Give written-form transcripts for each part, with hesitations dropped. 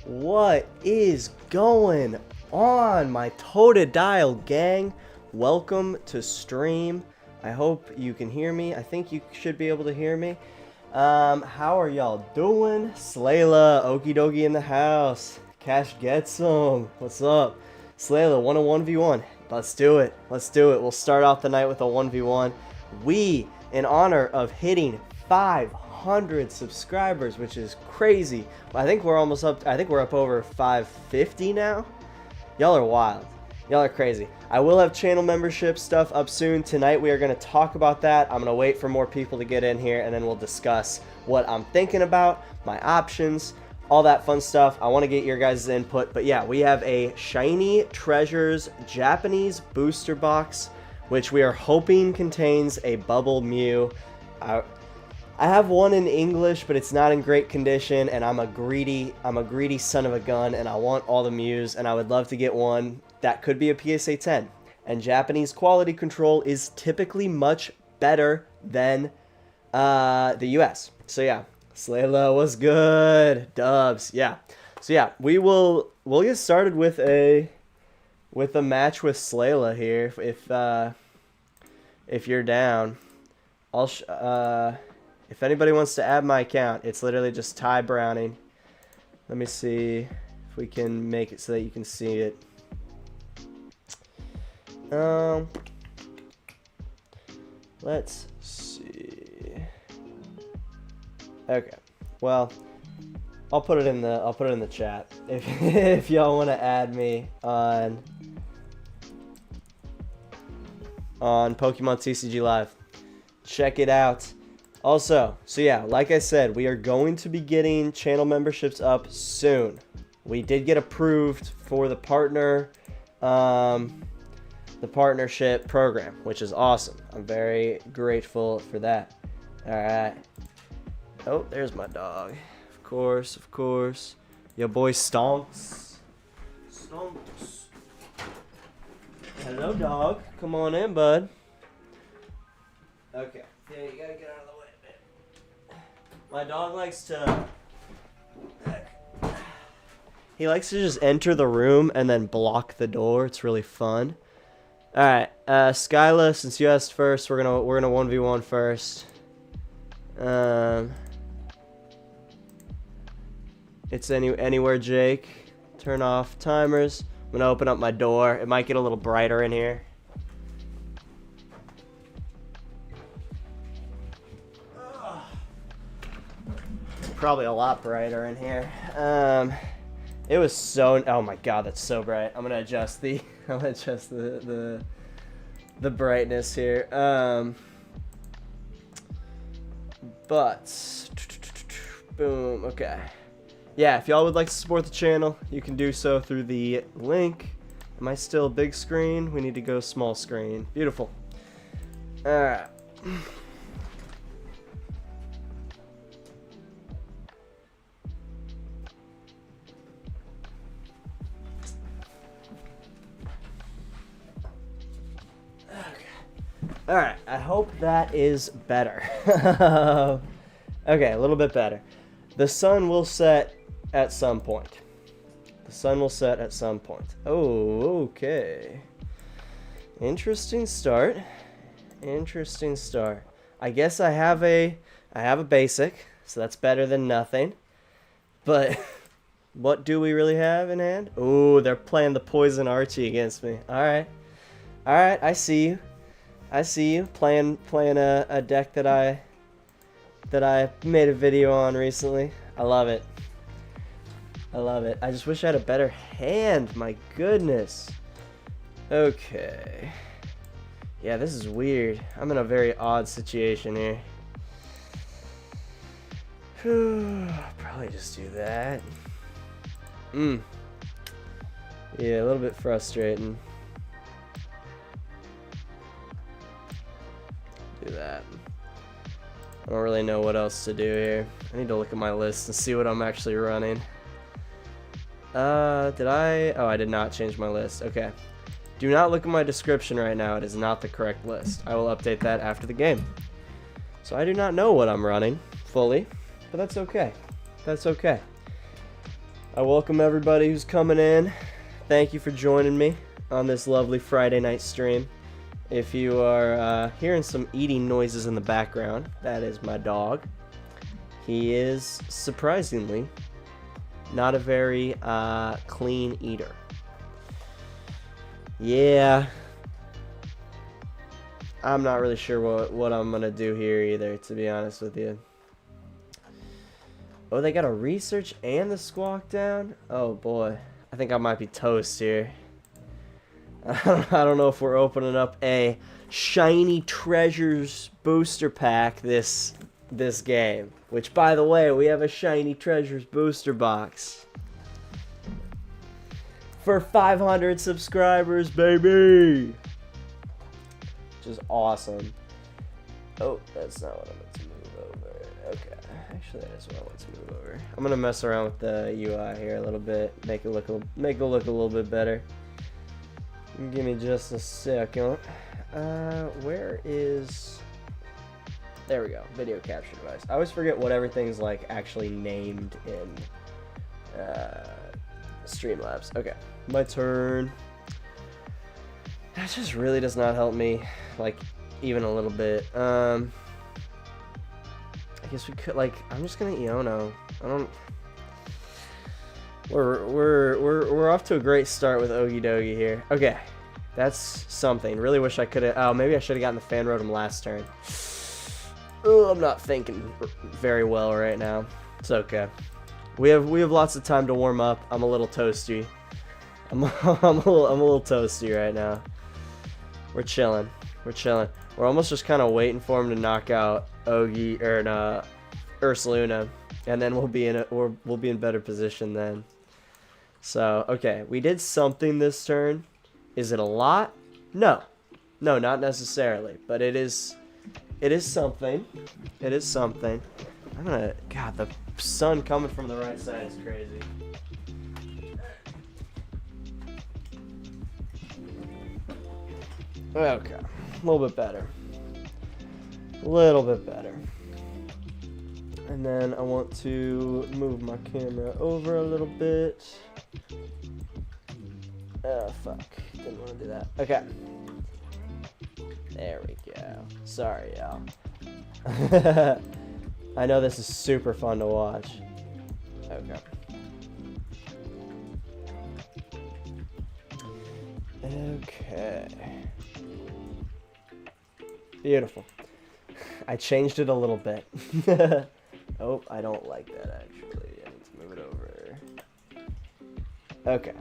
What is going on, my Totodile gang? Welcome to stream. I hope you can hear me. I think you should be able to hear me. How are y'all doing? Slayla, Okidogi in the house. Cash get some. What's up? Slayla, 101v1. Let's do it. Let's do it. We'll start off the night with a 1v1. We, in honor of hitting 500 subscribers, which is crazy. I think we're almost up. I think we're up over 550 now. Y'all are wild. Y'all are crazy. I will have channel membership stuff up soon. Tonight we are going to talk about that. I'm going to wait for more people to get in here, and then we'll discuss what I'm thinking about, my options, all that fun stuff. I want to get your guys' input. But yeah, we have a Shiny Treasures Japanese booster box, which we are hoping contains a Bubble Mew. I have one in English, but it's not in great condition, and I'm a greedy son of a gun, and I want all the Mews, and I would love to get one that could be a PSA 10. And Japanese quality control is typically much better than the US. So yeah, Slayla was good. Dubs, yeah. So yeah, we'll get started with a match with Slayla here if you're down. If anybody wants to add my account, it's literally just Ty Browning. Let me see if we can make it so that you can see it. Let's see. Okay. Well, I'll put it in the chat if y'all want to add me on Pokemon TCG Live. Check it out. Also, so yeah, like I said, we are going to be getting channel memberships up soon. We did get approved for the partnership program, which is awesome. I'm very grateful for that. All right. Oh, there's my dog. Of course. Your boy Stonks. Stonks. Hello, dog. Come on in, bud. Okay. Yeah, you gotta get out of the way. My dog likes to... He likes to just enter the room and then block the door. It's really fun. Alright, Skyla, since you asked first, we're gonna 1v1 first. It's anywhere, Jake. Turn off timers. I'm gonna open up my door. It might get a little brighter in here. Probably a lot brighter in here. It was so, oh my god, that's so bright. I'm gonna adjust the brightness here. But boom, okay. Yeah, if y'all would like to support the channel, you can do so through the link. Am I still big screen? We need to go small screen. Beautiful. Alright. Alright, I hope that is better. Okay, a little bit better. The sun will set at some point. Oh, okay. Interesting start. I guess I have a basic, so that's better than nothing. But what do we really have in hand? Oh, they're playing the Poison Archie against me. Alright, I see you. Playing a deck that I made a video on recently. I love it. I just wish I had a better hand. My goodness. Okay. Yeah, this is weird. I'm in a very odd situation here. Probably just do that. Yeah, a little bit frustrating. Do that. I don't really know what else to do here. I need to look at my list and see what I'm actually running. Did I? Oh, I did not change my list. Okay. Do not look at my description right now. It is not the correct list. I will update that after the game. So I do not know what I'm running fully, but that's okay. I welcome everybody who's coming in. Thank you for joining me on this lovely Friday night stream. If you are hearing some eating noises in the background, that is my dog. He is surprisingly not a very clean eater. Yeah, I'm not really sure what I'm gonna do here either, to be honest with you. Oh, they got a research and the squawk down? Oh boy, I think I might be toast here. I don't know if we're opening up a shiny treasures booster pack this game. Which, by the way, we have a shiny treasures booster box for 500 subscribers, baby. Which is awesome. Oh, that's not what I meant to move over. Okay, actually that is what I want to move over. I'm gonna mess around with the UI here a little bit, make it look a little bit better. Give me just a second. Where is? There we go. Video capture device. I always forget what everything's like actually named in Streamlabs. Okay, my turn. That just really does not help me, like, even a little bit. I guess we could, like, I'm just gonna Iono. I don't. We're off to a great start with Okidogi here. Okay, that's something. Really wish I could have. Oh, maybe I should have gotten the Fan Rotom last turn. Oh, I'm not thinking very well right now. It's okay. We have lots of time to warm up. I'm a little toasty. I'm a little toasty right now. We're chilling. We're chilling. We're almost just kind of waiting for him to knock out Ursaluna, and then we'll be in better position then. So okay, we did something this turn. Is it a lot? No, not necessarily, but it is something. It is something. God, the sun coming from the right side is crazy. Okay, a little bit better. A little bit better. And then I want to move my camera over a little bit. Oh, fuck. Didn't want to do that. Okay. There we go. Sorry, y'all. I know this is super fun to watch. Okay. Okay. Beautiful. I changed it a little bit. Oh, I don't like that actually. I need to move it over. Okay.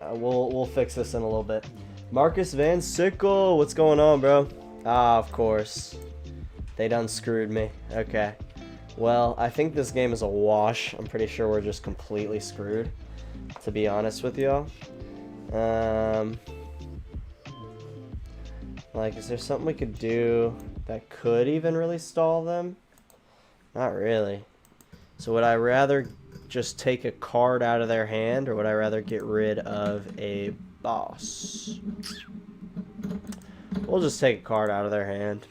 We'll fix this in a little bit. Marcus Van Sickle, what's going on, bro? Ah, of course. They done screwed me. Okay. Well, I think this game is a wash. I'm pretty sure we're just completely screwed, to be honest with y'all. Like, is there something we could do that could even really stall them? Not really. So would I rather just take a card out of their hand, or would I rather get rid of a boss? We'll just take a card out of their hand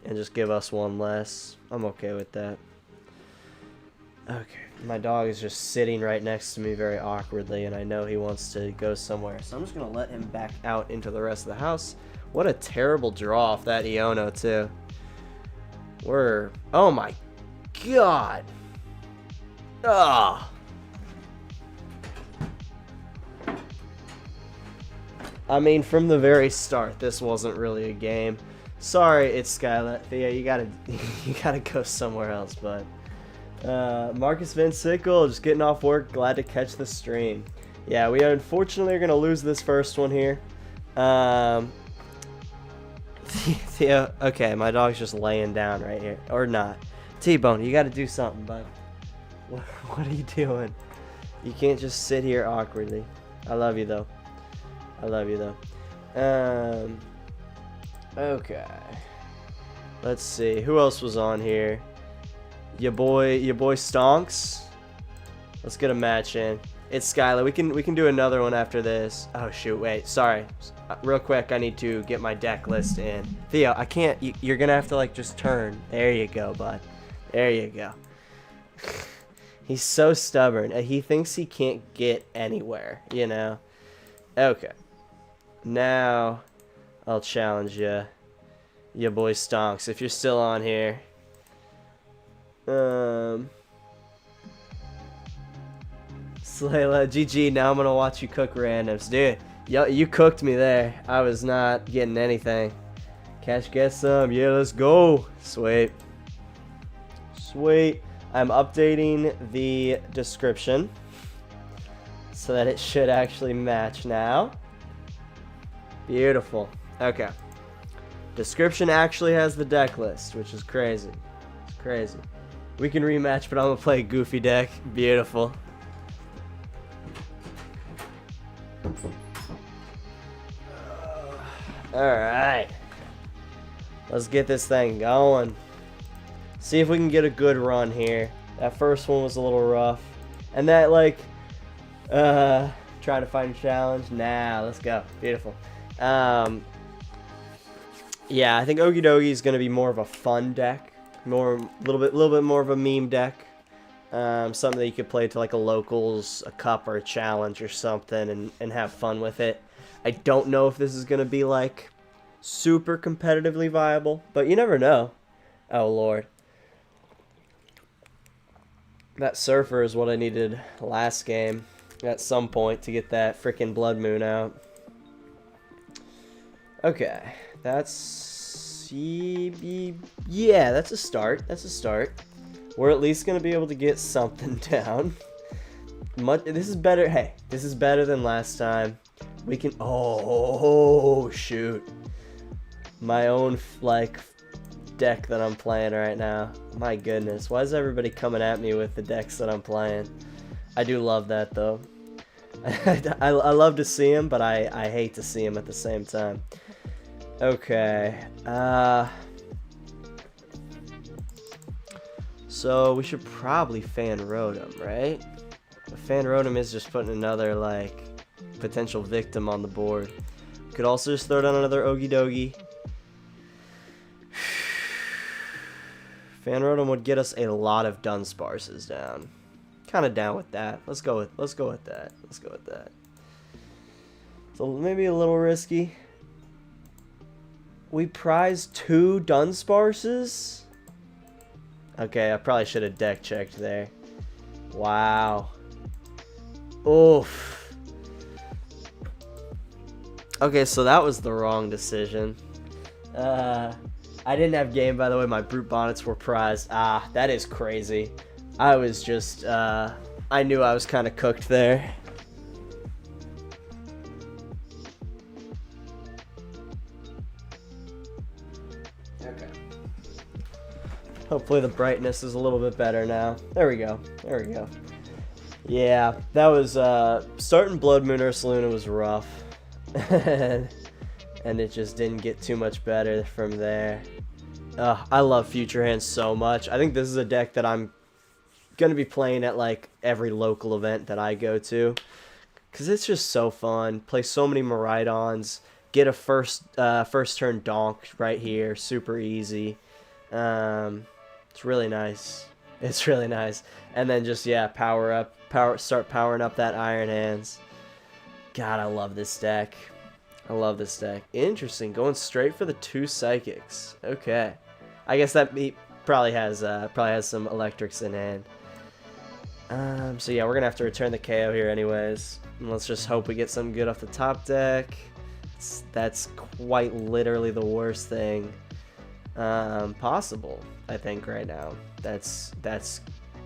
and just give us one less. I'm okay with that. Okay, my dog is just sitting right next to me very awkwardly, and I know he wants to go somewhere, so I'm just gonna let him back out into the rest of the house. What a terrible draw off that Iono too. Oh my god. Ah. I mean, from the very start, this wasn't really a game. Sorry, it's Skylet. Yeah, you gotta go somewhere else, bud. Marcus Van Sickle, just getting off work, glad to catch the stream. Yeah, we unfortunately are gonna lose this first one here. Theo, okay, my dog's just laying down right here, or not. T-Bone, you gotta do something, bud. What are you doing? You can't just sit here awkwardly. I love you though. I love you though. Okay. Let's see. Who else was on here? Your boy Stonks. Let's get a match in. It's Skylar. We can do another one after this. Oh shoot, wait. Sorry. Real quick, I need to get my deck list in. Theo, I can't. You're gonna have to like just turn. There you go, bud. There you go. He's so stubborn. He thinks he can't get anywhere, you know? Okay. Now, I'll challenge you. Ya boy Stonks, if you're still on here. Slayla, GG, now I'm gonna watch you cook randoms. Dude, you cooked me there. I was not getting anything. Cash, get some. Yeah, let's go. Sweet. Sweet. I'm updating the description so that it should actually match now. Beautiful. Okay. Description actually has the deck list, which is crazy. It's crazy. We can rematch, but I'm gonna play a goofy deck. Beautiful. Alright. Let's get this thing going. See if we can get a good run here. That first one was a little rough. And that, like, trying to find a challenge. Nah, let's go. Beautiful. Yeah, I think Okidogi is gonna be more of a fun deck. A little bit more of a meme deck. Something that you could play to like a locals, a cup, or a challenge or something, and have fun with it. I don't know if this is gonna be like super competitively viable, but you never know. Oh lord. That Surfer is what I needed last game at some point to get that freaking Bloodmoon out. Okay, that's... yeah, that's a start. That's a start. We're at least going to be able to get something down. This is better. Hey, this is better than last time. We can... oh, shoot. My own, like, deck that I'm playing right now. My goodness. Why is everybody coming at me with the decks that I'm playing? I do love that, though. I love to see them, but I hate to see them at the same time. Okay. So we should probably Fan Rotom, right? But Fan Rotom is just putting another, like, potential victim on the board. Could also just throw down another Okidogi. Fan Rotom would get us a lot of Dunsparces down. Kind of down with that. Let's go with that. Let's go with that. So maybe a little risky. We prize 2 Dunsparces? Okay, I probably should have deck checked there. Wow. Oof. Okay, so that was the wrong decision. I didn't have game, by the way. My Brute Bonnets were prized. Ah, that is crazy. I was just, I knew I was kind of cooked there. Okay. Hopefully the brightness is a little bit better now. There we go. There we go. Yeah, that was, starting Bloodmoon Ursaluna was rough. And it just didn't get too much better from there. I love Future Hand so much. I think this is a deck that I'm going to be playing at, like, every local event that I go to. Because it's just so fun. Play so many Miraidons. Get a first turn donk right here. Super easy. It's really nice. It's really nice. And then just, yeah, start powering up that Iron Hands. God, I love this deck. I love this deck. Interesting. Going straight for the 2 Psychics. Okay. I guess that probably has some Electrics in hand. So yeah, we're going to have to return the KO here anyways. And let's just hope we get something good off the top deck. That's quite literally the worst thing possible, I think, right now. That's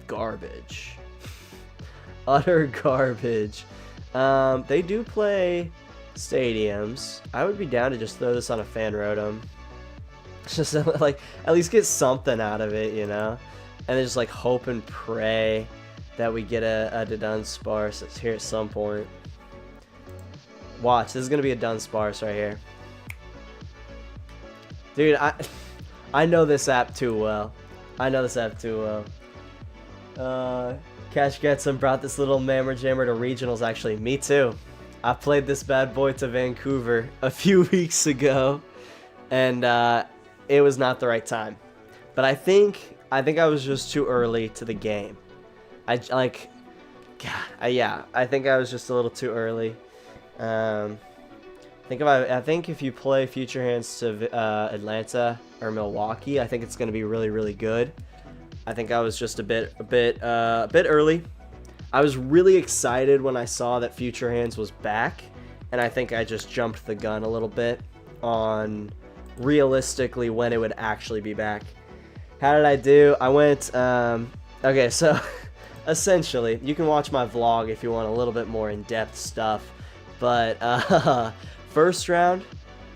garbage. Utter garbage. They do play stadiums. I would be down to just throw this on a Fan Rotom. Just like at least get something out of it, you know? And then just like hope and pray that we get a Dudunsparce that's here at some point. Watch, this is gonna be a Dunsparce right here. Dude, I know this app too well. I know this app too well. Cash Getson brought this little Mammer Jammer to regionals. Actually, me too. I played this bad boy to Vancouver a few weeks ago, and it was not the right time. But I think I was just too early to the game. like, God, yeah, I think I was just a little too early. I think if you play Future Hands to Atlanta or Milwaukee, I think it's going to be really, really good. I think I was just a bit early. I was really excited when I saw that Future Hands was back, and I think I just jumped the gun a little bit on realistically when it would actually be back. How did I do? I went, okay, so essentially, you can watch my vlog if you want a little bit more in-depth stuff, but first round,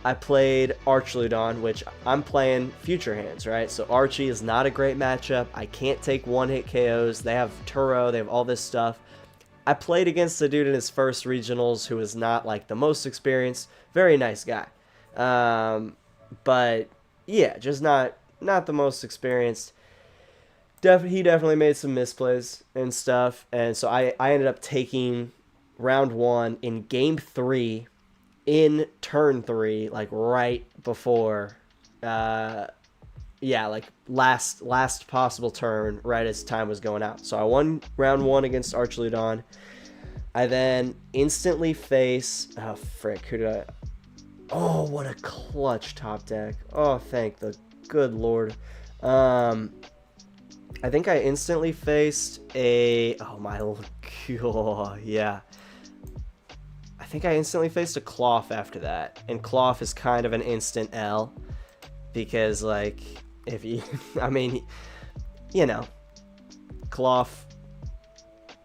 I played Archaludon, which I'm playing Future Hands, right? So Archie is not a great matchup. I can't take one-hit KOs. They have Turo. They have all this stuff. I played against the dude in his first regionals who is not, like, the most experienced. Very nice guy. But, yeah, just not the most experienced. He definitely made some misplays and stuff. And so I ended up taking round 1 in game 3 in turn 3, like right before, yeah, like last possible turn, right as time was going out. So I won round 1 against Archaludon. I then instantly face, oh frick, who did I, oh, what a clutch top deck. Oh, thank the good Lord. I think I instantly faced a, oh my, oh, yeah. I think I instantly faced a Cloth after that, and Cloth is kind of an instant L, because, like, if you, I mean, you know, Cloth,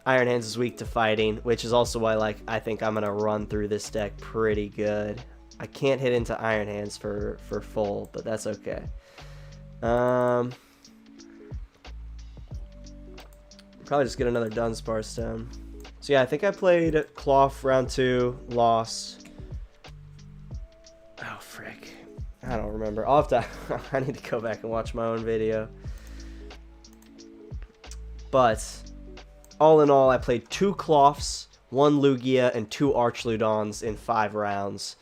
Iron Hands is weak to fighting, which is also why, like, I think I'm going to run through this deck pretty good. I can't hit into Iron Hands for full, but that's okay. Probably just get another Dunsparce down. So yeah, I think I played Cloth round 2, lost. Oh frick, I don't remember. I'll have to. I need to go back and watch my own video. But all in all, I played 2 Cloths, 1 Lugia, and 2 Archaludons in 5 rounds,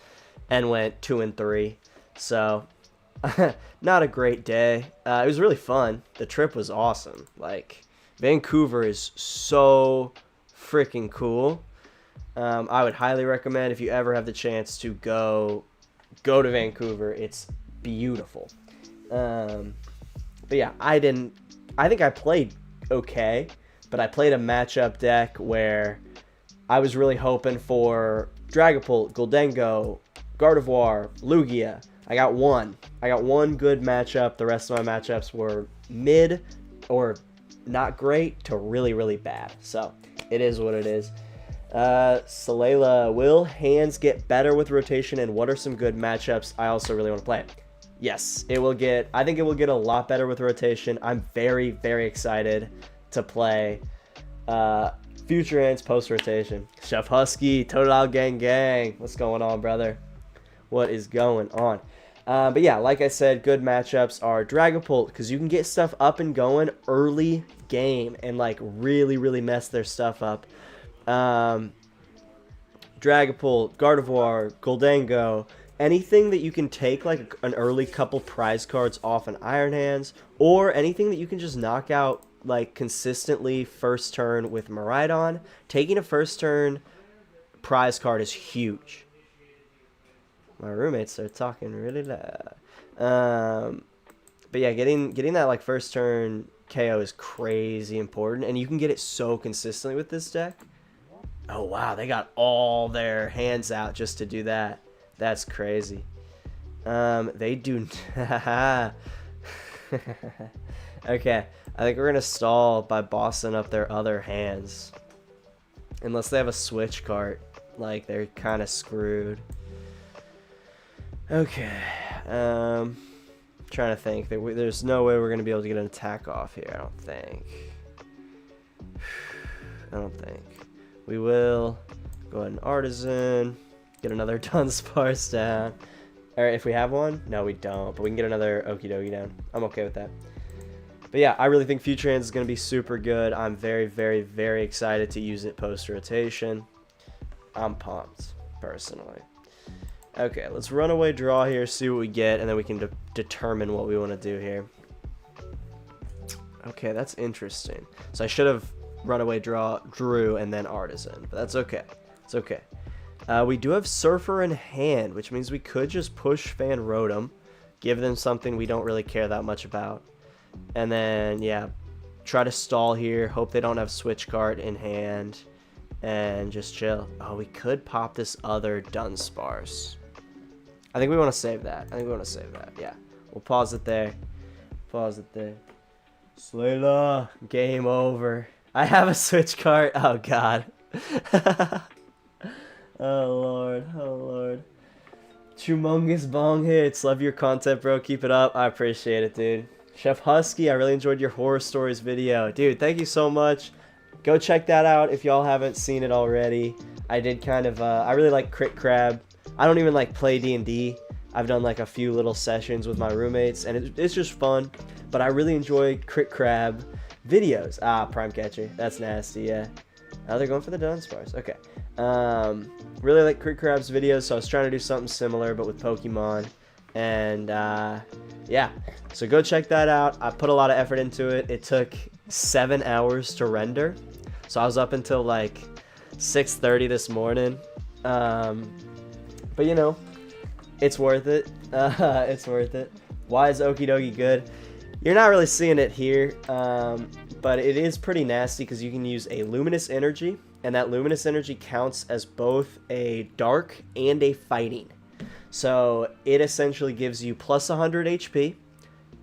and went 2-3. So not a great day. It was really fun. The trip was awesome. Like, Vancouver is so freaking cool. I would highly recommend, if you ever have the chance to go to Vancouver. It's beautiful. But yeah, I think I played okay, but I played a matchup deck where I was really hoping for Dragapult, Goldengo, Gardevoir, Lugia. I got one good matchup. The rest of my matchups were mid or not great to really, really bad. So it is what it is. Salela, will hands get better with rotation, and what are some good matchups I also really want to play? Yes, it will get, I think it will get a lot better with rotation. I'm very, very excited to play Future Hands post-rotation. Chef Husky, Totodile Gang. What's going on, brother? What is going on? But yeah, like I said, good matchups are Dragapult, because you can get stuff up and going early game and, like, really, really mess their stuff up. Dragapult, Gardevoir, Goldengo, anything that you can take, like, an early couple prize cards off an Iron Hands, or anything that you can just knock out, like, consistently first turn with Miraidon. Taking a first turn prize card is huge. My roommates are talking really loud. But yeah, getting that, like, first turn KO is crazy important, and you can get it so consistently with this deck. Oh wow, they got all their hands out just to do that. That's crazy. They do. Okay, I think we're gonna stall by bossing up their other hands, unless they have a switch cart. Like, they're kind of screwed. Okay, trying to think. There's no way we're gonna be able to get an attack off here. I don't think. We will go ahead and Artazon, get another Dunsparce down. Or if we have one, no, we don't. But we can get another Okidogi down. I'm okay with that. But yeah, I really think Future Hands is going to be super good. I'm very, very, very excited to use it post-rotation. I'm pumped, personally. Okay, let's run away draw here, see what we get, and then we can determine what we want to do here. Okay, that's interesting. So I should have Runaway Drew, and then Artazon. But that's okay. It's okay. We do have Surfer in hand, which means we could just push Fan Rotom, give them something we don't really care that much about. And then, yeah, try to stall here, hope they don't have Switch Card in hand, and just chill. Oh, we could pop this other Dunsparce. I think we want to save that. Yeah. We'll pause it there. Slayla, game over. I have a Switch card. Oh, God. Oh, Lord. Humongous bong hits. Love your content, bro. Keep it up. I appreciate it, dude. Chef Husky, I really enjoyed your horror stories video. Dude, thank you so much. Go check that out if y'all haven't seen it already. I did kind of, I really like Crit Crab. I don't even like play D&D. I've done like a few little sessions with my roommates, and it's just fun. But I really enjoy Crit Crab videos. Ah, Prime Catcher. That's nasty, yeah. Now they're going for the Dunsparce. Okay. Really like Crit Crab's videos, so I was trying to do something similar, but with Pokemon. And, yeah. So go check that out. I put a lot of effort into it. It took 7 hours to render. So I was up until like 6:30 this morning. But, you know, it's worth it. It's worth it. Why is Okidogi good? You're not really seeing it here, but it is pretty nasty because you can use a Luminous Energy, and that Luminous Energy counts as both a dark and a fighting. So it essentially gives you plus 100 HP,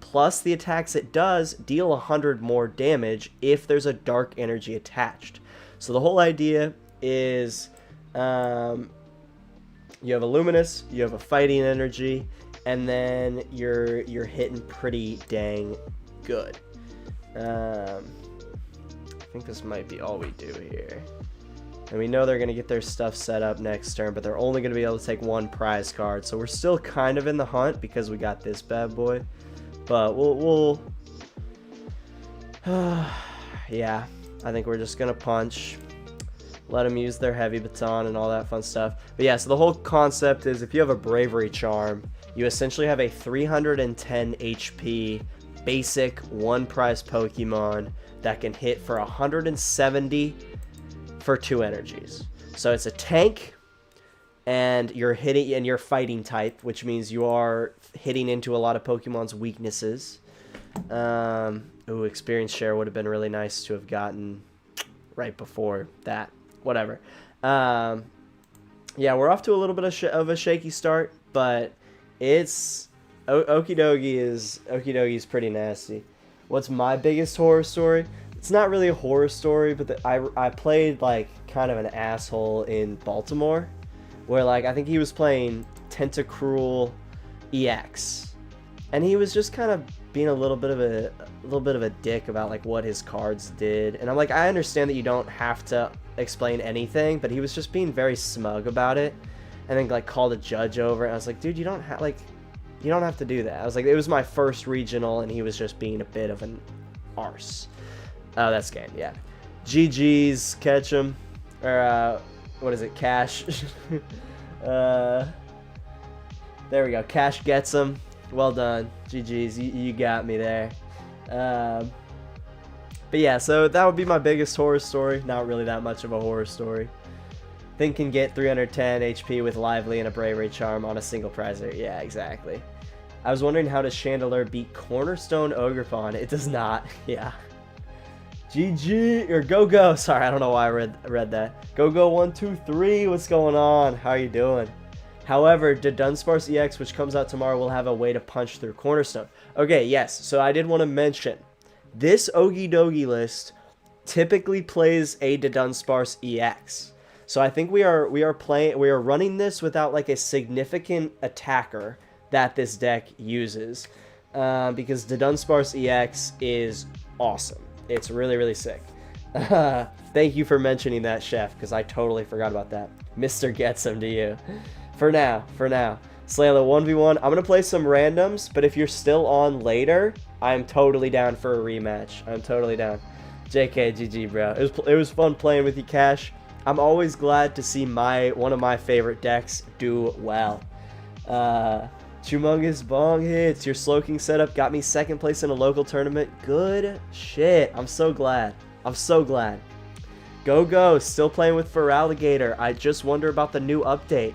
plus the attacks it does deal 100 more damage if there's a dark energy attached. So the whole idea is you have a Luminous, you have a fighting energy, and then you're hitting pretty dang good. I think this might be all we do here. And we know they're going to get their stuff set up next turn, but they're only going to be able to take one prize card. So we're still kind of in the hunt because we got this bad boy. But we'll yeah, I think we're just going to punch. Let them use their heavy baton and all that fun stuff. But yeah, so the whole concept is if you have a Bravery Charm, you essentially have a 310 HP basic one prize Pokemon that can hit for 170 for 2 energies. So it's a tank, and you're hitting, and you're fighting type, which means you are hitting into a lot of Pokemon's weaknesses. Ooh, experience share would have been really nice to have gotten right before that. Whatever. Yeah, we're off to a little bit of a shaky start, but it's Okidogi's pretty nasty. What's my biggest horror story? It's not really a horror story, but I played like kind of an asshole in Baltimore, where like I think he was playing Tentacruel EX, and he was just kind of being a little bit of a dick about like what his cards did. And I'm like, I understand that you don't have to explain anything, but he was just being very smug about it, and then like called a judge over. And I was like, dude, you don't have to do that. I was like, it was my first regional, and he was just being a bit of an arse. Oh, that's game, yeah. GG's, catch him. Or, what is it, Cash? There we go, Cash gets him. Well done, GG's, you got me there. But yeah, so that would be my biggest horror story. Not really that much of a horror story. Thing can get 310 HP with Lively and a Bravery Charm on a single prizer. Yeah, exactly. I was wondering, how does Chandelure beat Cornerstone Ogerpon? It does not, yeah. GG, or Go-Go, sorry, I don't know why I read that. Go-Go123, what's going on? How are you doing? However, Dudunsparce EX, which comes out tomorrow, will have a way to punch through Cornerstone. Okay, yes, so I did want to mention, this Okidogi list typically plays a Dudunsparce EX. So I think we are running this without like a significant attacker that this deck uses, because Dudunsparce EX is awesome. It's really, really sick. Thank you for mentioning that, Chef, because I totally forgot about that. Mr. Gets him to you. For now. Slayla 1v1. I'm going to play some randoms, but if you're still on later, I'm totally down for a rematch. I'm totally down. JK, GG, bro. It was fun playing with you, Cash. I'm always glad to see one of my favorite decks do well. Humongous bong hits. Your Slowking setup got me second place in a local tournament. Good shit. I'm so glad. Go, still playing with Feraligatr. I just wonder about the new update.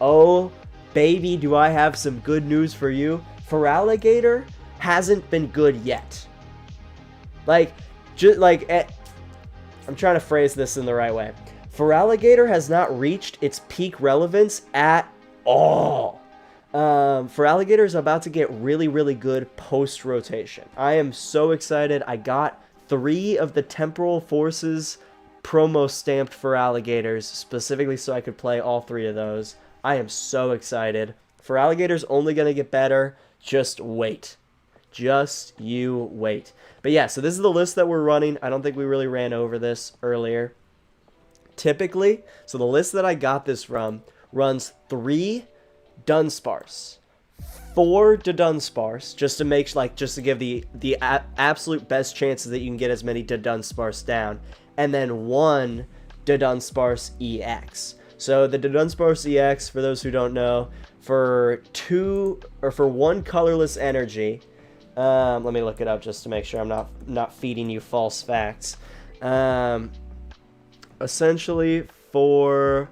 Oh, baby, do I have some good news for you. Feraligatr hasn't been good yet. I'm trying to phrase this in the right way. Feraligatr has not reached its peak relevance at all. Feraligatr is about to get really, really good post-rotation. I am so excited. I got 3 of the Temporal Forces promo stamped Feraligatrs, specifically so I could play all 3 of those. I am so excited. Feraligatr's only going to get better. Just wait. Just you wait. But yeah, so this is the list that we're running. I don't think we really ran over this earlier. Typically, so the list that I got this from runs 3 Dunsparce, 4 Dudunsparce, just to give the absolute best chances that you can get as many Dudunsparce down, and then 1 Dudunsparce EX. So the Dudunsparce EX, for those who don't know, for 1 colorless energy, let me look it up just to make sure I'm not feeding you false facts. Essentially, for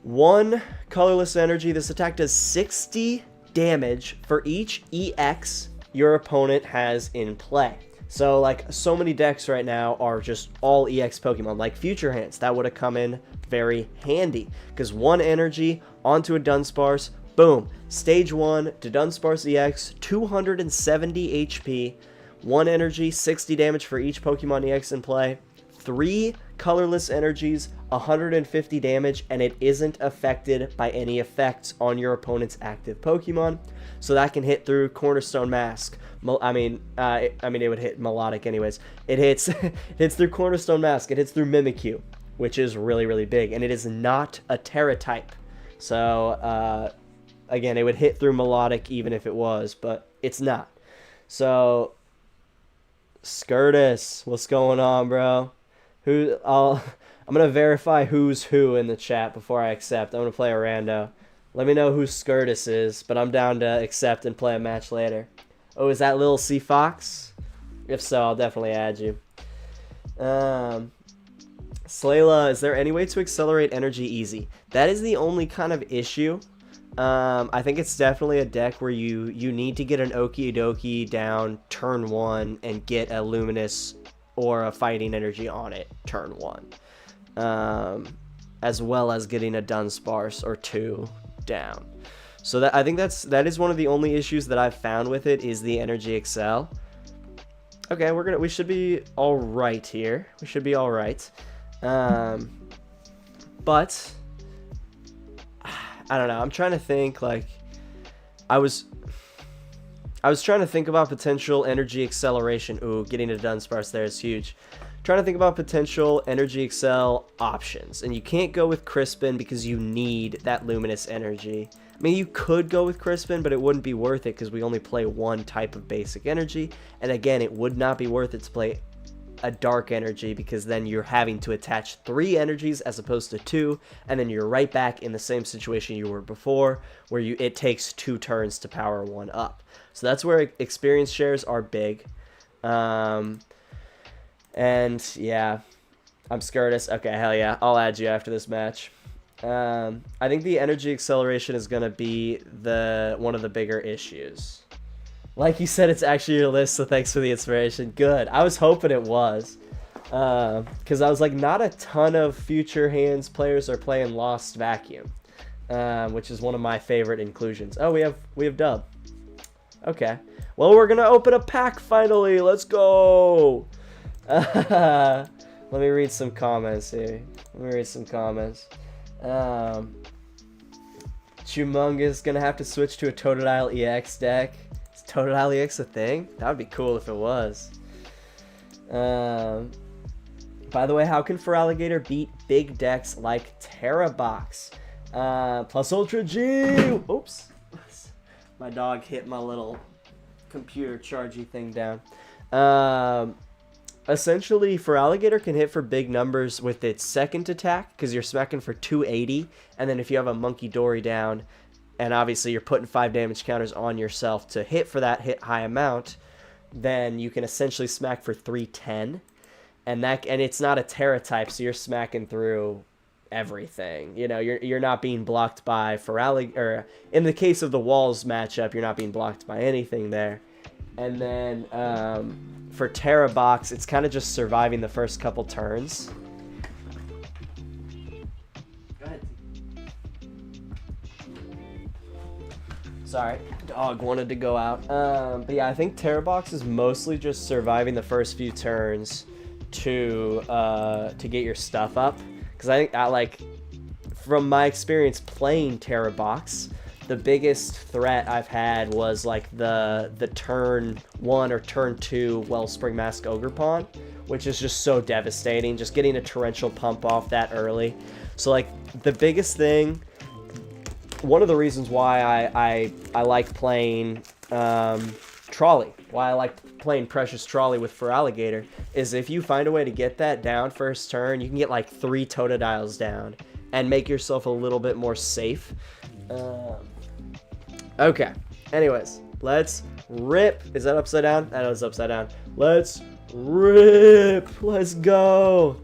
1 colorless energy, this attack does 60 damage for each EX your opponent has in play. So, like, so many decks right now are just all EX Pokemon, like Future Hands. That would have come in very handy, because 1 energy onto a Dunsparce, boom, stage 1, Dudunsparce EX, 270 HP, 1 energy, 60 damage for each Pokemon EX in play, 3 colorless energies, 150 damage, and it isn't affected by any effects on your opponent's active Pokemon. So that can hit through Cornerstone Mask. It would hit Melodic anyways. It hits through Cornerstone Mask. It hits through Mimikyu, which is really, really big, and it is not a Terra type. So again, it would hit through Melodic even if it was, but it's not. So Skirtus, what's going on, bro? I'm gonna verify who's who in the chat before I accept. I'm gonna play a rando. Let me know who Skirtus is, but I'm down to accept and play a match later. Oh, is that Lil C Fox? If so, I'll definitely add you. Slayla, is there any way to accelerate energy easy? That is the only kind of issue. I think it's definitely a deck where you need to get an Okidogi down turn 1 and get a Luminous or a Fighting Energy on it turn 1. As well as getting a Dunsparce or 2 down. So I think that is one of the only issues that I've found with it, is the Energy Excel. Okay, we should be all right here. We should be all right. But I don't know. I'm trying to think, like, I was trying to think about potential energy acceleration. Ooh, getting a Dunsparce there is huge. Trying to think about potential energy excel options, and you can't go with Crispin because you need that Luminous Energy. I mean, you could go with Crispin, but it wouldn't be worth it because we only play 1 type of basic energy, and again, it would not be worth it to play a dark energy because then you're having to attach 3 energies as opposed to 2, and then you're right back in the same situation you were before, where it takes 2 turns to power 1 up. So that's where experience shares are big. And yeah, I'm Skirtus. Okay, hell yeah, I'll add you after this match. I think the energy acceleration is gonna be one of the bigger issues. Like you said, it's actually your list, so thanks for the inspiration. Good. I was hoping it was. Because I was like, not a ton of Future Hands players are playing Lost Vacuum. Which is one of my favorite inclusions. Oh, we have Dub. Okay. Well, we're going to open a pack finally. Let's go. Let me read some comments here. Chumung's going to have to switch to a Totodile EX deck. Totodile EX a thing? That would be cool if it was. By the way, how can Feraligatr beat big decks like Terrabox? Plus Ultra G! Oops. My dog hit my little computer chargy thing down. Essentially, Feraligatr can hit for big numbers with its second attack, because you're smacking for 280, and then if you have a Monkey Dory down, and obviously you're putting 5 damage counters on yourself to hit for that hit high amount, then you can essentially smack for 310. and it's not a Terra type, so you're smacking through everything. You know, you're not being blocked by or in the case of the Walls matchup, you're not being blocked by anything there. And then for Terra Box, it's kind of just surviving the first couple turns. Go ahead. Sorry, dog wanted to go out. But yeah, I think Terra Box is mostly just surviving the first few turns to get your stuff up. Because I think from my experience playing Terra Box, the biggest threat I've had was like the turn 1 or turn 2 Wellspring Mask Ogerpon, which is just so devastating. Just getting a torrential pump off that early. So like the biggest thing, one of the reasons why I like playing Trolley, why I like playing Precious Trolley with Feraligatr, is if you find a way to get that down first turn, you can get like 3 Totodiles down and make yourself a little bit more safe. Okay, anyways, let's rip. Is that upside down? I know it's upside down. Let's rip. Let's go.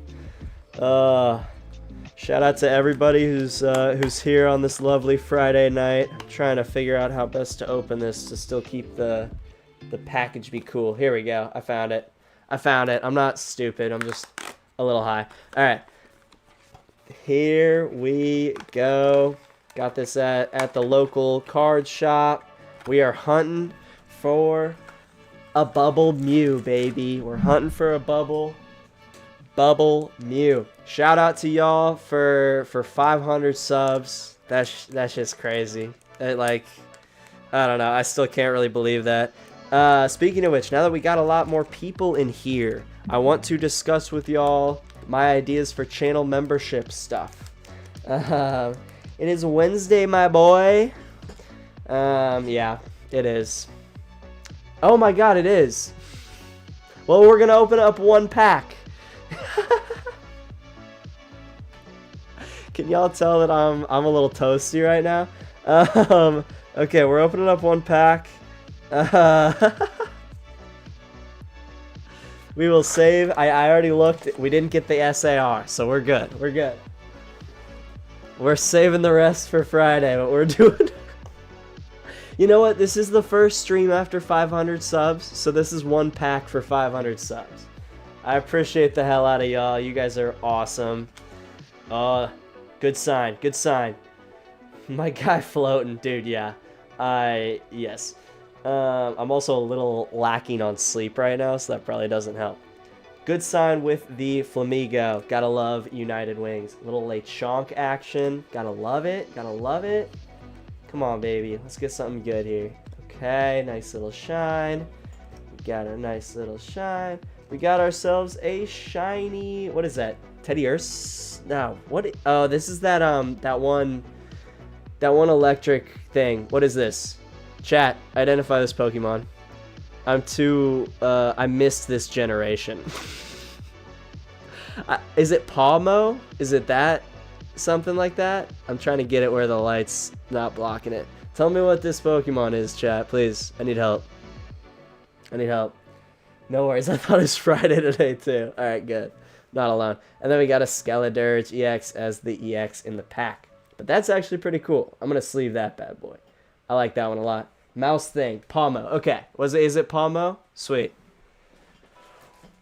Shout out to everybody who's here on this lovely Friday night. I'm trying to figure out how best to open this to still keep the package be cool. Here we go. I found it. I'm not stupid. I'm just a little high. All right. Here we go. Got this at the local card shop. We are hunting for a bubble Mew, baby. We're hunting for a bubble Mew. Shout out to y'all for 500 subs. That's just crazy. I don't know. I still can't really believe that. Speaking of which, now that we got a lot more people in here, I want to discuss with y'all my ideas for channel membership stuff. It is Wednesday, my boy. Yeah, it is. Oh my god, it is. Well, we're gonna open up one pack. Can y'all tell that I'm a little toasty right now? Okay, we're opening up one pack. We will save. I already looked. We didn't get the SAR, so we're good. We're good. We're saving the rest for Friday, but we're doing... You know what? This is the first stream after 500 subs, so this is one pack for 500 subs. I appreciate the hell out of y'all. You guys are awesome. Good sign. Good sign. My guy floating. Dude, yeah. Yes. I'm also a little lacking on sleep right now, so that probably doesn't help. Good sign with the Flamigo. Gotta love United Wings. Little Lechonk action. Gotta love it. Gotta love it. Come on, baby. Let's get something good here. Okay, nice little shine. We got a nice little shine. We got ourselves a shiny... What is that? Teddy Urs? No. What? Oh, this is that one electric thing. What is this? Chat, identify this Pokemon. I missed this generation. Is it Palmo? Is it that? Something like that? I'm trying to get it where the light's not blocking it. Tell me what this Pokemon is, chat, please. I need help. I need help. No worries, I thought it was Friday today, too. Alright, good. Not alone. And then we got a Skeledirge EX as the EX in the pack. But that's actually pretty cool. I'm going to sleeve that bad boy. I like that one a lot. Mouse thing. Palmo. Okay. Is it Palmo? Sweet.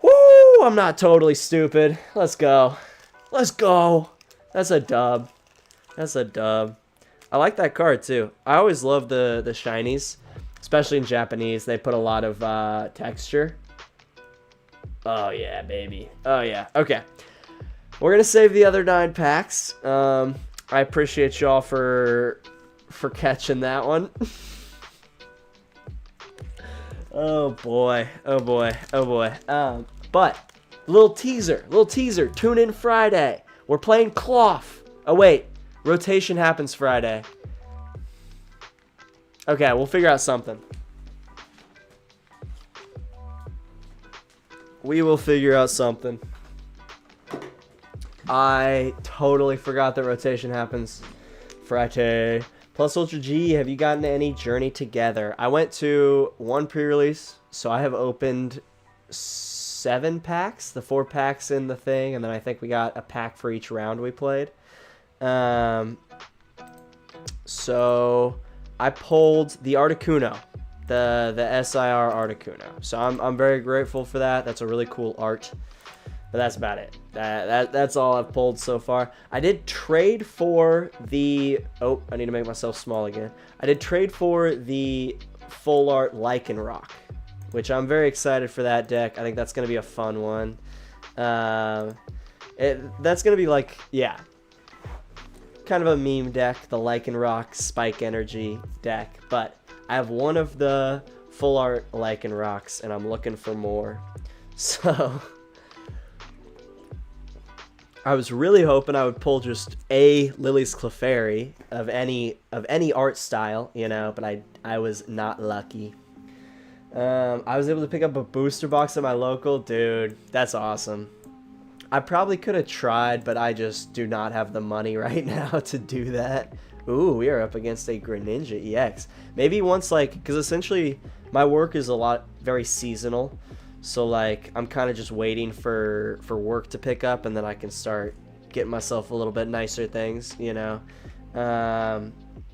Woo! I'm not totally stupid. Let's go. Let's go. That's a dub. That's a dub. I like that card, too. I always love the shinies. Especially in Japanese. They put a lot of texture. Oh, yeah, baby. Oh, yeah. Okay. We're going to save the other 9 packs. I appreciate y'all for catching that one. Oh boy, oh boy, oh boy. But little teaser. Tune in Friday. We're playing Cloth. Oh wait, rotation happens Friday. Okay, we'll figure out something. We will figure out something. I totally forgot that rotation happens Friday. Plus Ultra G, have you gotten any Journey Together? I went to one pre-release, so I have opened 7 packs, the 4 packs in the thing, and then I think we got a pack for each round we played. So I pulled the Articuno, the SIR Articuno. So I'm very grateful for that. That's a really cool art. But that's about it. That's all I've pulled so far. I did trade for the... Oh, I need to make myself small again. I did trade for the full art Lycanroc, which I'm very excited for that deck. I think that's going to be a fun one. That's going to be like, yeah, kind of a meme deck, the Lycanroc Spike Energy deck. But I have one of the full art Lycanrocs, and I'm looking for more. So... I was really hoping I would pull just a Lily's Clefairy of any art style, you know, but I was not lucky. I was able to pick up a booster box at my local. Dude, that's awesome. I probably could have tried, but I just do not have the money right now to do that. Ooh, we are up against a Greninja EX. Maybe once, like, because essentially my work is very seasonal. So, like, I'm kind of just waiting for work to pick up, and then I can start getting myself a little bit nicer things, you know.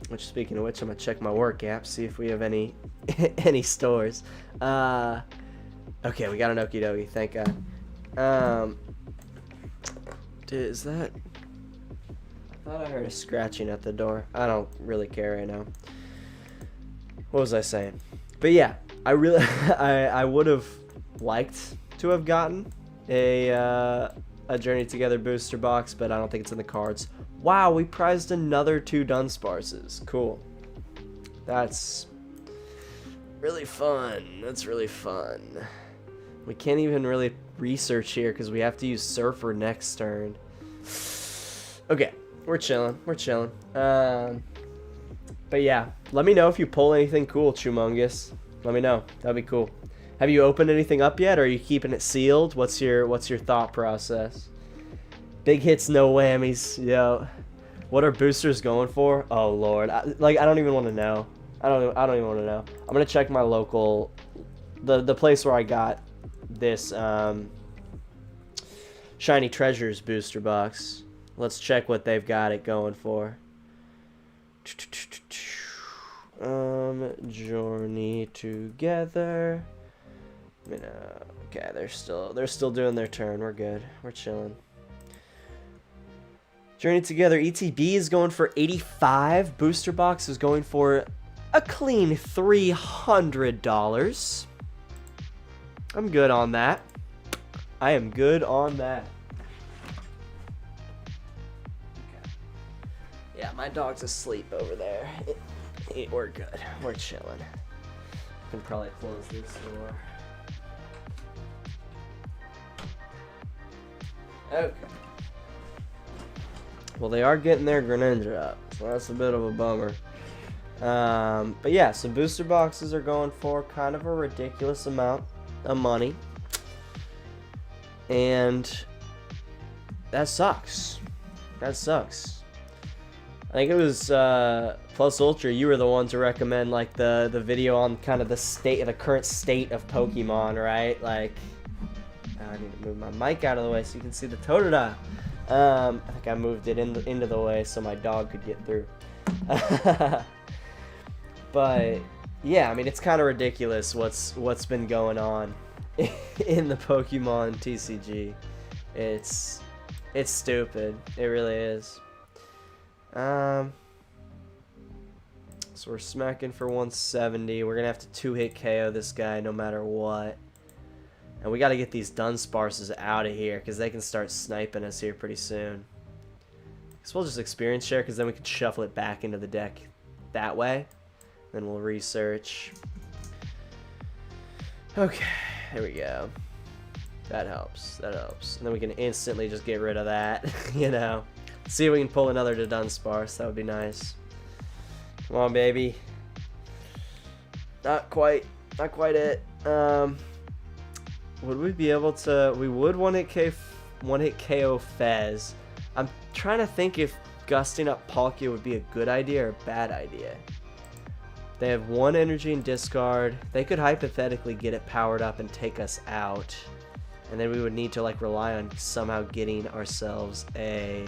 Which, speaking of which, I'm going to check my work app, see if we have any any stores. Okay, we got an Okidogi, thank God. Is that... I thought I heard a scratching at the door. I don't really care right now. What was I saying? But yeah, I really... I would have... liked to have gotten a Journey Together booster box, but I don't think it's in the cards. Wow, we prized another 2 Dunsparces. Cool. That's really fun. That's really fun. We can't even really research here because we have to use Surfer next turn. Okay, we're chilling. We're chilling. But yeah, let me know if you pull anything cool, Chumungus. Let me know. That'd be cool. Have you opened anything up yet, or are you keeping it sealed? What's your thought process? Big hits, no whammies. Yo, what are boosters going for? Oh Lord, I don't even want to know. I don't even want to know. I'm gonna check my local, the place where I got this Shiny Treasures booster box. Let's check what they've got it going for. Journey Together. Okay, they're still doing their turn. We're good. We're chilling. Journey Together ETB is going for 85. Booster box is going for a clean $300. I'm good on that. I am good on that. Okay. Yeah, my dog's asleep over there. We're good. We're chilling. I can probably close this door. Okay. Well, they are getting their Greninja up, so that's a bit of a bummer. But yeah, so booster boxes are going for kind of a ridiculous amount of money. And that sucks. That sucks. I think it was Plus Ultra, you were the one to recommend like the video on kind of the current state of Pokemon, right? Like, I need to move my mic out of the way so you can see the Totodile. I think I moved it into the way so my dog could get through. But yeah, I mean, it's kind of ridiculous what's been going on in the Pokemon TCG. It's stupid. It really is. So we're smacking for 170. We're gonna have to 2-hit KO this guy no matter what. And we got to get these Dunsparces out of here because they can start sniping us here pretty soon. So we'll just experience share because then we can shuffle it back into the deck that way. Then we'll research. Okay, there we go. That helps. That helps. And then we can instantly just get rid of that, you know. See if we can pull another Dudunsparce. That would be nice. Come on, baby. Not quite. Not quite it. Would we be able to... We would one-hit KO Fez. I'm trying to think if gusting up Palkia would be a good idea or a bad idea. They have 1 energy and discard. They could hypothetically get it powered up and take us out. And then we would need to like rely on somehow getting ourselves a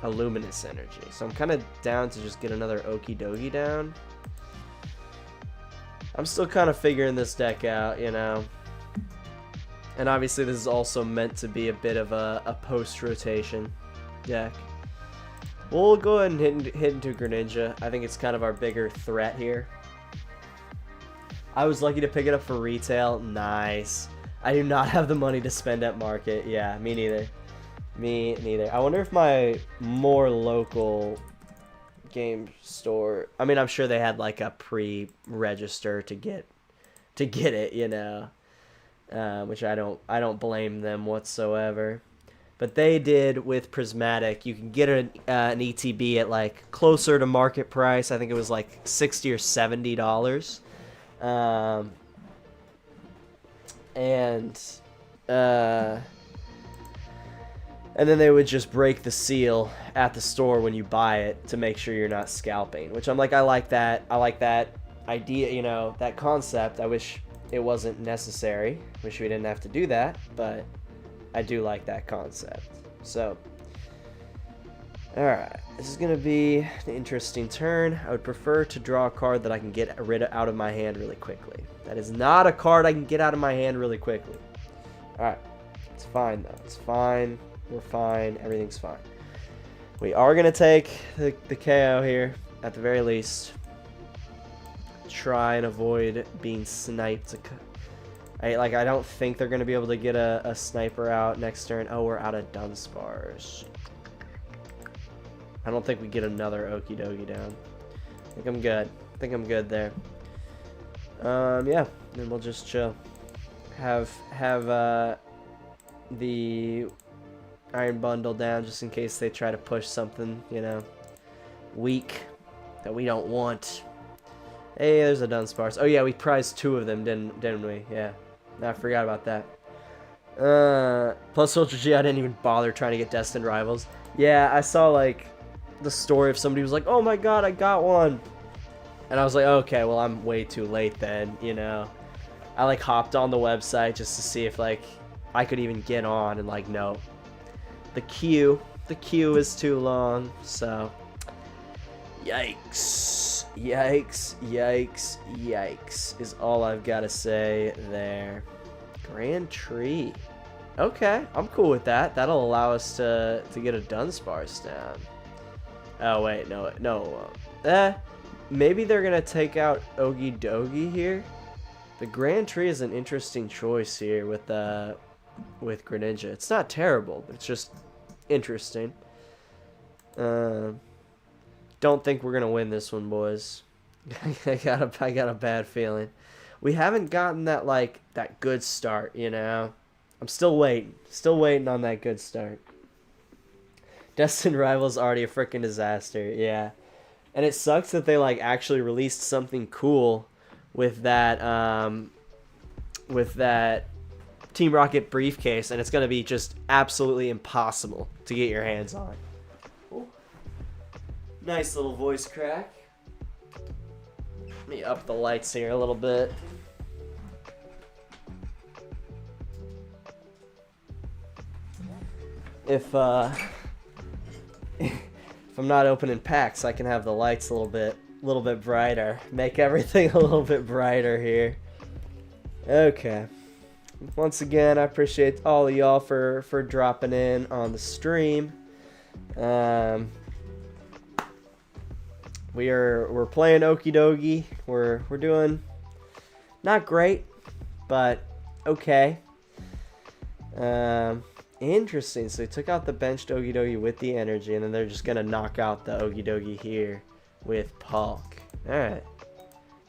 Luminous Energy. So I'm kind of down to just get another Okidogi down. I'm still kind of figuring this deck out, you know. And obviously this is also meant to be a bit of a post-rotation deck. We'll go ahead and hit into Greninja. I think it's kind of our bigger threat here. I was lucky to pick it up for retail. Nice. I do not have the money to spend at market. Yeah, me neither. Me neither. I wonder if my more local game store, I mean, I'm sure they had like a pre-register to get it, you know, which I don't blame them whatsoever. But they did with Prismatic. You can get an ETB at like closer to market price. I think it was like $60 or $70. And then they would just break the seal at the store when you buy it to make sure you're not scalping, which I'm like, I like that idea, you know, that concept. I wish it wasn't necessary. Wish we didn't have to do that, but I do like that concept. So, alright, this is going to be an interesting turn. I would prefer to draw a card that I can get out of my hand really quickly. That is not a card I can get out of my hand really quickly. Alright, it's fine though. It's fine. We're fine. Everything's fine. We are going to take the KO here, at the very least. Try and avoid being sniped. I don't think they're going to be able to get a sniper out next turn. Oh, we're out of Dunsparce. I don't think we get another Okidogi down. I think I'm good. I think I'm good there. Yeah, then we'll just chill. Have the Iron Bundle down just in case they try to push something, you know, weak that we don't want. Hey, there's a Dunsparce. Oh yeah, we prized 2 of them, didn't we? Yeah, I forgot about that. Plus Ultra G, I didn't even bother trying to get Destined Rivals. Yeah, I saw like the story of somebody who was like, oh my god, I got one. And I was like, okay, well, I'm way too late then, you know. I like hopped on the website just to see if like I could even get on, and like, no. The queue is too long, so yikes, yikes, yikes, yikes is all I've got to say there. Grand Tree. Okay, I'm cool with that. That'll allow us to get a Dunsparce down. Oh wait, no. Maybe they're gonna take out Okidogi here. The Grand Tree is an interesting choice here with Greninja. It's not terrible, but it's just interesting. Don't think we're gonna win this one, boys. I got a bad feeling. We haven't gotten that good start, you know. I'm still waiting on that good start. Destined Rivals already a freaking disaster, yeah. And it sucks that they like actually released something cool with that Team Rocket briefcase, and it's gonna be just absolutely impossible to get your hands on. Ooh. Nice little voice crack. Let me up the lights here a little bit. If I'm not opening packs, I can have the lights a little bit brighter. Make everything a little bit brighter here. Okay. Once again, I appreciate all of y'all for dropping in on the stream. We're playing Okidogi. We're doing not great, but okay. Interesting. So they took out the benched Okidogi with the energy, and then they're just gonna knock out the Okidogi here with Palk. Alright.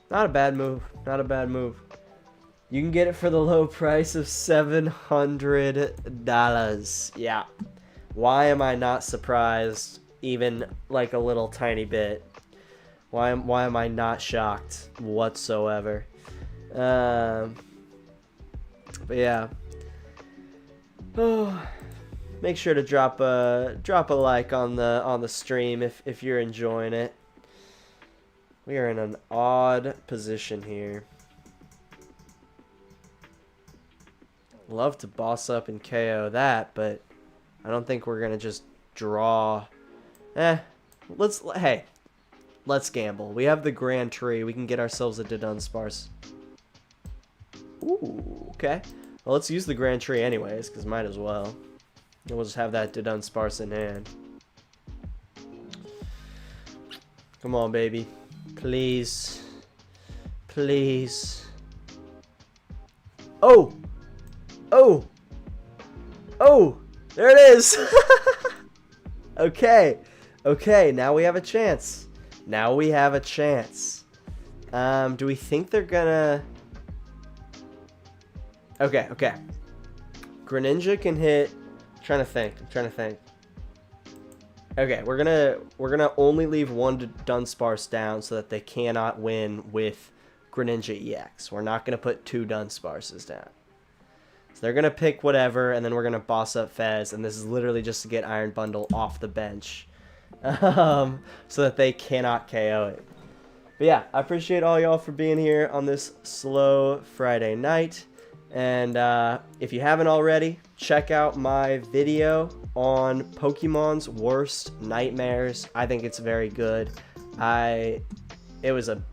Not a bad move. Not a bad move. You can get it for the low price of $700. Yeah. Why am I not surprised even like a little tiny bit? Why am I not shocked whatsoever? But yeah. Oh, make sure to drop a like on the stream if you're enjoying it. We are in an odd position here. Love to boss up and KO that, but I don't think we're gonna just draw. Hey, let's gamble. We have the Grand Tree. We can get ourselves a Dudunsparce. Ooh, okay. Well, let's use the Grand Tree anyways, because might as well. And we'll just have that Dudunsparce in hand. Come on, baby. Please. Please. Oh! Oh! Oh! There it is! Okay. Okay, now we have a chance. Now we have a chance. Do we think they're gonna... Okay, okay. Greninja can hit... I'm trying to think. Okay, we're gonna only leave one Dunsparce down so that they cannot win with Greninja EX. We're not gonna put two Dunsparces down. So they're gonna pick whatever, and then we're gonna boss up Fez, and this is literally just to get Iron Bundle off the bench, so that they cannot KO it. But yeah, I appreciate all y'all for being here on this slow Friday night. And if you haven't already, check out my video on Pokemon's worst nightmares. I think it's very good. It was a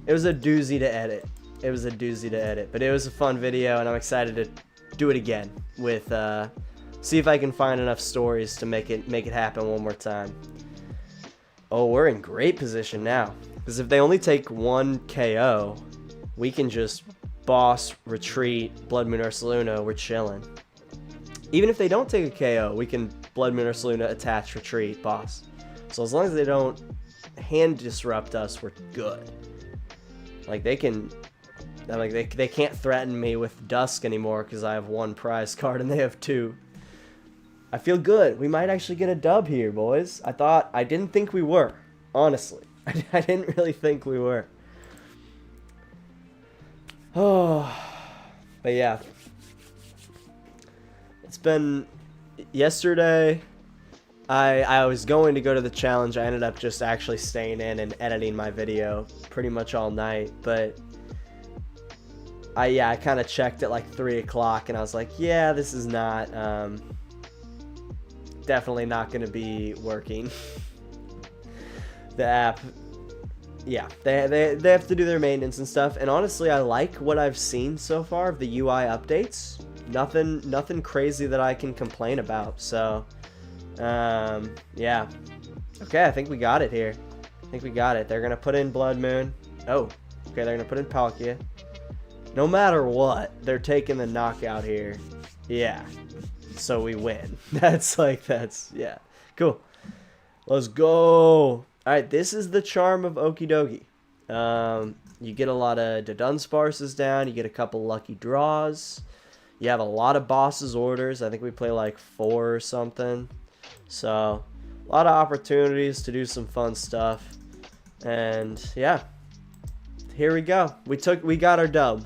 doozy to edit. It was a doozy to edit, but it was a fun video, and I'm excited to do it again with see if I can find enough stories to make it happen one more time. Oh, we're in great position now, because if they only take one KO, we can just boss, retreat, Bloodmoon Ursaluna, we're chilling. Even if they don't take a KO, we can Bloodmoon Ursaluna, attach, retreat, boss. So as long as they don't hand disrupt us, we're good. Like they can, like they can't threaten me with Dusk anymore because I have one prize card and they have two. I feel good. We might actually get a dub here, boys. I didn't think we were, honestly. I didn't really think we were. Oh, but yeah, it's been yesterday. I was going to go to the challenge. I ended up just actually staying in and editing my video pretty much all night. But I kind of checked at like 3 o'clock and I was like, yeah, this is not definitely not going to be working. The app. Yeah, they have to do their maintenance and stuff, and honestly, I like what I've seen so far of the UI updates. Nothing crazy that I can complain about. So, yeah. Okay, I think we got it here. I think we got it. They're gonna put in Bloodmoon. Oh, okay, they're gonna put in Palkia. No matter what, they're taking the knockout here. Yeah. So we win. Yeah. Cool. Let's go. Alright, this is the charm of Okidogi. You get a lot of Dudunsparces down, you get a couple lucky draws, you have a lot of bosses orders. I think we play like 4 or something. So, a lot of opportunities to do some fun stuff. And yeah, here we go. We got our dub.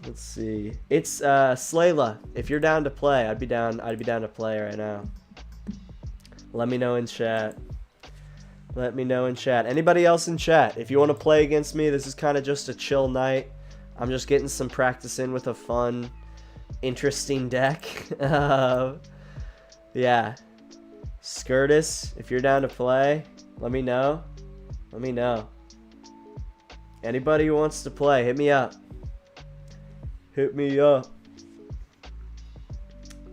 Let's see. It's Slayla. If you're down to play, I'd be down to play right now. Let me know in chat. Anybody else in chat? If you want to play against me, this is kind of just a chill night. I'm just getting some practice in with a fun, interesting deck. Yeah. Skirtus, if you're down to play, let me know. Anybody who wants to play, hit me up.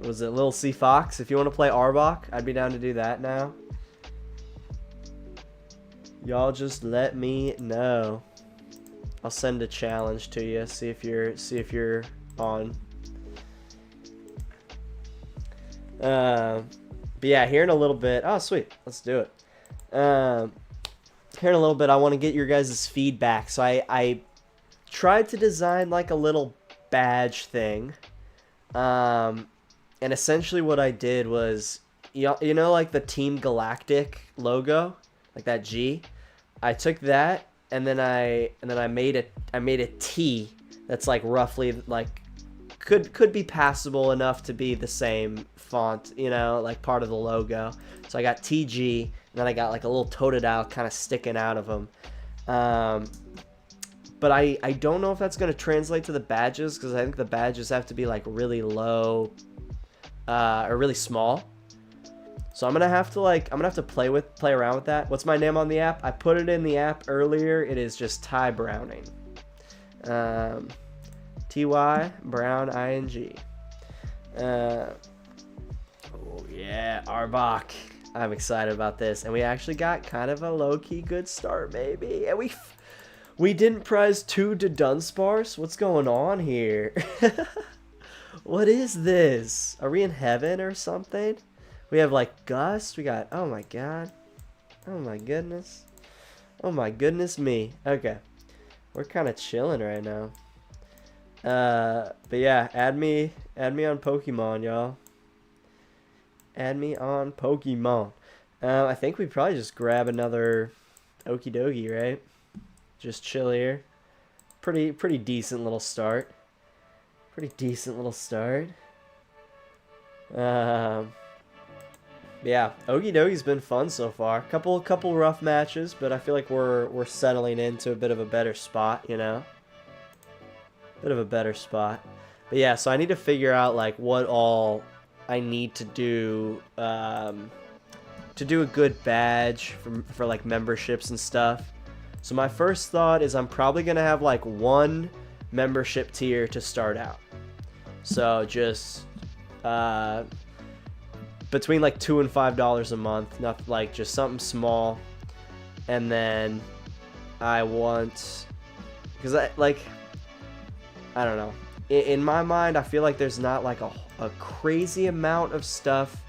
Was it Lil C Fox? If you want to play Arbok, I'd be down to do that now. Y'all just let me know. I'll send a challenge to you. See if you're on. But yeah, here in a little bit. Oh, sweet. Let's do it. Here in a little bit, I want to get your guys' feedback. So I tried to design like a little badge thing, and essentially what I did was, you know like the Team Galactic logo, like that G. I took that and then I made a T that's like roughly like could be passable enough to be the same font, you know, like part of the logo. So I got TG, and then I got like a little Totodile kind of sticking out of them. but I don't know if that's going to translate to the badges, because I think the badges have to be like really low or really small. So I'm gonna have to play around with that. What's my name on the app? I put it in the app earlier. It is just Ty Browning. Ty Brown ING. Oh yeah, Arbok. I'm excited about this, and we actually got kind of a low-key good start, maybe. And we didn't prize 2 Dudunsparce. What's going on here? What is this? Are we in heaven or something? We have like Gust. We got, oh my god. Oh my goodness. Oh my goodness me. Okay. We're kind of chilling right now. But yeah, add me on Pokemon, y'all. Add me on Pokemon. I think we probably just grab another Okidogi, right? Just chill here. Pretty decent little start. Pretty decent little start. Yeah, Okidogi's been fun so far. Couple rough matches, but I feel like we're settling into a bit of a better spot, you know? Bit of a better spot. But yeah, so I need to figure out like what all I need to do a good badge for like memberships and stuff. So my first thought is I'm probably gonna have like 1 membership tier to start out. So just between like $2 and $5 a month, not like just something small. And then I want, because I don't know, in my mind I feel like there's not like a crazy amount of stuff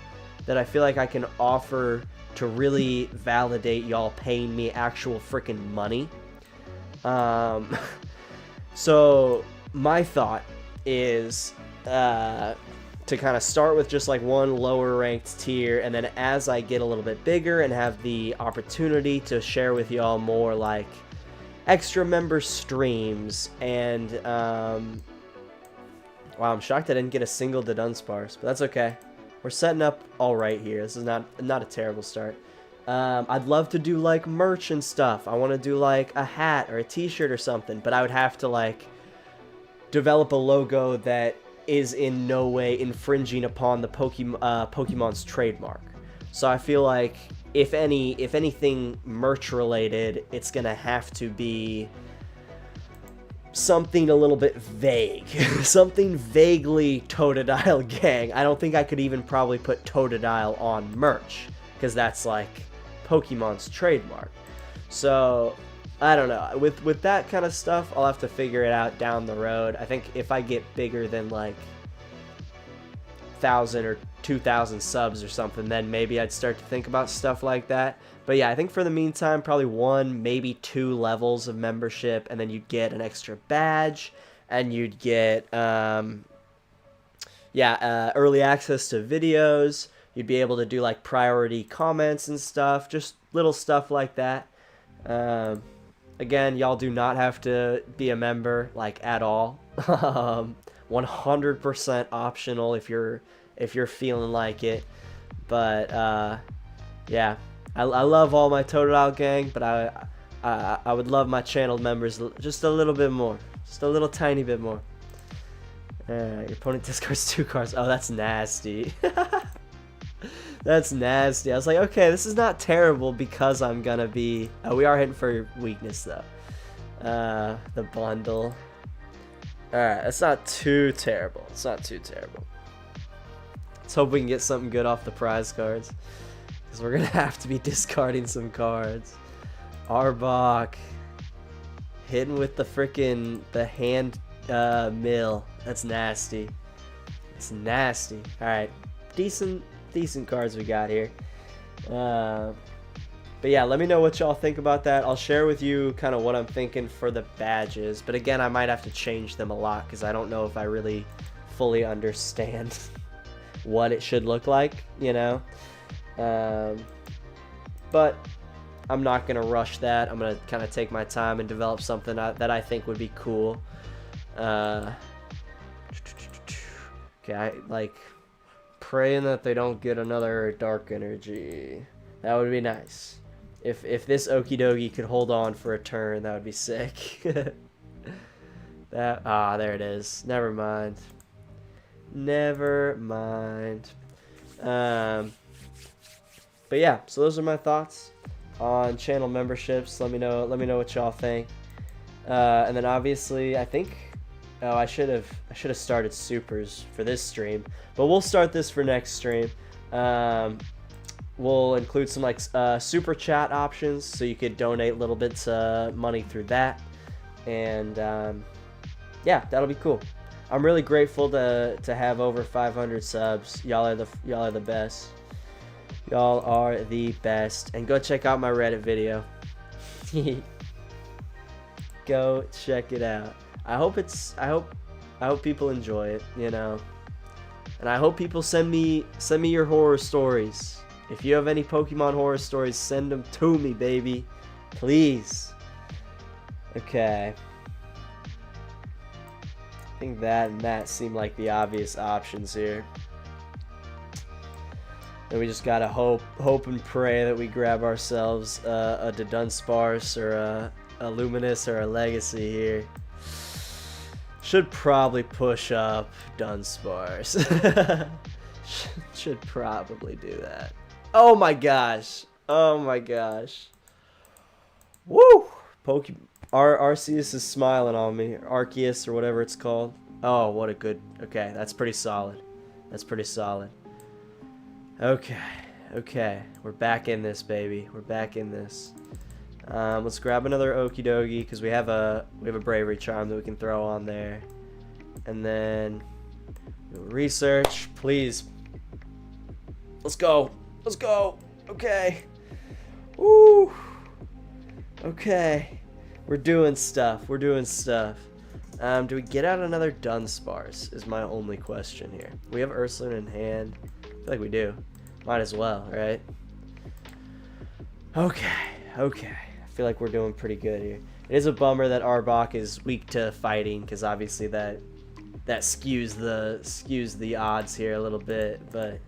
that I feel like I can offer to really validate y'all paying me actual freaking money. So my thought is to kind of start with just like 1 lower ranked tier, and then as I get a little bit bigger and have the opportunity to share with y'all more like extra member streams and wow, I'm shocked I didn't get a single Dudunsparce, but that's okay. We're setting up all right here. This is not a terrible start. I'd love to do like merch and stuff. I want to do like a hat or a t-shirt or something, but I would have to like develop a logo that is in no way infringing upon the Pokemon's trademark. So I feel like if anything merch related, it's gonna have to be something a little bit vague. Something vaguely Totodile gang. I don't think I could even probably put Totodile on merch, because that's like Pokemon's trademark. So I don't know. With that kind of stuff, I'll have to figure it out down the road. I think if I get bigger than like 1,000 or 2,000 subs or something, then maybe I'd start to think about stuff like that. But yeah, I think for the meantime, probably 1, maybe 2 levels of membership, and then you'd get an extra badge, and you'd get early access to videos. You'd be able to do like priority comments and stuff, just little stuff like that. Again, y'all do not have to be a member like at all. 100% optional if you're feeling like it. But yeah, I love all my Totodile gang, but I would love my channel members just a little bit more, just a little tiny bit more. Your opponent discards 2 cards. Oh, that's nasty. That's nasty. I was like, okay, this is not terrible because I'm gonna be. Oh, we are hitting for weakness though. The bundle. Alright, that's not too terrible. It's not too terrible. Let's hope we can get something good off the prize cards, because we're gonna have to be discarding some cards. Arbok hitting with the hand mill. That's nasty. It's nasty. Alright, decent cards we got here. But yeah, let me know what y'all think about that. I'll share with you kind of what I'm thinking for the badges, but again, I might have to change them a lot because I don't know if I really fully understand what it should look like, you know. But I'm not gonna rush that. I'm gonna kind of take my time and develop something that I think would be cool. Okay, I like praying that they don't get another dark energy. That would be nice. If this Okidogi could hold on for a turn, that would be sick. There it is. Never mind. Never mind. But yeah, so those are my thoughts on channel memberships. Let me know what y'all think. And then obviously, I think, I should have started supers for this stream, but we'll start this for next stream. We'll include some like super chat options, so you could donate little bits of money through that, and yeah, that'll be cool. I'm really grateful to have over 500 subs. Y'all are the best. Y'all are the best. And go check out my Reddit video. Go check it out. I hope people enjoy it, you know. And I hope people send me your horror stories. If you have any Pokemon horror stories, send them to me, baby. Please. Okay. I think that and that seem like the obvious options here. And we just gotta hope and pray that we grab ourselves a Dudunsparce or a Luminous or a Legacy here. Should probably push up Dunsparce. Should probably do that. Oh my gosh. Oh my gosh. Woo! Arceus is smiling on me. Arceus or whatever it's called. Oh, what a good... Okay, that's pretty solid. That's pretty solid. Okay. Okay. We're back in this, baby. We're back in this. Let's grab another Okidogi, because we have a Bravery Charm that we can throw on there. And then... research, please. Let's go. Let's go. Okay. Woo. Okay. We're doing stuff. We're doing stuff. Do we get out another Dunsparce is my only question here. We have Ursaluna in hand. I feel like we do. Might as well, right? Okay. Okay. I feel like we're doing pretty good here. It is a bummer that Arbok is weak to fighting, because obviously that skews the odds here a little bit, but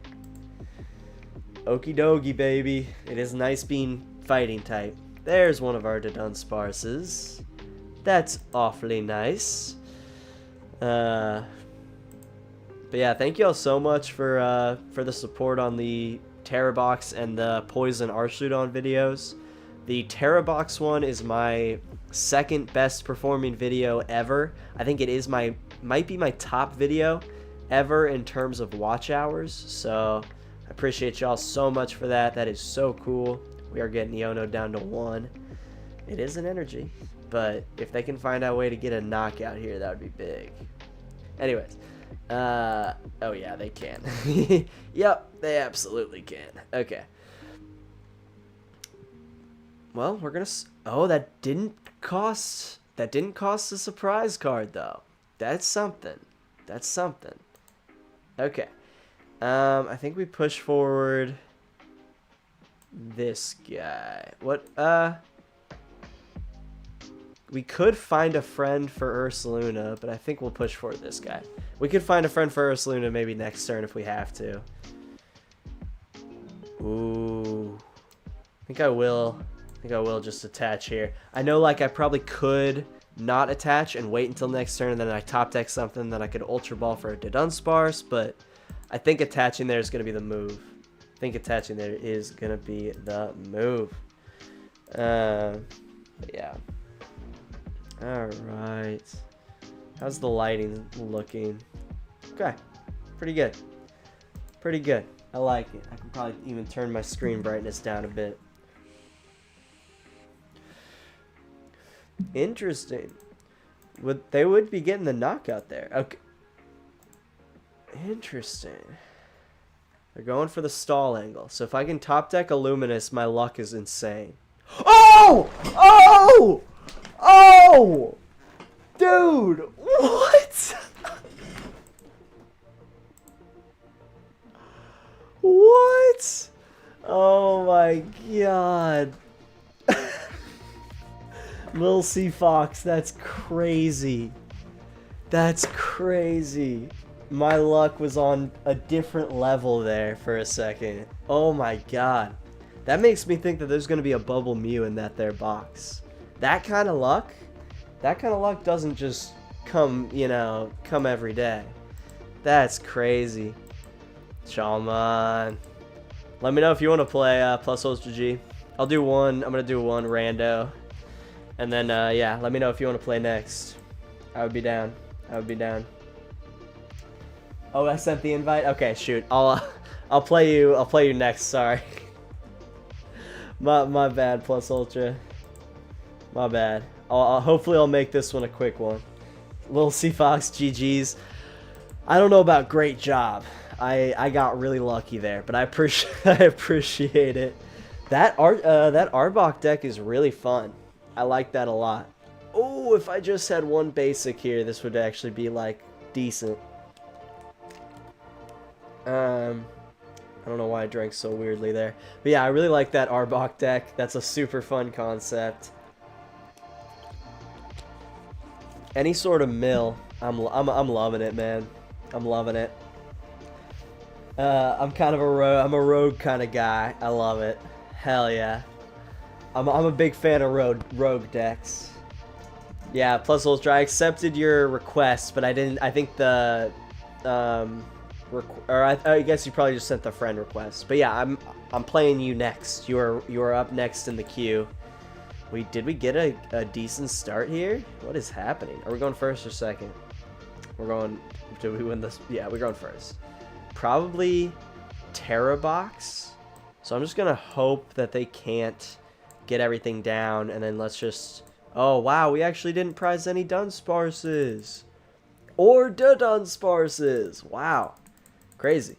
Okidogi, baby. It is nice being fighting type. There's one of our Dudunsparces. That's awfully nice. But yeah, thank you all so much for the support on the Terrabox and the Poison Arshudon videos. The Terrabox one is my second best performing video ever. I think it is might be my top video ever in terms of watch hours. So I appreciate y'all so much for that. That is so cool. We are getting Iono down to 1. It is an energy, but if they can find out a way to get a knockout here, that would be big. Anyways, oh yeah, they can. Yep, they absolutely can. Okay. Well, we're gonna. Oh, that didn't cost a surprise card though. That's something. That's something. Okay. I think we push forward this guy. What? We could find a friend for Ursaluna, but I think we'll push forward this guy. We could find a friend for Ursaluna maybe next turn if we have to. Ooh. I think I will just attach here. I know, like, I probably could not attach and wait until next turn, and then I top deck something that I could Ultra Ball for a Dudunsparce, but I think attaching there is going to be the move. I think attaching there is going to be the move. But yeah. Alright. How's the lighting looking? Okay. Pretty good. Pretty good. I like it. I can probably even turn my screen brightness down a bit. Interesting. They would be getting the knockout there. Okay. Interesting. They're going for the stall angle. So if I can top deck a Luminous, my luck is insane. Oh! Oh! Oh! Dude! What? What? Oh my god. Lil C Fox, that's crazy. That's crazy. My luck was on a different level there for a second. Oh my god. That makes me think that there's going to be a Bubble Mew in that there box. That kind of luck doesn't just come, you know, come every day. That's crazy. Shaman. Let me know if you want to play Plus Ultra G. I'll do one. I'm going to do one rando. And then, yeah, let me know if you want to play next. I would be down. I would be down. Oh, I sent the invite? Okay, shoot. I'll play you. I'll play you next. Sorry. my bad, Plus Ultra. My bad. Hopefully I'll make this one a quick one. Little Sea Fox GG's. I don't know about great job. I got really lucky there, but I appreciate it. That Arbok deck is really fun. I like that a lot. Oh, if I just had one basic here, this would actually be like decent. I don't know why I drank so weirdly there, but yeah, I really like that Arbok deck. That's a super fun concept. Any sort of mill, I'm loving it, man. I'm loving it. I'm kind of I'm a rogue kind of guy. I love it. Hell yeah. I'm a big fan of rogue decks. Yeah, Plus Ultra, I accepted your request, but I didn't. I think the I guess you probably just sent the friend request. But yeah, I'm playing you next. You are up next in the queue. Did we get a decent start here? What is happening? Are we going first or second? We're going. Did we win this? Yeah, we're going first. Probably Terra Box. So I'm just gonna hope that they can't get everything down, and then let's just. Oh wow, we actually didn't prize any Dunsparces or Dudunsparces. Wow, crazy.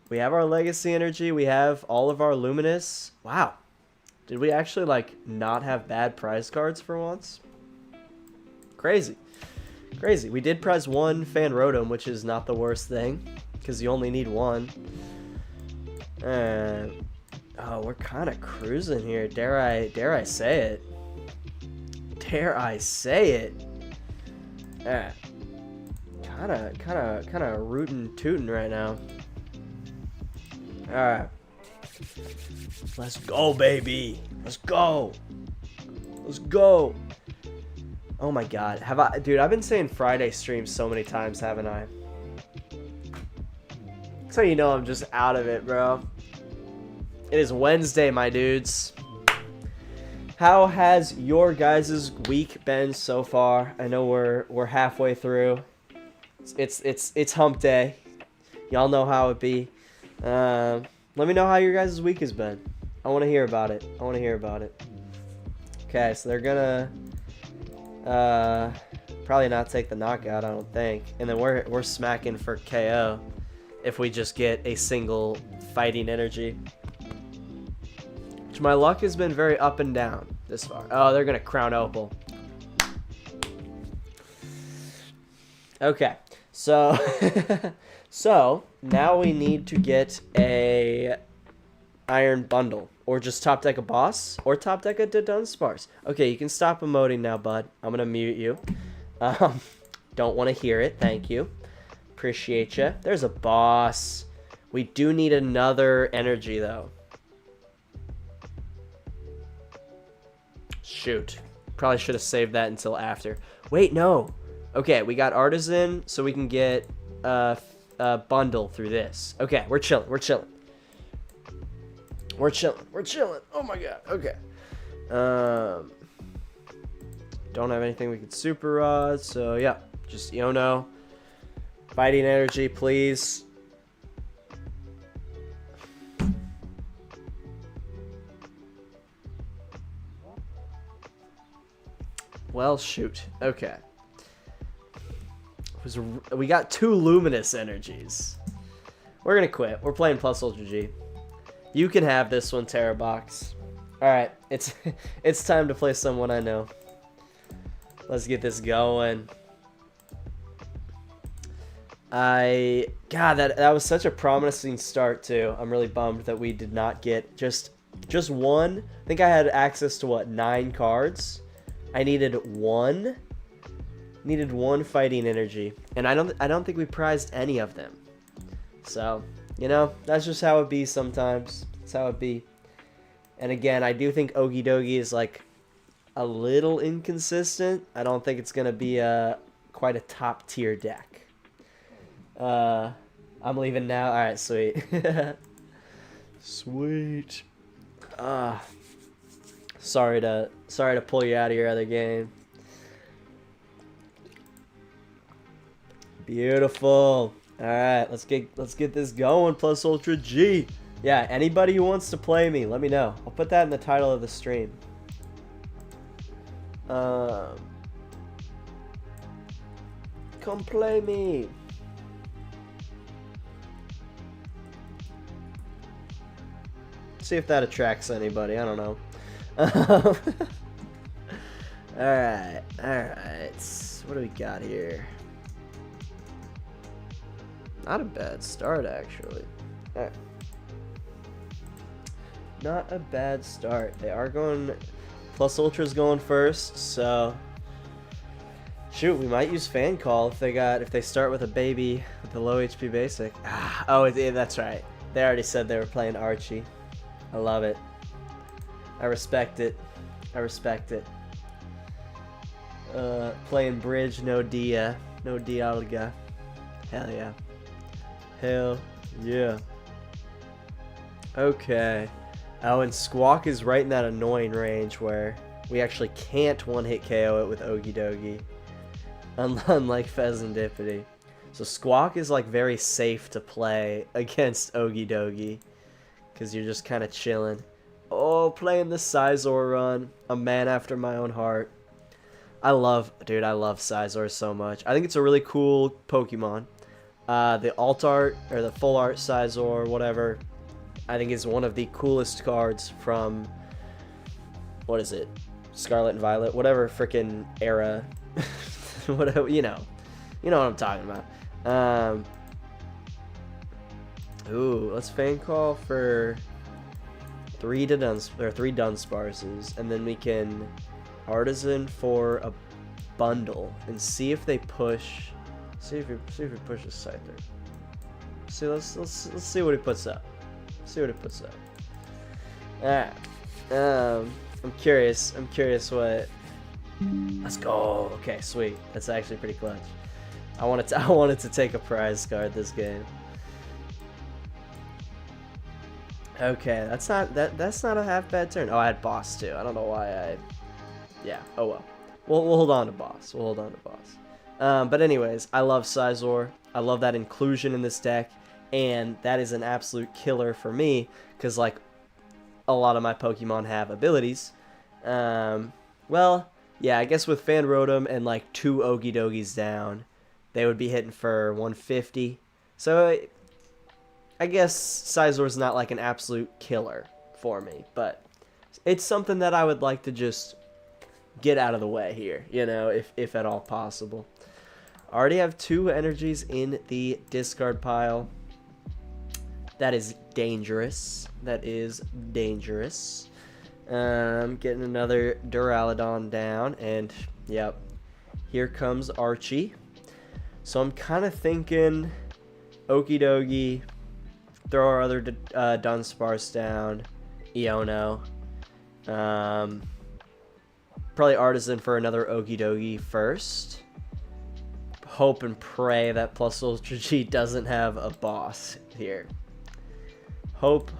We have our Legacy Energy. We have all of our Luminous. Wow. Did we actually, like, not have bad prize cards for once? Crazy. Crazy. We did prize one Fan Rotom, which is not the worst thing, because you only need one. Oh, we're kind of cruising here. Dare I say it? Dare I say it? Kind of rootin' tootin' right now. Alright. Let's go, baby. Let's go. Let's go. Oh my god. Dude, I've been saying Friday streams so many times, haven't I? That's how you know I'm just out of it, bro. It is Wednesday, my dudes. How has your guys' week been so far? I know we're halfway through. It's hump day. Y'all know how it be. Let me know how your guys' week has been. I want to hear about it. I want to hear about it. Okay, so they're gonna probably not take the knockout, I don't think. And then we're smacking for KO if we just get a single fighting energy. Which my luck has been very up and down this far. Oh, they're gonna Crown Opal. Okay, so so now we need to get a Iron Bundle, or just top deck a boss, or top deck a Dudunsparce. Okay, you can stop emoting now, bud. I'm gonna mute you. Don't want to hear it. Thank you. Appreciate you. There's a boss. We do need another energy though. Shoot. Probably should have saved that until after. Wait, no. Okay, we got Artazon, so we can get a bundle through this. Okay, we're chilling. We're chilling. We're chilling. We're chilling. Oh my god. Okay. Don't have anything we could super rod, so yeah. Just Iono. Fighting energy, please. Well, shoot. Okay. We got 2 Luminous Energies. We're gonna quit. We're playing Plus Ultra G. You can have this one, Terra Box. Alright, it's time to play someone I know. Let's get this going. God, that was such a promising start too. I'm really bummed that we did not get just one. I think I had access to what, 9 cards. I needed one. Needed one fighting energy, and I don't think we prized any of them. So, you know, that's just how it be sometimes. That's how it be. And again, I do think Okidogi is like a little inconsistent. I don't think it's gonna be quite a top tier deck. I'm leaving now. All right, sweet. Sweet. Sorry to pull you out of your other game. Beautiful. All right, let's get this going. Plus Ultra G. Yeah, anybody who wants to play me, let me know. I'll put that in the title of the stream. Come play me. See if that attracts anybody. I don't know. Alright. What do we got here? Not a bad start, actually. Alright. Not a bad start. They are going... Plus Ultra's going first, so... Shoot, we might use Fan Call if they start with a baby with a low HP basic. Oh, that's right. They already said they were playing Archie. I love it. I respect it. Playing bridge, no Dia. No Dialga. Hell yeah. Hell yeah. Okay. Oh, and Squawk is right in that annoying range where we actually can't one-hit KO it with Okidogi. Unlike Pheasantipity. So Squawk is like very safe to play against Okidogi. Because you're just kind of chilling. Oh, playing the Sizor run. A man after my own heart. I love Sizor so much. I think it's a really cool Pokemon. The alt art, or the full art Sizor, whatever, I think is one of the coolest cards from, what is it? Scarlet and Violet? Whatever frickin' era. Whatever, you know what I'm talking about. Ooh, let's Fan Call for 3 Dunsparces, and then we can Artazon for a bundle and see if they push. See if he pushes Scyther. See, let's see what he puts up. Alright. I'm curious what. Let's go. Okay, sweet. That's actually pretty clutch. I wanted to take a prize card this game. Okay, that's not a half bad turn. Oh, I had boss too. I don't know why yeah, oh well. We'll hold on to boss. But anyways, I love Sizor. I love that inclusion in this deck, and that is an absolute killer for me because like a lot of my Pokemon have abilities. Well, yeah, I guess with Fan Rotom and like 2 Okidogis down, they would be hitting for 150. So I guess Sizor's not like an absolute killer for me, but it's something that I would like to just get out of the way here, you know, if at all possible. I already have 2 energies in the discard pile. That is dangerous. Getting another Duraludon down, and yep, here comes Archie. So I'm kind of thinking Okidogi, throw our other Dunsparce down, Iono, probably Artazon for another Okidogi first. Hope and pray that Plus Ultra G doesn't have a boss here. Hope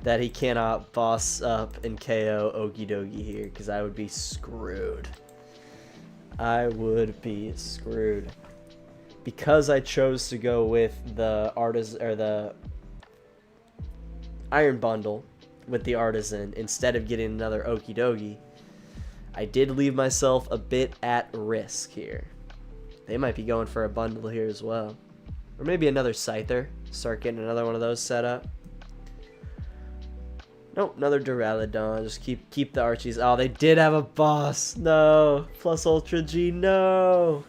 that he cannot boss up and KO Okidogi here, because I would be screwed. Because I chose to go with the the Iron Bundle with the Artazon instead of getting another Okidogi, I did leave myself a bit at risk here. They might be going for a bundle here as well. Or maybe another Scyther. Start getting another one of those set up. Nope, another Duraludon. Just keep the Archies. Oh, they did have a boss. No. Plus Ultra G, no.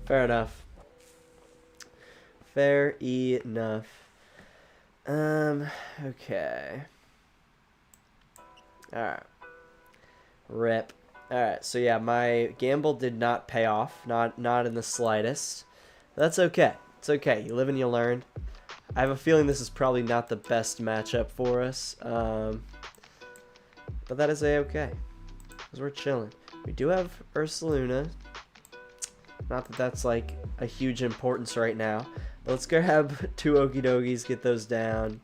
Fair enough. Okay. Alright. Rip. Alright, so yeah, my gamble did not pay off. Not in the slightest. That's okay. It's okay. You live and you learn. I have a feeling this is probably not the best matchup for us. But that is a-okay. Because we're chilling. We do have Ursaluna. Not that that's like a huge importance right now. But let's grab 2 Okidogis, get those down.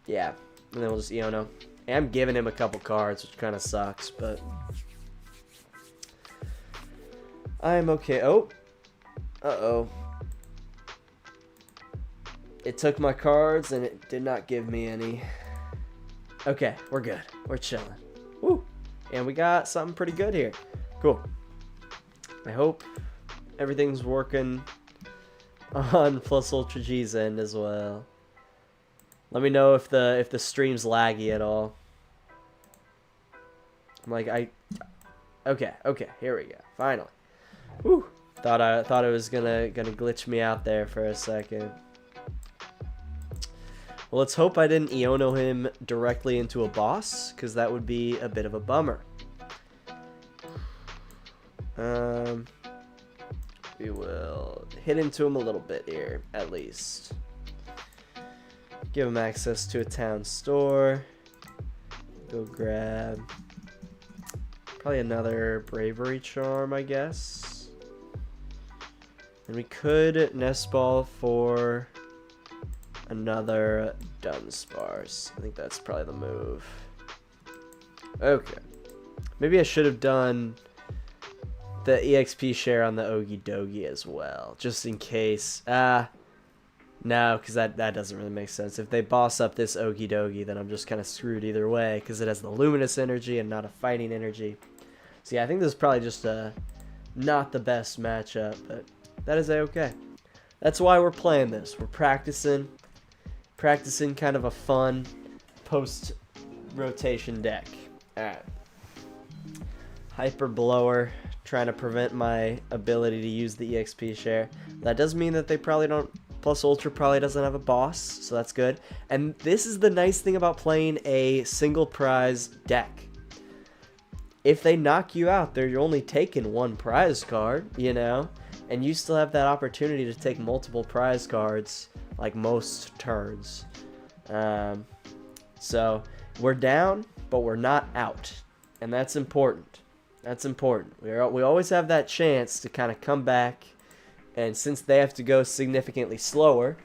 Yeah, and then we'll just Iono. And I'm giving him a couple cards, which kind of sucks, but I'm okay. Oh, uh-oh. It took my cards, and it did not give me any. Okay, we're good. We're chilling. Woo! And we got something pretty good here. Cool. I hope everything's working on Plus Ultra G's end as well. Let me know if the stream's laggy at all. I'm like, okay, here we go. Finally. Woo! Thought it was gonna glitch me out there for a second. Well, let's hope I didn't Iono him directly into a boss, because that would be a bit of a bummer. We will hit into him a little bit here, at least. Give him access to a town store. Go grab probably another Bravery Charm, I guess. And we could Nest Ball for another Dunsparce. I think that's probably the move. Okay. Maybe I should have done the EXP share on the Okidogi as well, just in case. No, because that doesn't really make sense. If they boss up this Okidogi, then I'm just kind of screwed either way, because it has the Luminous Energy and not a Fighting Energy. So yeah, I think this is probably just not the best matchup, but that is okay. That's why we're playing this. We're practicing kind of a fun post-rotation deck. Alright. Hyper Blower, trying to prevent my ability to use the EXP share. That does mean that they probably don't... Plus Ultra probably doesn't have a boss, so that's good. And this is the nice thing about playing a single prize deck. If they knock you out, you're only taking 1 prize card, you know? And you still have that opportunity to take multiple prize cards, like most turns. So, we're down, but we're not out. And that's important. That's important. We always have that chance to kind of come back. And since they have to go significantly slower,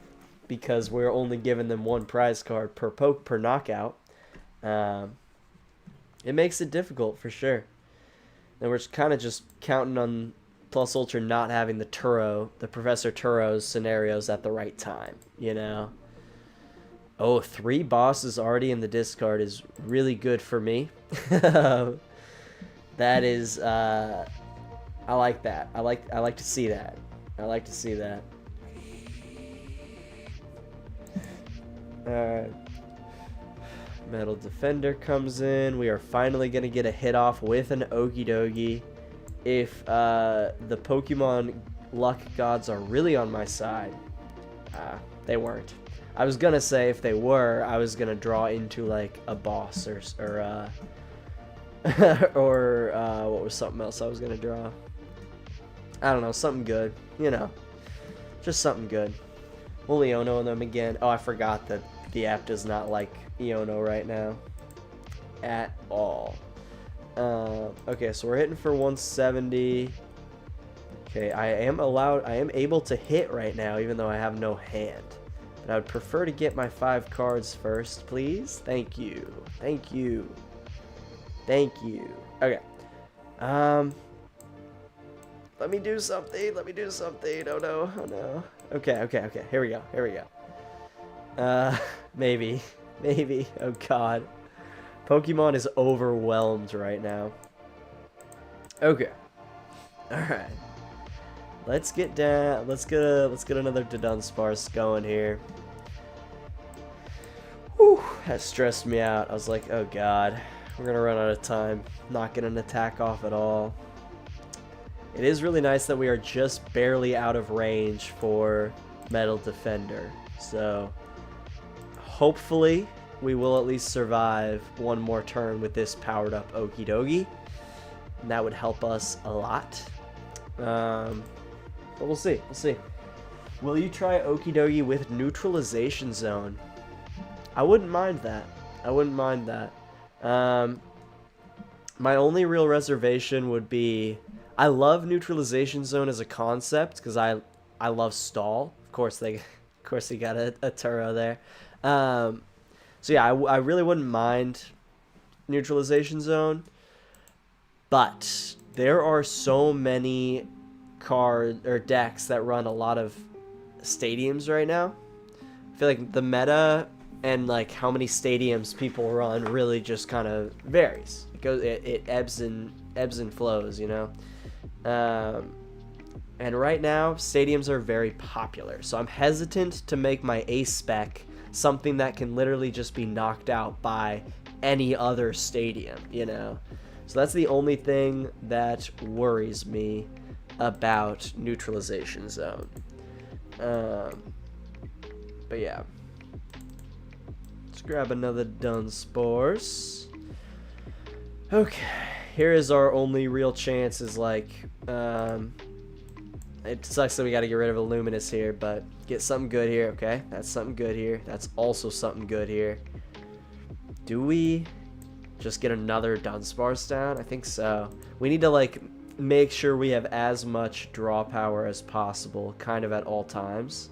because we're only giving them 1 prize card per knockout, it makes it difficult for sure. And we're kind of just counting on Plus Ultra not having the Professor Turo's scenarios at the right time, you know? Oh, 3 bosses already in the discard is really good for me. That is, I like that. I like to see that. I like to see that. Alright. Metal Defender comes in. We are finally going to get a hit off with an Okidogi. If the Pokemon luck gods are really on my side. They weren't. I was going to say if they were, I was going to draw into like a boss or what was something else I was going to draw? I don't know, something good, you know, just something good. We'll Iono them again. Oh, I forgot that the app does not like Iono right now at all. Okay, so we're hitting for 170. Okay, I am able to hit right now, even though I have no hand. But I would prefer to get my 5 cards first, please. Thank you. Thank you. Thank you. Okay. Let me do something. Let me do something. Oh no. Oh no. Okay. Here we go. Maybe. Oh god. Pokemon is overwhelmed right now. Okay. Alright. Let's get down. Let's get another Dudunsparce going here. Whew, that stressed me out. I was like, oh god. We're gonna run out of time. Not getting an attack off at all. It is really nice that we are just barely out of range for Metal Defender. So, hopefully, we will at least survive 1 more turn with this powered up Okidogi. And that would help us a lot. But we'll see. Will you try Okidogi with Neutralization Zone? I wouldn't mind that. My only real reservation would be I love Neutralization Zone as a concept because I love stall. Of course they got a Turo there. So yeah, I really wouldn't mind Neutralization Zone, but there are so many card or decks that run a lot of stadiums right now. I feel like the meta and like how many stadiums people run really just kind of varies. It ebbs and flows, you know. And right now stadiums are very popular, so I'm hesitant to make my ace spec something that can literally just be knocked out by any other stadium, you know. So that's the only thing that worries me about Neutralization Zone. But yeah, let's grab another Dunsparce. Okay, here is our only real chance. Is like, it sucks that we got to get rid of a Luminous here, but get something good here. Okay, that's something good here. That's also something good here. Do we just get another Dunsparce down? I think so. We need to like make sure we have as much draw power as possible, kind of at all times.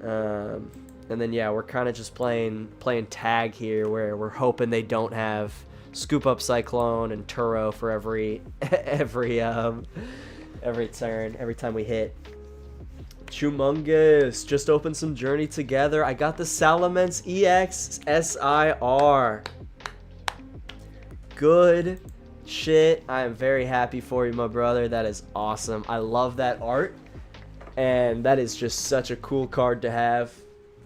And then yeah, we're kind of just playing tag here, where we're hoping they don't have Scoop Up Cyclone and Turo for every turn, every time we hit. Humongous just opened some Journey Together. I got the Salamence EX SIR. Good shit. I am very happy for you, my brother. That is awesome. I love that art, and that is just such a cool card to have.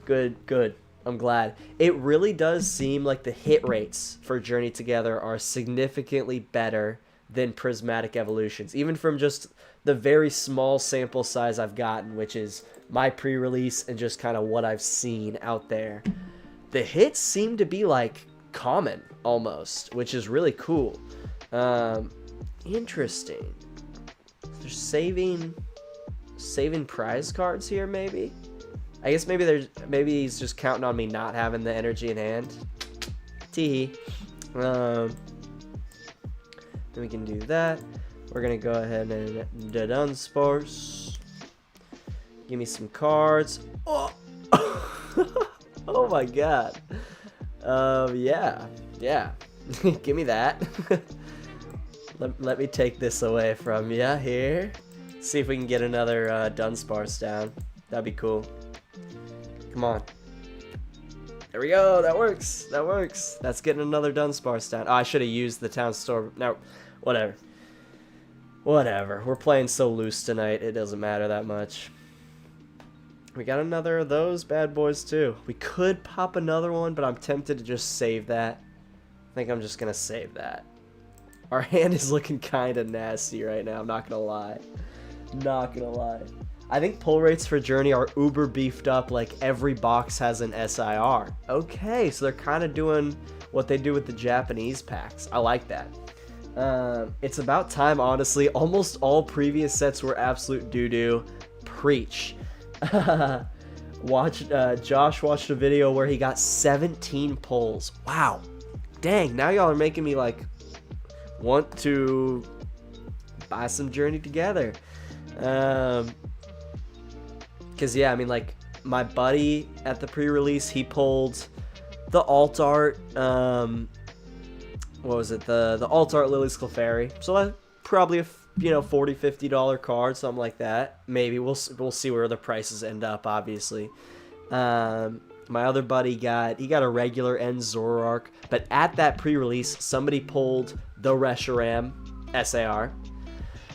Good. I'm glad. It really does seem like the hit rates for Journey Together are significantly better than Prismatic Evolutions, even from just the very small sample size I've gotten, which is my pre-release and just kind of what I've seen out there. The hits seem to be like common almost, which is really cool. Interesting. They're saving prize cards here, maybe. I guess maybe he's just counting on me not having the energy in hand. Teehee. Then we can do that. We're gonna go ahead and Dudunsparce. Give me some cards. Oh, oh my god. Yeah. Give me that. let me take this away from ya here. See if we can get another Dunsparce down. That'd be cool. Come on. There we go. That works. That's getting another Dunsparce down. Oh, I should have used the Town Store. No, whatever. We're playing so loose tonight, it doesn't matter that much. We got another of those bad boys too. We could pop another one, but I'm tempted to just save that. I think I'm just gonna save that. Our hand is looking kind of nasty right now, I'm not gonna lie. I think pull rates for Journey are uber beefed up, like every box has an SIR. Okay, so they're kind of doing what they do with the Japanese packs. I like that. It's about time, honestly. Almost all previous sets were absolute doo-doo. Preach. Josh watched a video where he got 17 pulls. Wow. Dang, now y'all are making me like want to buy some Journey Together. Cause yeah, I mean, like my buddy at the pre-release, he pulled the alt art, what was it, the alt art Lily's Clefairy. So that's probably a $40-50 card, something like that. Maybe we'll see where the prices end up, obviously. My other buddy got a regular End Zoroark, but at that pre-release, somebody pulled the Reshiram SAR.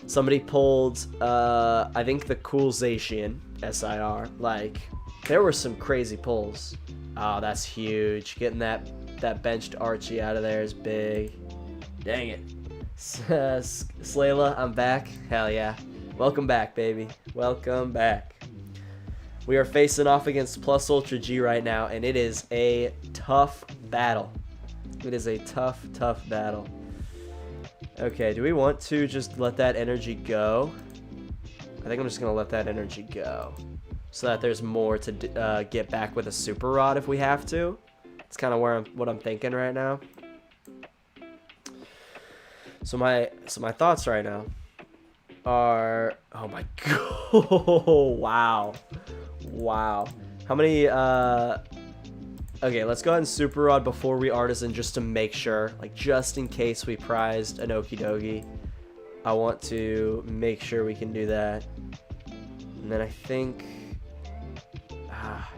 Somebody pulled, I think, the Cool Zacian SIR. Like, there were some crazy pulls. Oh, that's huge. Getting that benched Archie out of there is big. Dang it. Slayla, I'm back. Hell yeah. Welcome back, baby. Welcome back. We are facing off against Plus Ultra G right now, and it is a tough battle. It is a tough battle. Okay, do we want to just let that energy go? I think I'm just going to let that energy go, so that there's more to get back with a Super Rod if we have to. It's kind of what I'm thinking right now. So my thoughts right now. are... Oh my god. Wow. Wow. How many... Okay, let's go ahead and Super Rod before we Artazon just to make sure. Like, just in case we prized an Okidogi. I want to make sure we can do that. And then I think...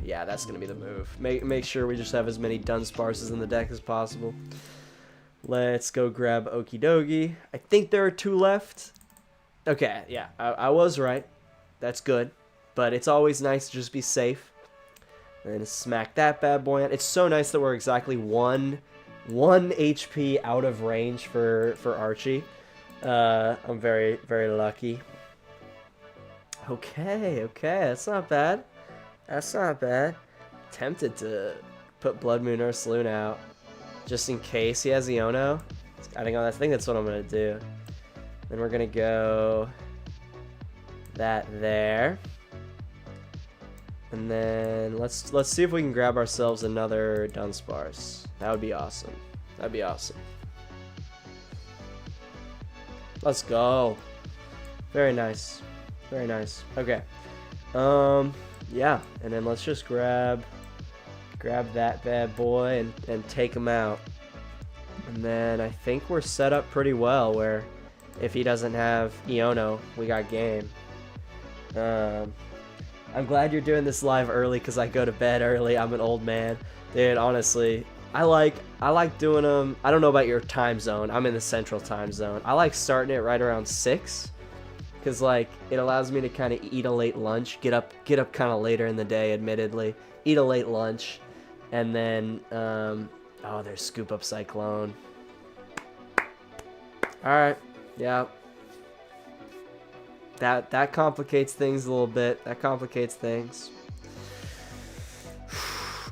yeah, that's going to be the move. Make sure we just have as many Dunsparces in the deck as possible. Let's go grab Okidogi. I think there are 2 left. Okay, yeah, I was right. That's good. But it's always nice to just be safe. And then smack that bad boy on. It's so nice that we're exactly one HP out of range for Archie. I'm very, very lucky. Okay, that's not bad. That's not bad. Tempted to put Bloodmoon Ursaluna out just in case he has Iono. I think that's what I'm gonna do. Then we're gonna go that there. And then let's see if we can grab ourselves another Dunsparce. That would be awesome. That'd be awesome. Let's go. Very nice. Very nice. Okay. Yeah. And then let's just grab that bad boy and take him out. And then I think we're set up pretty well where if he doesn't have Iono, we got game. I'm glad you're doing this live early because I go to bed early. I'm an old man. Dude, honestly, I like doing them. I don't know about your time zone. I'm in the central time zone. I like starting it right around 6 because like it allows me to kind of eat a late lunch, get up kind of later in the day, admittedly, eat a late lunch, and then oh, there's Scoop Up Cyclone. All right, yeah. That complicates things a little bit. That complicates things.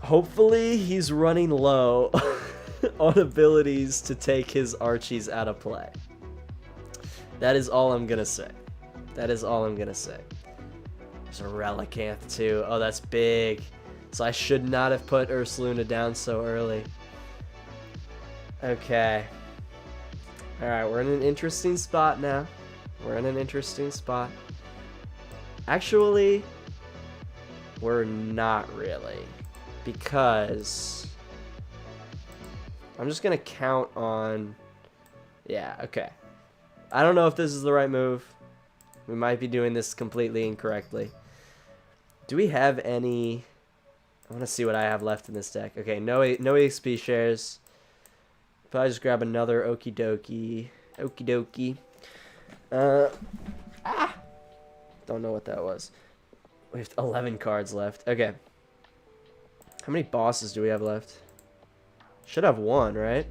Hopefully he's running low on abilities to take his Archies out of play. That is all I'm gonna say. That is all I'm gonna say. There's a Relicanth too. Oh, that's big. So I should not have put Ursaluna down so early. Okay. Alright, we're in an interesting spot now. We're in an interesting spot. Actually, we're not really. Because I'm just going to count on... Yeah, okay. I don't know if this is the right move. We might be doing this completely incorrectly. Do we have any... I want to see what I have left in this deck. Okay, no EXP shares. Probably just grab another Okidogi. Okidogi. Don't know what that was. We have 11 cards left. Okay. How many bosses do we have left? Should have 1, right?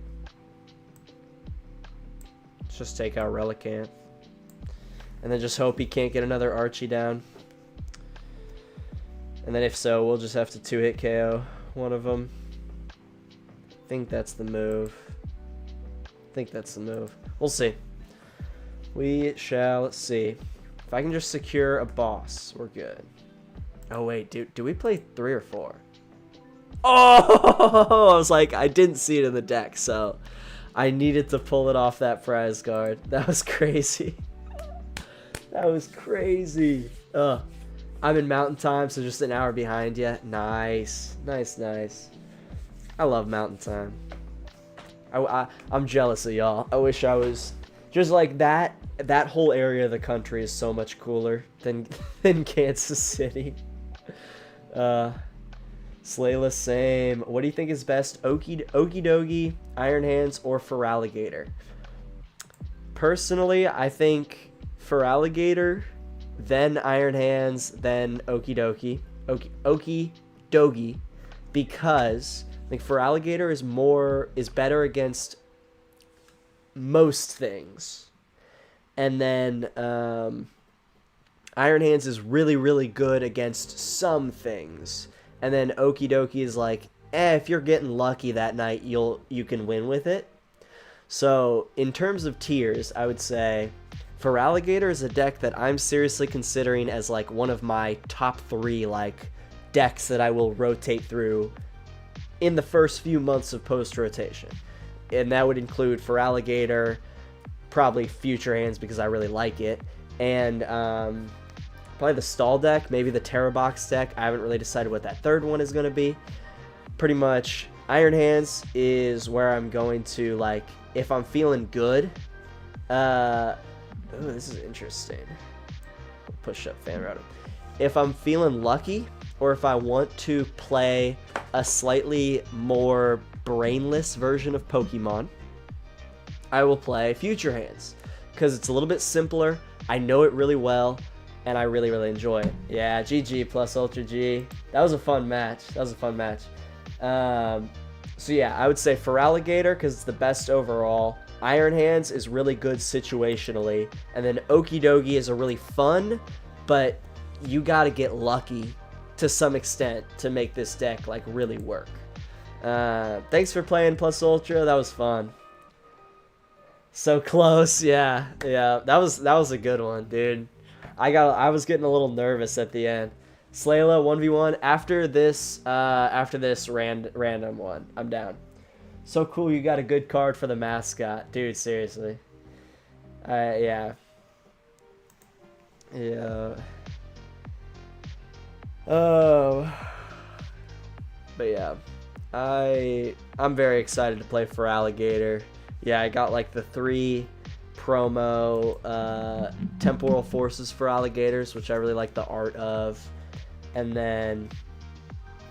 Let's just take out Relicanth. And then just hope he can't get another Archie down. And then if so, we'll just have to 2-hit KO one of them. I think that's the move. We'll see. We shall see. If I can just secure a boss, we're good. Oh wait, do we play 3 or 4? Oh, I was like, I didn't see it in the deck, so I needed to pull it off that prize card. That was crazy. That was crazy. I'm in Mountain Time, so just an hour behind you. Nice. I love Mountain Time. I'm jealous of y'all. I wish I was just like that. That whole area of the country is so much cooler than Kansas City. Slayla, same. What do you think is best? Okidogi, Iron Hands, or Feraligatr? Personally, I think Feraligatr, then Iron Hands, then Okidogi, because I think Feraligatr is better against most things. And then Iron Hands is really good against some things. And then Okidogi is like, if you're getting lucky that night, you can win with it. So in terms of tiers, I would say Feraligatr is a deck that I'm seriously considering as like one of my top 3 like decks that I will rotate through in the first few months of post-rotation. And that would include Feraligatr, probably Future Hands because I really like it, and probably the stall deck, maybe the Terra Box deck. I haven't really decided what that third one is going to be. Pretty much, Iron Hands is where I'm going to, like, if I'm feeling good. Ooh, this is interesting. Push up Fan Rotom. If I'm feeling lucky, or if I want to play a slightly more brainless version of Pokemon, I will play Future Hands, because it's a little bit simpler. I know it really well, and I really, really enjoy it. Yeah, GG plus Ultra G. That was a fun match. So yeah, I would say Feraligatr, because it's the best overall. Iron Hands is really good situationally. And then Okidogi is a really fun, but you got to get lucky to some extent to make this deck like really work. Thanks for playing Plus Ultra. That was fun. So close. Yeah. That was a good one, dude. I was getting a little nervous at the end. Slayla 1v1 after this random one. I'm down. So cool, you got a good card for the mascot, dude. Seriously. Yeah. Oh. But yeah, I'm very excited to play Feraligatr. Yeah, I got like the 3 promo temporal forces Feraligatrs, which I really like the art of. And then,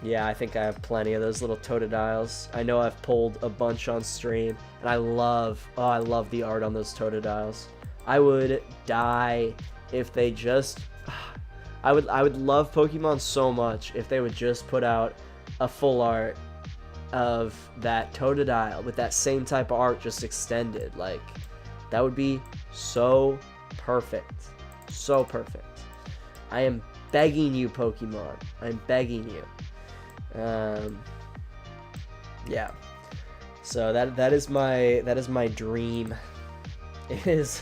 yeah, I think I have plenty of those little Totodiles. I know I've pulled a bunch on stream, and I love the art on those Totodiles. I would die if they just, I would love Pokemon so much if they would just put out a full art of that Totodile with that same type of art just extended. Like, that would be so perfect. So perfect. I am begging you, Pokemon. I'm begging you. Yeah. So that is my dream. Is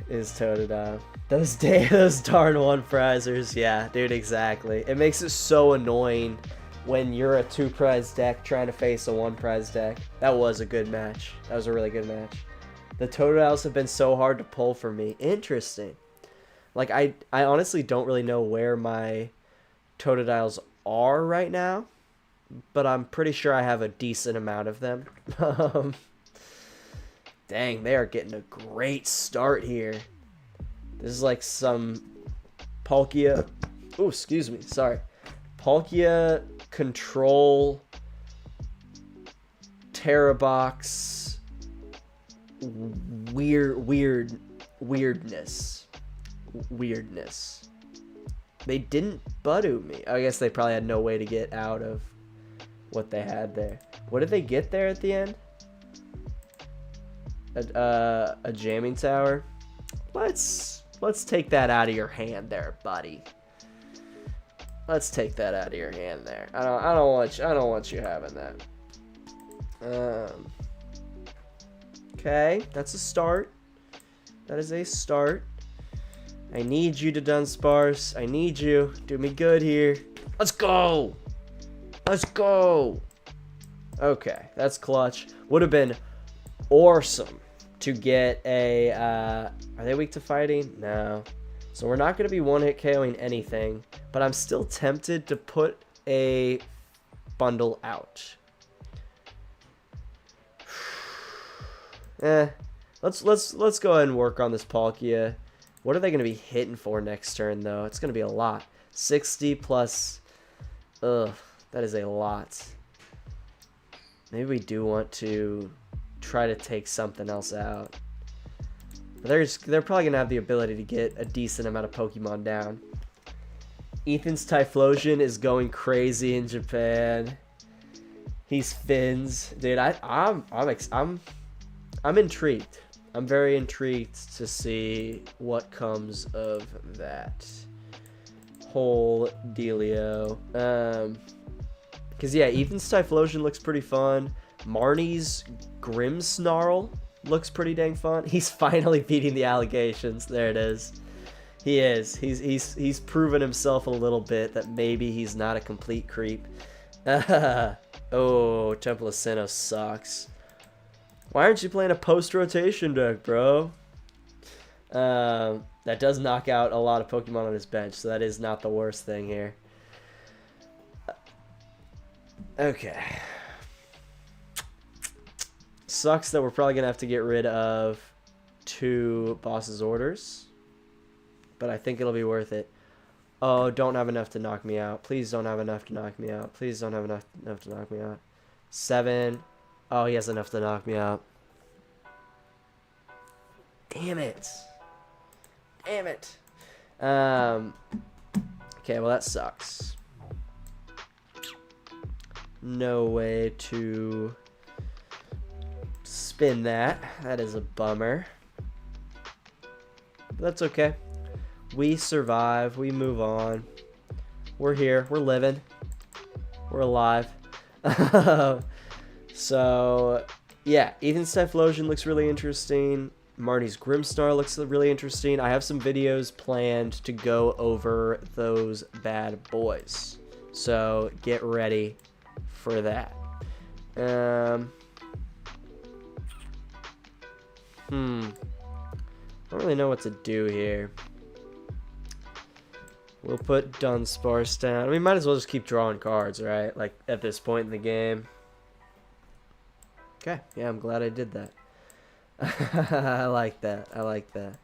Totodile. Those darn one prizers. Yeah, dude, exactly. It makes it so annoying when you're a 2 prize deck trying to face a 1 prize deck. That was a good match. That was a really good match. The Totodiles have been so hard to pull for me. Interesting. Like, I honestly don't really know where my Totodiles are right now, but I'm pretty sure I have a decent amount of them. Dang, they are getting a great start here. This is like some Palkia. Oh, excuse me. Sorry. Palkia control Terra Box weirdness. They didn't Budu me. I guess they probably had no way to get out of what they had there. What did they get there at the end? A jamming tower. Let's take that out of your hand there, buddy. Let's take that out of your hand there. I don't want you having that. Okay, that's a start. That is a start. I need you to Dunsparce. I need you. Do me good here. Let's go. Let's go. Okay, that's clutch. Would have been awesome to get a... are they weak to fighting? No. So we're not going to be one-hit KOing anything, but I'm still tempted to put a bundle out. Let's go ahead and work on this Palkia. What are they going to be hitting for next turn, though? It's going to be a lot. 60 plus... Ugh, that is a lot. Maybe we do want to try to take something else out. They're probably going to have the ability to get a decent amount of Pokemon down. Ethan's Typhlosion is going crazy in Japan. He's Fins. Dude, I'm intrigued. I'm very intrigued to see what comes of that whole dealio. Because, yeah, Ethan's Typhlosion looks pretty fun. Marnie's Grimmsnarl looks pretty dang fun. He's finally beating the allegations. There it is. He is. He's proven himself a little bit that maybe he's not a complete creep. Oh, Temple of Sinnoh sucks. Why aren't you playing a post-rotation deck, bro? That does knock out a lot of Pokemon on his bench, so that is not the worst thing here. Okay. Sucks that we're probably going to have to get rid of 2 boss's orders, but I think it'll be worth it. Oh, don't have enough to knock me out. Please don't have enough to knock me out. Please don't have enough to knock me out. 7. Oh, he has enough to knock me out. Damn it. Damn it. Okay, well, that sucks. No way to spin that. That is a bummer. But that's okay. We survive. We move on. We're here. We're living. We're alive. So, yeah. Ethan's Typhlosion looks really interesting. Marty's Grimmsnarl looks really interesting. I have some videos planned to go over those bad boys. So, get ready for that. I don't really know what to do here. We'll put Dunsparce down. We might as well just keep drawing cards, right? Like, at this point in the game. Okay, yeah, I'm glad I did that. I like that. I like that.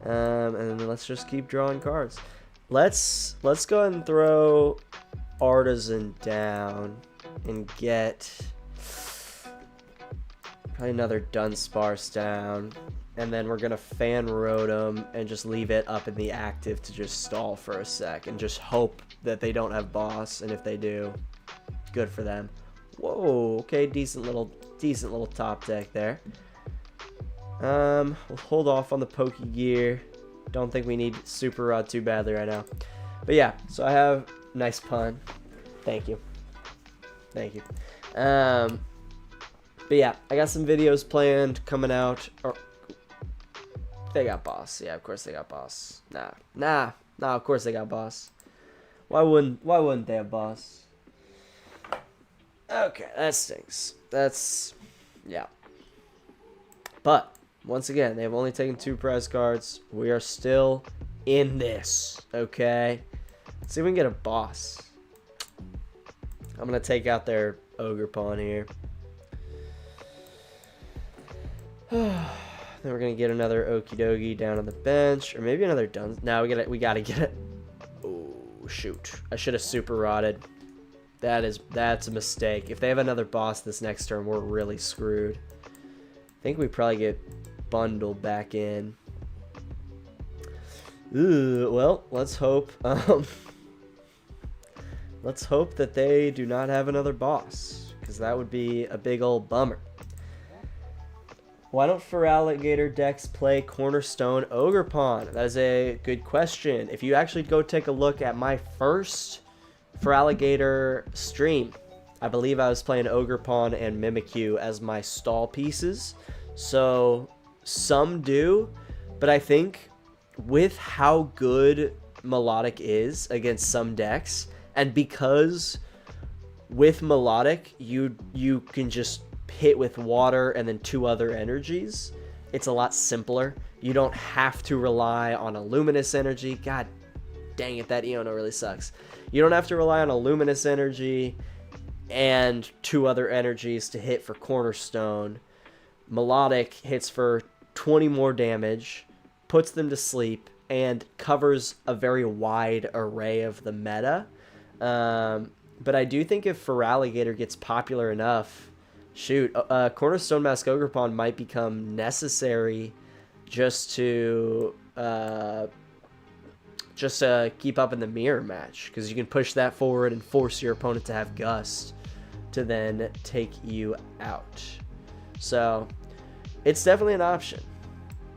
And then let's just keep drawing cards. Let's go ahead and throw Artazon down and get probably another Dunsparce down. And then we're going to Fan Rotom and just leave it up in the active to just stall for a sec. And just hope that they don't have boss. And if they do, good for them. Whoa, okay, decent little top deck there. We'll hold off on the Pokégear. Don't think we need Super Rod too badly right now. But yeah, so I have... Nice pun. Thank you. Thank you. But yeah, I got some videos planned coming out. Or, they got boss. Yeah, of course they got boss. Nah, of course they got boss. Why wouldn't they have boss? Okay, that stinks. That's... yeah. But... once again, they've only taken 2 prize cards. We are still in this, okay? Let's see if we can get a boss. I'm going to take out their Ogre Pawn here. Then we're going to get another Okidogi down on the bench. Or maybe another Duns... no, we gotta get it. Oh, shoot. I should have Super Rotted. That's a mistake. If they have another boss this next turn, we're really screwed. I think we probably get... bundled back in. Ooh, well, let's hope let's hope that they do not have another boss, because that would be a big old bummer. Why don't Feraligatr decks play Cornerstone Ogre Pawn? That is a good question. If you actually go take a look at my first Feraligatr stream, I believe I was playing Ogre Pawn and Mimikyu as my stall pieces. So some do, but I think with how good Melodic is against some decks, and because with Melodic you can just hit with water and then 2 other energies, it's a lot simpler. You don't have to rely on a Luminous Energy. God dang it, that Iono really sucks. You don't have to rely on a Luminous Energy and 2 other energies to hit for Cornerstone. Melodic hits for 20 more damage, puts them to sleep, and covers a very wide array of the meta. But I do think if Feraligatr gets popular enough, shoot, Cornerstone Mask Ogre Pawn might become necessary just to keep up in the mirror match, because you can push that forward and force your opponent to have Gust to then take you out. So it's definitely an option.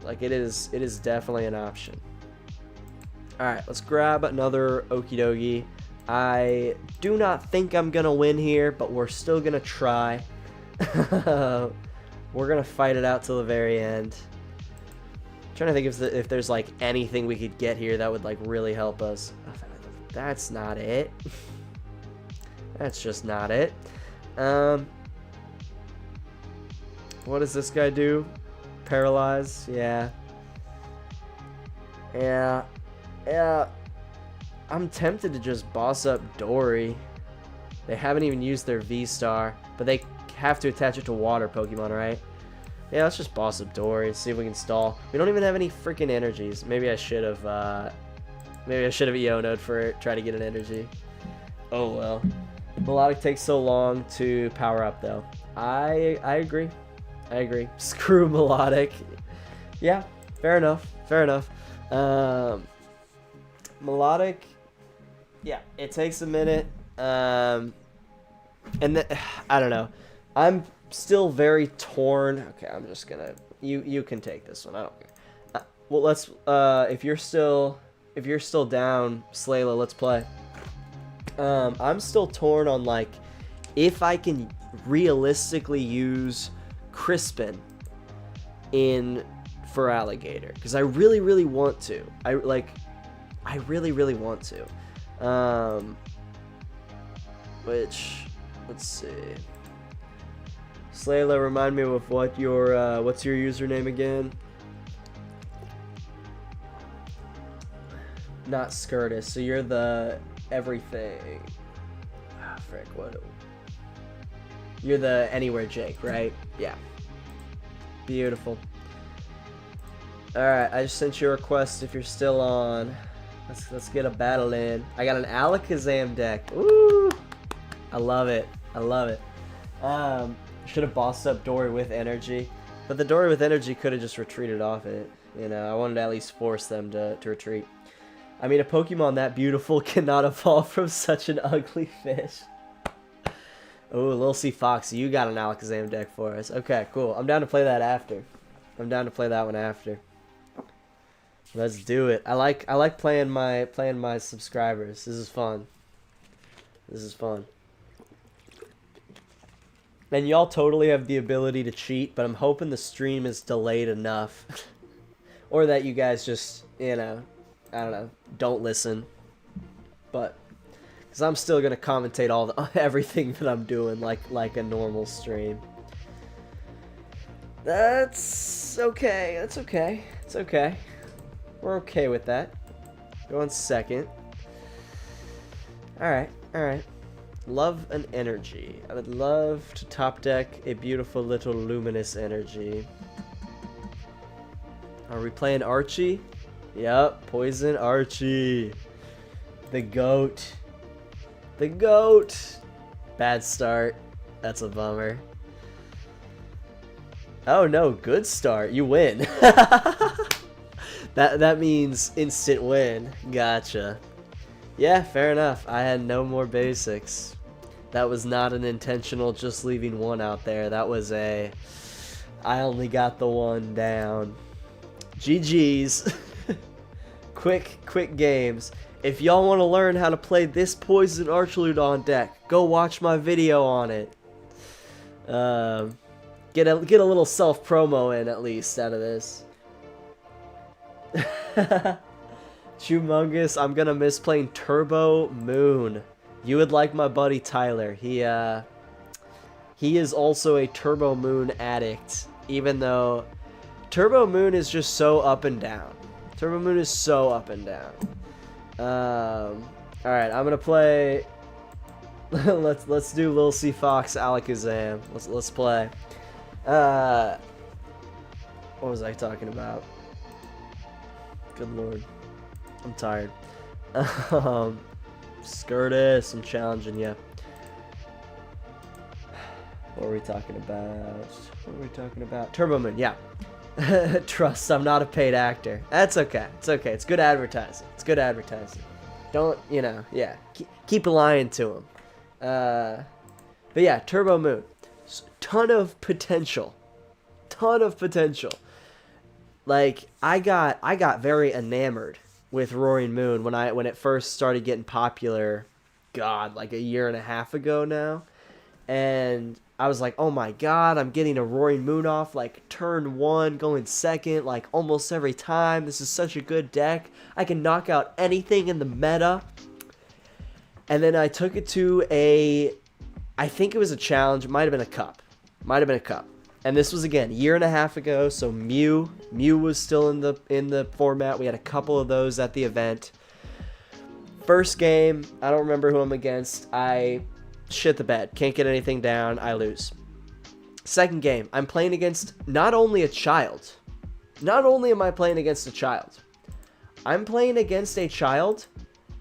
Like, it is definitely an option. Alright, let's grab another Okidogi. I do not think I'm gonna win here, but we're still gonna try. We're gonna fight it out till the very end. I'm trying to think if there's like anything we could get here that would like really help us. That's not it. That's just not it. What does this guy do? Paralyze? Yeah. Yeah. Yeah. I'm tempted to just boss up Dory. They haven't even used their V-Star, but they have to attach it to water Pokemon, right? Yeah, let's just boss up Dory and see if we can stall. We don't even have any freaking energies. Maybe I should have Iono'd for it, try to get an energy. Oh well. Melodic takes so long to power up though. I agree. I agree. Screw Melodic. Yeah, fair enough. Fair enough. Melodic, yeah, it takes a minute. And I don't know. I'm still very torn. Okay, I'm just gonna. You can take this one. I don't care. Well, let's. If you're still down, Slayla, let's play. I'm still torn on like if I can realistically use Crispin for Alligator, because I really want to. I really want to. Which, let's see. Slayla, remind me of what your what's your username again? Not Skirtus, so you're the everything. Ah, frick, what? You're the Anywhere Jake, right? Yeah. Beautiful. Alright, I just sent you a request if you're still on. Let's get a battle in. I got an Alakazam deck. Ooh! I love it. I love it. Should have bossed up Dory with energy. But the Dory with energy could have just retreated off it. You know, I wanted to at least force them to retreat. I mean, a Pokemon that beautiful cannot evolve from such an ugly fish. Oh, Lil C Fox, you got an Alakazam deck for us. Okay, cool. I'm down to play that after. I'm down to play that one after. Let's do it. I like playing my subscribers. This is fun. This is fun. And y'all totally have the ability to cheat, but I'm hoping the stream is delayed enough. Or that you guys just, you know, I don't know, don't listen. But because I'm still gonna commentate everything that I'm doing like a normal stream. That's okay. That's okay. It's okay. We're okay with that. Go on second. Alright, alright. Love an energy. I would love to top deck a beautiful little Luminous Energy. Are we playing Archie? Yep, Poison Archie. The GOAT. The GOAT. Bad start. That's a bummer. Oh no, good start. You win. That means instant win. Gotcha. Yeah, fair enough. I had no more basics. That was not an intentional just leaving one out there. That was I only got the one down. GG's. Quick games. If y'all want to learn how to play this Poison Ursaluna deck, go watch my video on it. Get a little self-promo in at least out of this. Humongous, I'm gonna miss playing Turbo Moon. You would like my buddy Tyler. He is also a Turbo Moon addict, even though Turbo Moon is just so up and down. Turbo Moon is so up and down. Alright, I'm gonna play. let's do Lil C Fox Alakazam. Let's play. What was I talking about? Good lord. I'm tired. Skirtus, I'm challenging you. What were we talking about? What were we talking about? Turbo Moon, yeah. Trust, I'm not a paid actor. That's okay. It's okay. It's good advertising. It's good advertising. Don't, you know, yeah. Keep lying to him. But yeah, Turbo Moon. Ton of potential. Ton of potential. Like, I got very enamored with Roaring Moon when it first started getting popular. God, like a year and a half ago now. And I was like, oh my god, I'm getting a Roaring Moon off like turn 1, going second, like almost every time. This is such a good deck. I can knock out anything in the meta. And then I took it to I think it was a challenge. It might have been a cup. And this was, again, a year and a half ago, so Mew was still in the format. We had a couple of those at the event. First game, I don't remember who I'm against. I shit the bed. Can't get anything down. I lose. Second game, I'm playing against not only a child. Not only am I playing against a child, I'm playing against a child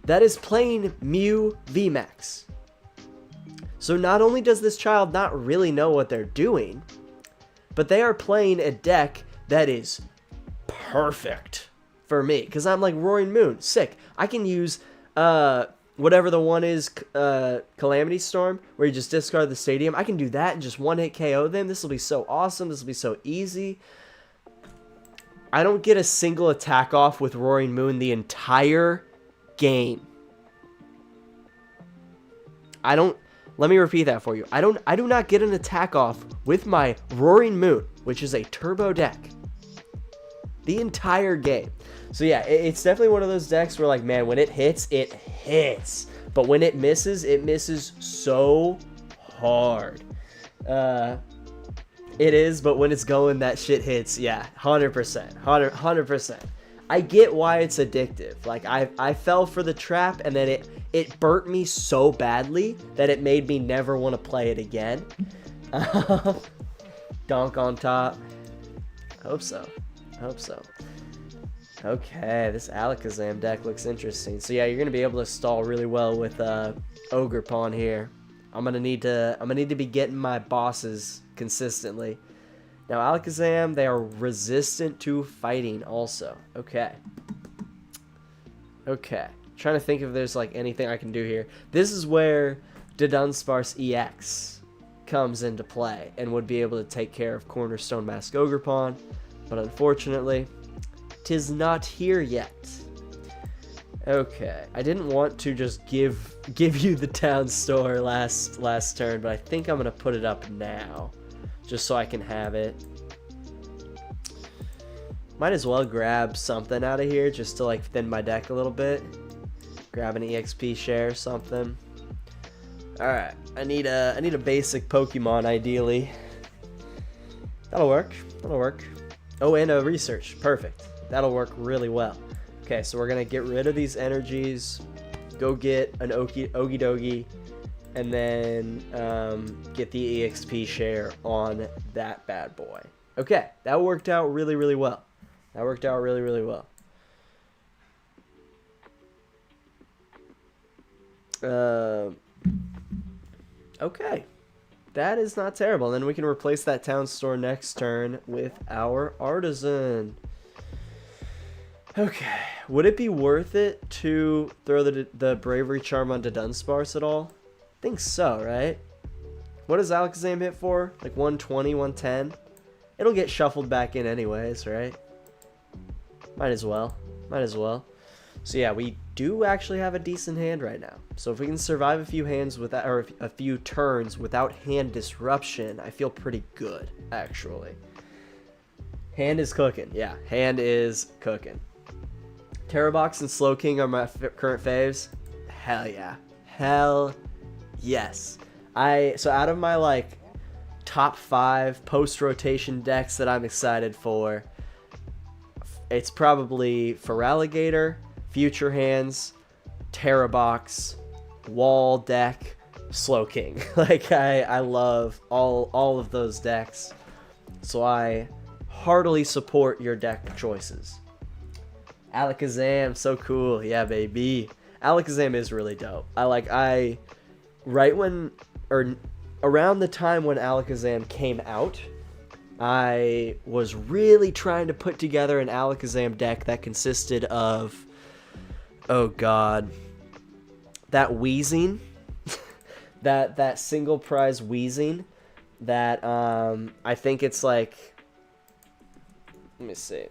that is playing Mew VMAX. So not only does this child not really know what they're doing, but they are playing a deck that is perfect for me. Because I'm like, Roaring Moon, sick. I can use whatever the one is, Calamity Storm, where you just discard the stadium. I can do that and just one-hit KO them. This will be so awesome. This will be so easy. I don't get a single attack off with Roaring Moon the entire game. Let me repeat that for you. I do not get an attack off with my Roaring Moon, which is a turbo deck, the entire game. So yeah, it's definitely one of those decks where, like, man, when it hits, it hits. But when it misses so hard. It is, but when it's going, that shit hits. Yeah, 100%. 100%. I get why it's addictive. Like, I fell for the trap, and then it burnt me so badly that it made me never want to play it again. Donk on top. Hope so. Okay, this Alakazam deck looks interesting. So yeah, you're gonna be able to stall really well with Ogre Pawn here. I'm gonna need to be getting my bosses consistently. Now Alakazam, they are resistant to fighting also. Okay. Trying to think if there's like anything I can do here. This is where Dudunsparce EX comes into play and would be able to take care of Cornerstone Mask Ogre Pawn, but unfortunately, 'tis not here yet. Okay, I didn't want to just give you the Town Store last turn, but I think I'm gonna put it up now, just so I can have it. Might as well grab something out of here just to like thin my deck a little bit. Grab an EXP share or something. All right, I need a basic Pokemon ideally. That'll work. Oh, and a research. Perfect. That'll work really well. Okay, so we're gonna get rid of these energies, go get an Okidogi, and then get the EXP share on that bad boy. Okay, that worked out really well. Okay, that is not terrible. Then we can replace that Town Store next turn with our Artazon. Okay, would it be worth it to throw the Bravery Charm on Dudunsparce at all? I think so, right? What does Alakazam hit for? Like 120, 110? It'll get shuffled back in anyways, right? Might as well. So yeah, we do actually have a decent hand right now. So if we can survive a few hands without, or a few turns without hand disruption, I feel pretty good, actually. Hand is cooking. Yeah, hand is cooking. Terrabox and Slowking are my current faves. Hell yeah. Hell yes. So out of my like top 5 post-rotation decks that I'm excited for, it's probably Feraligatr, Future Hands, Terrabox, Wall Deck, Slowking. Like I love all of those decks. So I heartily support your deck choices. Alakazam, so cool. Yeah, baby. Alakazam is really dope. Around the time when Alakazam came out, I was really trying to put together an Alakazam deck that consisted of, oh god, that Weezing, that single prize Weezing, that I think it's like, let me see.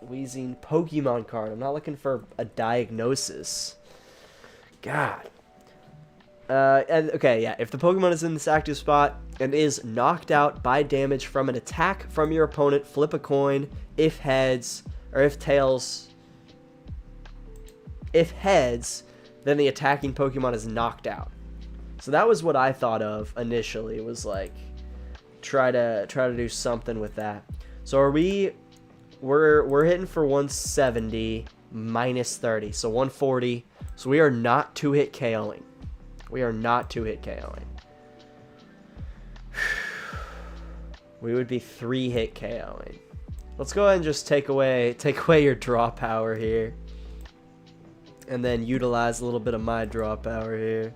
Weezing Pokemon card. I'm not looking for a diagnosis. God. And okay, yeah. If the Pokemon is in this active spot and is knocked out by damage from an attack from your opponent, flip a coin. If heads, or if tails. If heads, then the attacking Pokemon is knocked out. So that was what I thought of initially. It was like try to do something with that. So we're hitting for 170 minus 30, so 140. So we are not 2-hit KOing. We are not 2-hit KOing. We would be 3-hit KOing. Let's go ahead and just take away your draw power here. And then utilize a little bit of my draw power here.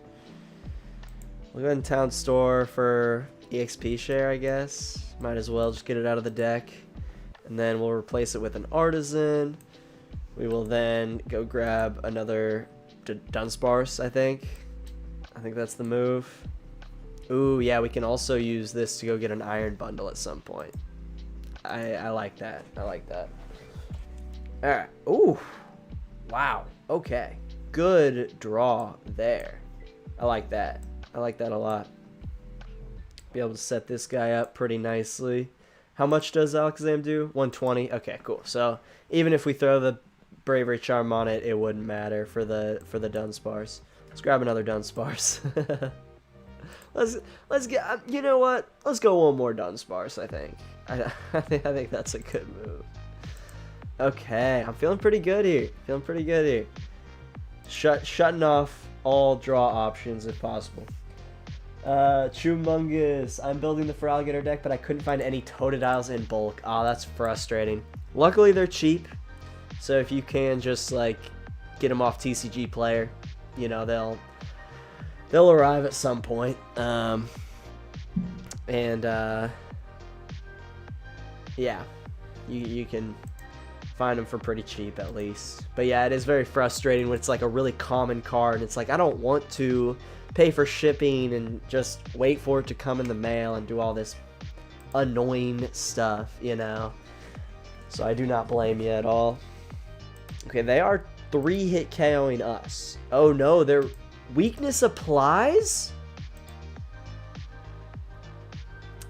We'll go ahead and Town Store for EXP share, I guess. Might as well just get it out of the deck. And then we'll replace it with an Artazon. We will then go grab another Dunsparce, I think. I think that's the move. Ooh, yeah, we can also use this to go get an Iron Bundle at some point. I like that. I like that. Alright. Ooh. Wow. Okay. Good draw there. I like that. I like that a lot. Be able to set this guy up pretty nicely. How much does Alakazam do? 120? Okay, cool. So even if we throw the Bravery Charm on it, it wouldn't matter for the Dunsparce. Let's grab another Dunsparce. Let's get, you know what? Let's go one more Dunsparce, I think. I think that's a good move. Okay, I'm feeling pretty good here. Feeling pretty good here. Shutting off all draw options if possible. Chumungus. I'm building the Feraligatr deck, but I couldn't find any Totodiles in bulk. Ah, that's frustrating. Luckily, they're cheap. So if you can just, like, get them off TCG Player, you know, they'll arrive at some point. Yeah, you can find them for pretty cheap at least. But yeah, it is very frustrating when it's like a really common card and it's like I don't want to pay for shipping and just wait for it to come in the mail and do all this annoying stuff, you know. So I do not blame you at all. Okay, they are 3-hit KOing us. Oh no, their weakness applies?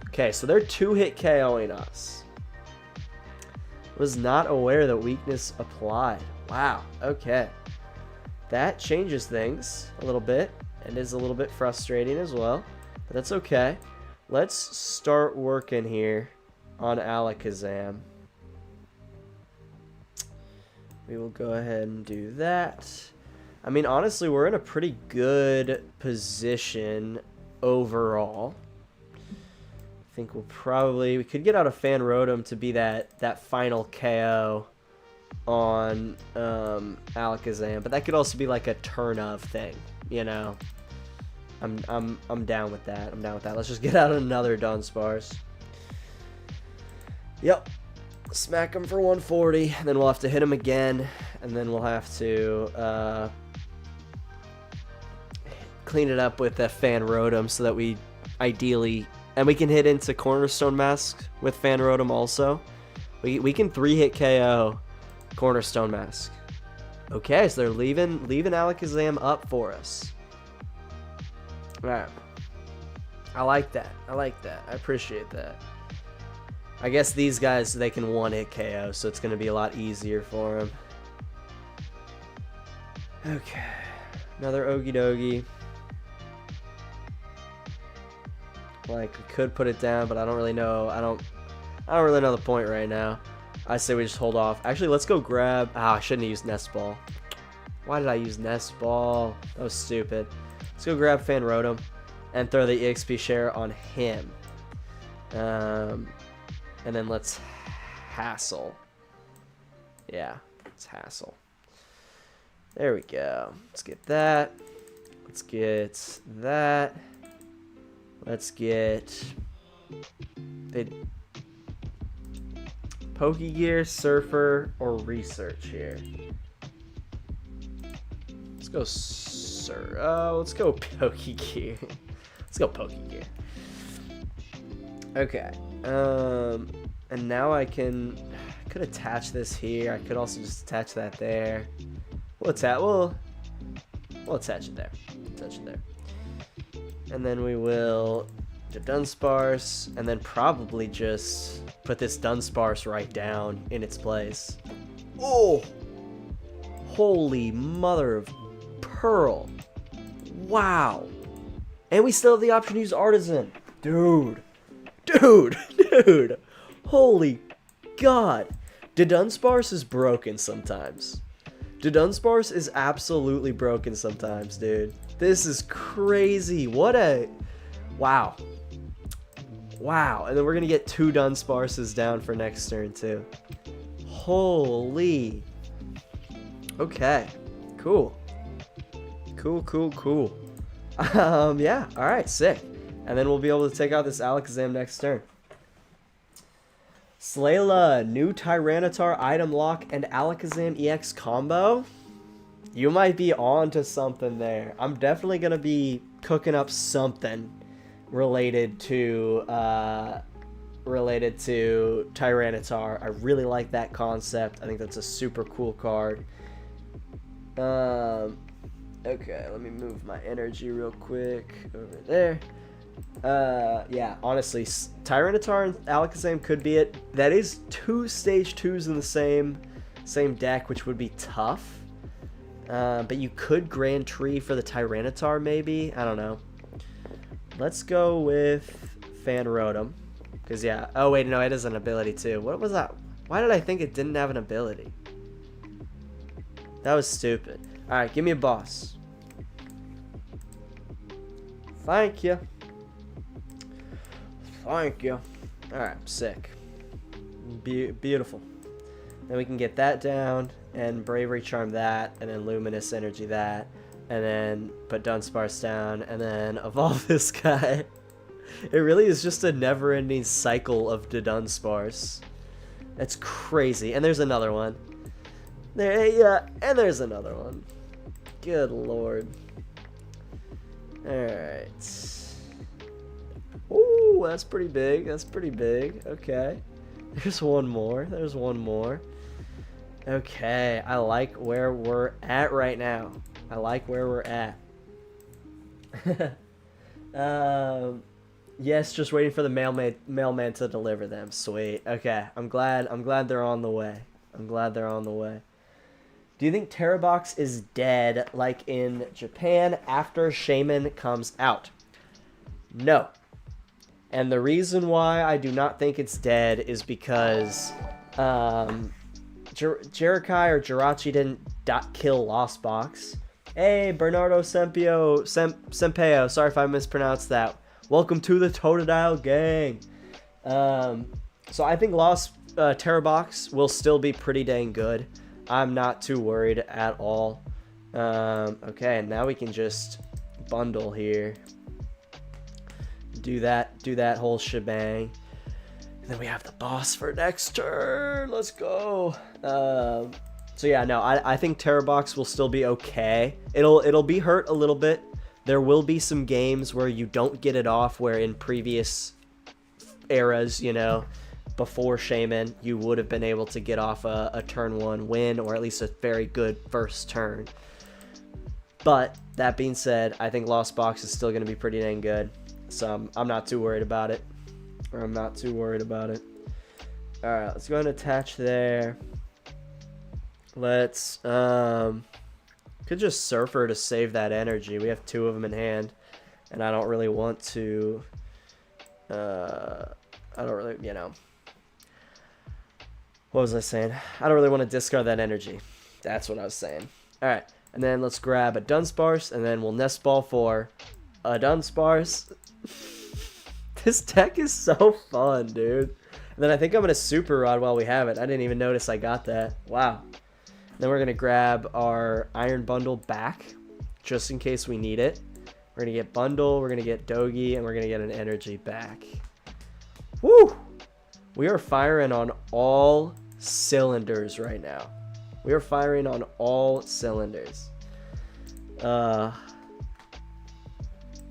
Okay, so they're 2-hit KOing us. Was not aware that weakness applied. Wow, okay. That changes things a little bit and is a little bit frustrating as well, but that's okay. Let's start working here on Alakazam. We will go ahead and do that. I mean, honestly, we're in a pretty good position overall. I think we could get out a Fan Rotom to be that final KO on Alakazam, but that could also be like a turn of thing, you know. I'm down with that. I'm down with that. Let's just get out another Dunsparce. Yep. Smack him for 140, and then we'll have to hit him again, and then we'll have to clean it up with a Fan Rotom so that we ideally, and we can hit into Cornerstone Mask with Fan Rotom also. We can 3-hit KO Cornerstone Mask. Okay, so they're leaving Alakazam up for us. Alright. I like that. I like that. I appreciate that. I guess these guys, they can 1-hit KO, so it's going to be a lot easier for them. Okay. Another Okidogi. Like, we could put it down, but I don't really know. I don't really know the point right now. I say we just hold off. Actually, let's go grab... I shouldn't have used Nest Ball. Why did I use Nest Ball? That was stupid. Let's go grab Fan Rotom and throw the EXP share on him. And then let's Hassel. Yeah, let's Hassel. There we go. Let's get that. Let's get that. Let's get the Pokégear, Surfer, or Research here. Let's go let's go Pokégear. Let's go Pokégear. Okay. And now I could attach this here. I could also just attach that there. We'll attach it there. Attach it there. And then we will do Dunsparce, and then probably just put this Dunsparce right down in its place. Oh! Holy mother of Pearl. Wow. And we still have the option to use Artazon. Dude. Holy God. Dudunsparce is broken sometimes. Dudunsparce is absolutely broken sometimes, dude. This is crazy. What a... Wow. Wow. And then we're going to get 2 Dunsparces down for next turn, too. Holy. Okay. Cool. Cool. Yeah. Alright, sick. And then we'll be able to take out this Alakazam next turn. Slayla, new Tyranitar item lock and Alakazam EX combo. You might be on to something there. I'm definitely going to be cooking up something related to Tyranitar. I really like that concept. I think that's a super cool card. Okay, let me move my energy real quick over there. Yeah, honestly, Tyranitar and Alakazam could be it. That is 2 stage 2s in the same deck, which would be tough. But you could Grand Tree for the Tyranitar, maybe. I don't know. Let's go with Fan Rotom. Because, yeah. Oh, wait, no, it has an ability, too. What was that? Why did I think it didn't have an ability? That was stupid. Alright, give me a boss. Thank you. Thank you. Alright, sick. Beautiful. Then we can get that down, and Bravery Charm that, and then Luminous Energy that, and then put Dunsparce down, and then evolve this guy. It really is just a never-ending cycle of Dudunsparce. That's crazy. And there's another one. Yeah, and there's another one. Good lord. Alright. Ooh, that's pretty big. That's pretty big. Okay. There's one more. There's one more. Okay. I like where we're at right now. I like where we're at. Yes, just waiting for the mailman to deliver them. Sweet. Okay. I'm glad they're on the way. I'm glad they're on the way. Do you think Terabox is dead like in Japan after Shaman comes out? No. And the reason why I do not think it's dead is because Jirakai or Jirachi didn't kill Lost Box. Hey, Bernardo Sempeo. Sorry if I mispronounced that. Welcome to the Totodile gang. So I think Lost Terabox will still be pretty dang good. I'm not too worried at all. Okay, and now we can just bundle here. Do that whole shebang. And then we have the boss for next turn. Let's go. So yeah, no, I think Terabox will still be okay. It'll be hurt a little bit. There will be some games where you don't get it off, where in previous eras, you know, before Shaman, you would have been able to get off a turn 1 win, or at least a very good first turn. But that being said, I think Lost Box is still going to be pretty dang good. So I'm not too worried about it. Alright, let's go ahead and attach there. Let's could just Surfer to save that energy. We have 2 of them in hand, and I don't really want to I don't really, you know, what was I saying? I don't really want to discard that energy. That's what I was saying. Alright, and then let's grab a Dunsparce, and then we'll Nest Ball for a Dunsparce. This deck is so fun, dude. And then I think I'm going to Super Rod while we have it. I didn't even notice I got that. Wow. Then we're going to grab our Iron Bundle back, just in case we need it. We're going to get Bundle, we're going to get Dogi, and we're going to get an Energy back. Woo! We are firing on all cylinders right now. We are firing on all cylinders. Alright,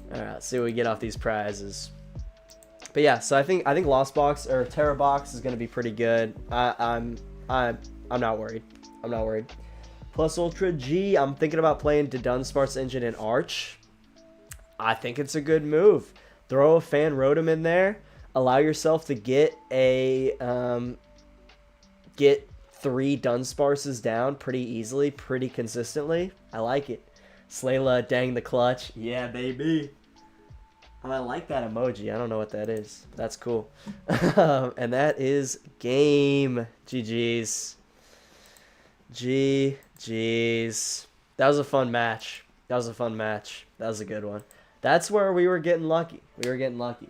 let's see what we get off these prizes. But yeah, so I think Lost Box or Terabox is gonna be pretty good. I'm not worried. I'm not worried. Plus Ultra G, I'm thinking about playing Dudunsparce Engine and Arch. I think it's a good move. Throw a Fan Rotom in there. Allow yourself to get a get 3 Dunsparces down pretty easily, pretty consistently. I like it. Slayla, dang the clutch. Yeah, baby. Oh, I like that emoji. I don't know what that is. But that's cool. And that is game. GG's. GG's. That was a fun match. That was a fun match. That was a good one. That's where we were getting lucky. We were getting lucky.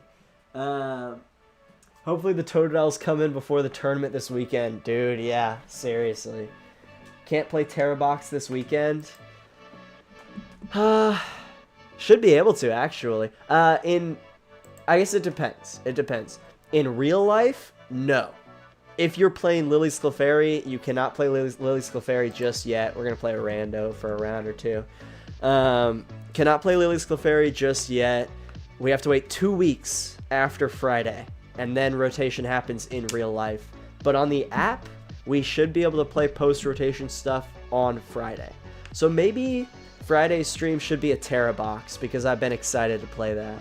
Hopefully the Totodiles come in before the tournament this weekend. Dude, yeah. Seriously. Can't play Terrabox this weekend. Should be able to, actually. I guess it depends. It depends. In real life, no. If you're playing Lily's Clefairy, you cannot play Lily's Clefairy just yet. We're going to play a rando for a round or two. Cannot play Lily's Clefairy just yet. We have to wait 2 weeks after Friday. And then rotation happens in real life. But on the app, we should be able to play post-rotation stuff on Friday. So maybe Friday's stream should be a Terra box because I've been excited to play that.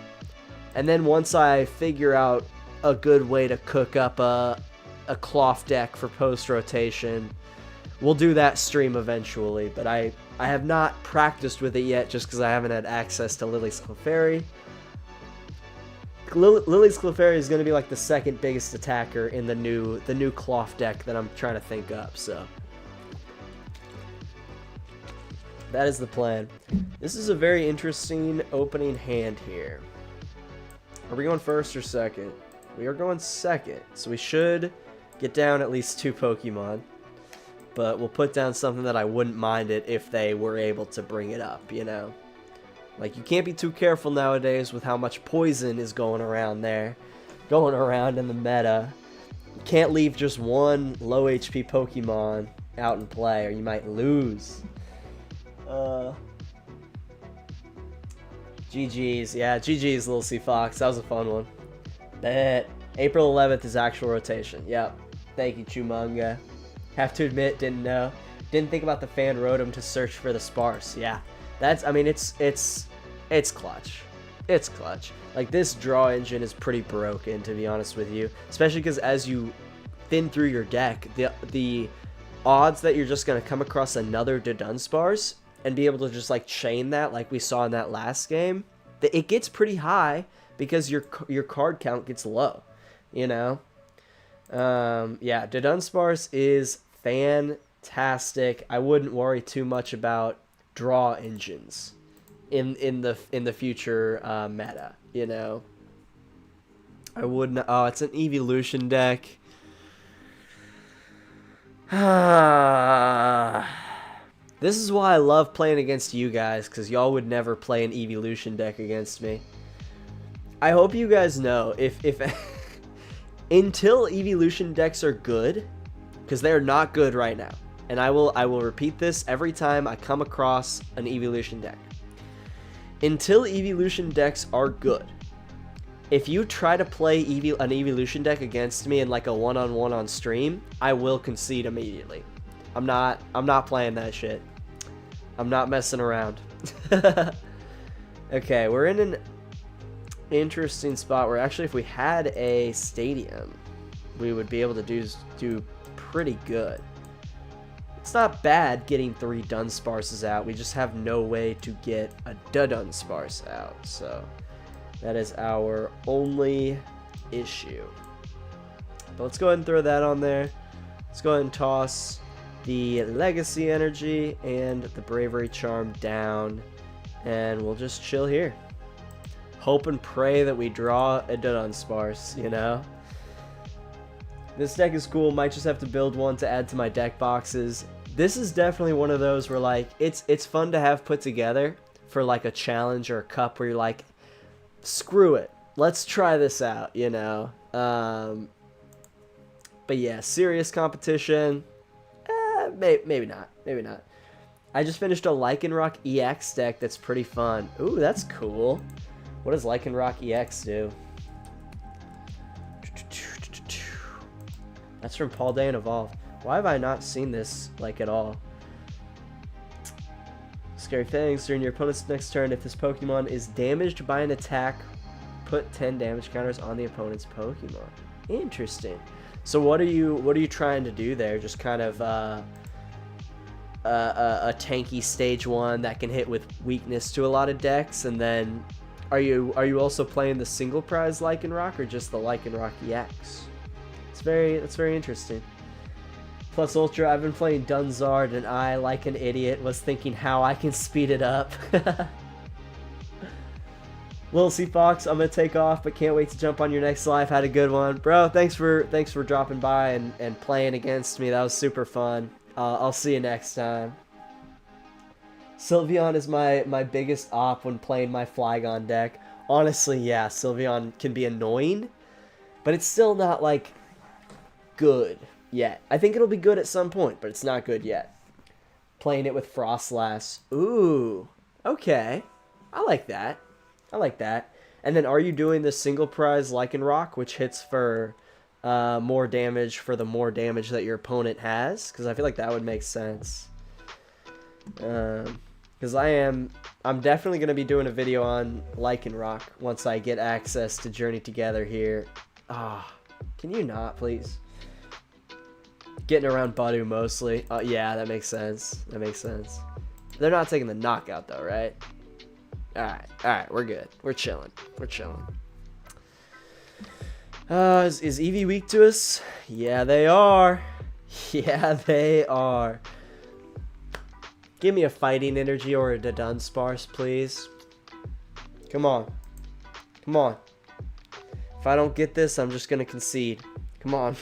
And then once I figure out a good way to cook up a cloth deck for post-rotation, we'll do that stream eventually. But I have not practiced with it yet just because I haven't had access to Lily's Clefairy. Lily's Clefairy is going to be like the second biggest attacker in the new cloth deck that I'm trying to think up, so that is the plan. This is a very interesting opening hand here. Are we going first or second? We are going second, so we should get down at least 2 Pokemon, but we'll put down something that I wouldn't mind it if they were able to bring it up, you know? Like, you can't be too careful nowadays with how much poison is going around there. Going around in the meta. You can't leave just one low HP Pokemon out in play or you might lose. GG's. Yeah, GG's, Little Sea Fox. That was a fun one. Bet. April 11th is actual rotation. Yep. Thank you, Chumanga. Have to admit, didn't know. Didn't think about the Fan Rotom to search for the Sparse. Yeah. That's, I mean, it's clutch. It's clutch. Like, this draw engine is pretty broken, to be honest with you. Especially because as you thin through your deck, the odds that you're just going to come across another Dudunsparce and be able to just, like, chain that like we saw in that last game, it gets pretty high because your card count gets low, you know? Yeah, Dudunsparce is fantastic. I wouldn't worry too much about draw engines in the future meta, you know. I wouldn't. Oh, it's an evolution deck. This is why I love playing against you guys, because y'all would never play an evolution deck against me. I hope you guys know if until evolution decks are good, because they're not good right now. And I will repeat this every time I come across an evolution deck. Until evolution decks are good, if you try to play an evolution deck against me in like a one-on-one on stream, I will concede immediately. I'm not playing that shit. I'm not messing around. Okay, we're in an interesting spot where actually if we had a stadium, we would be able to do pretty good. It's not bad getting 3 Dunsparces out. We just have no way to get a Dudunsparce out. So that is our only issue. But let's go ahead and throw that on there. Let's go ahead and toss the Legacy Energy and the Bravery Charm down. And we'll just chill here. Hope and pray that we draw a Dudunsparce, you know? This deck is cool. Might just have to build one to add to my deck boxes. This is definitely one of those where, like, it's fun to have put together for, like, a challenge or a cup where you're like, screw it. Let's try this out, you know? But yeah, serious competition. Maybe not. Maybe not. I just finished a Lycanroc EX deck that's pretty fun. Ooh, that's cool. What does Lycanroc EX do? That's from Paul Day and Evolve. Why have I not seen this, like, at all? Scary Fangs. During your opponent's next turn, if this Pokemon is damaged by an attack, put 10 damage counters on the opponent's Pokemon. Interesting. So what are you trying to do there? Just kind of a tanky stage 1 that can hit with weakness to a lot of decks. And then are you also playing the single prize Lycanroc or just the Lycanroc EX? That's very interesting. Plus Ultra, I've been playing Dunzard and I, like an idiot, was thinking how I can speed it up. Lil C Fox, I'm gonna take off, but can't wait to jump on your next live. Had a good one, bro. Thanks for dropping by and playing against me. That was super fun. I'll see you next time. Sylveon is my biggest op when playing my Flygon deck. Honestly, yeah, Sylveon can be annoying, but it's still not like good yet. I think it'll be good at some point, but it's not good yet. Playing it with Frostlass. Ooh, okay. I like that. I like that. And then are you doing the single prize Lycanroc, which hits for more damage for the more damage that your opponent has? Because I feel like that would make sense. Because I'm definitely going to be doing a video on Lycanroc once I get access to Journey Together here. Ah, can you not, please? Getting around Badu mostly. Yeah, that makes sense. That makes sense. They're not taking the knockout though, right? Alright, we're good. We're chilling. We're chilling. Is Eevee weak to us? Yeah, they are. Yeah, they are. Give me a Fighting Energy or a Dudunsparce, please. Come on. Come on. If I don't get this, I'm just going to concede. Come on.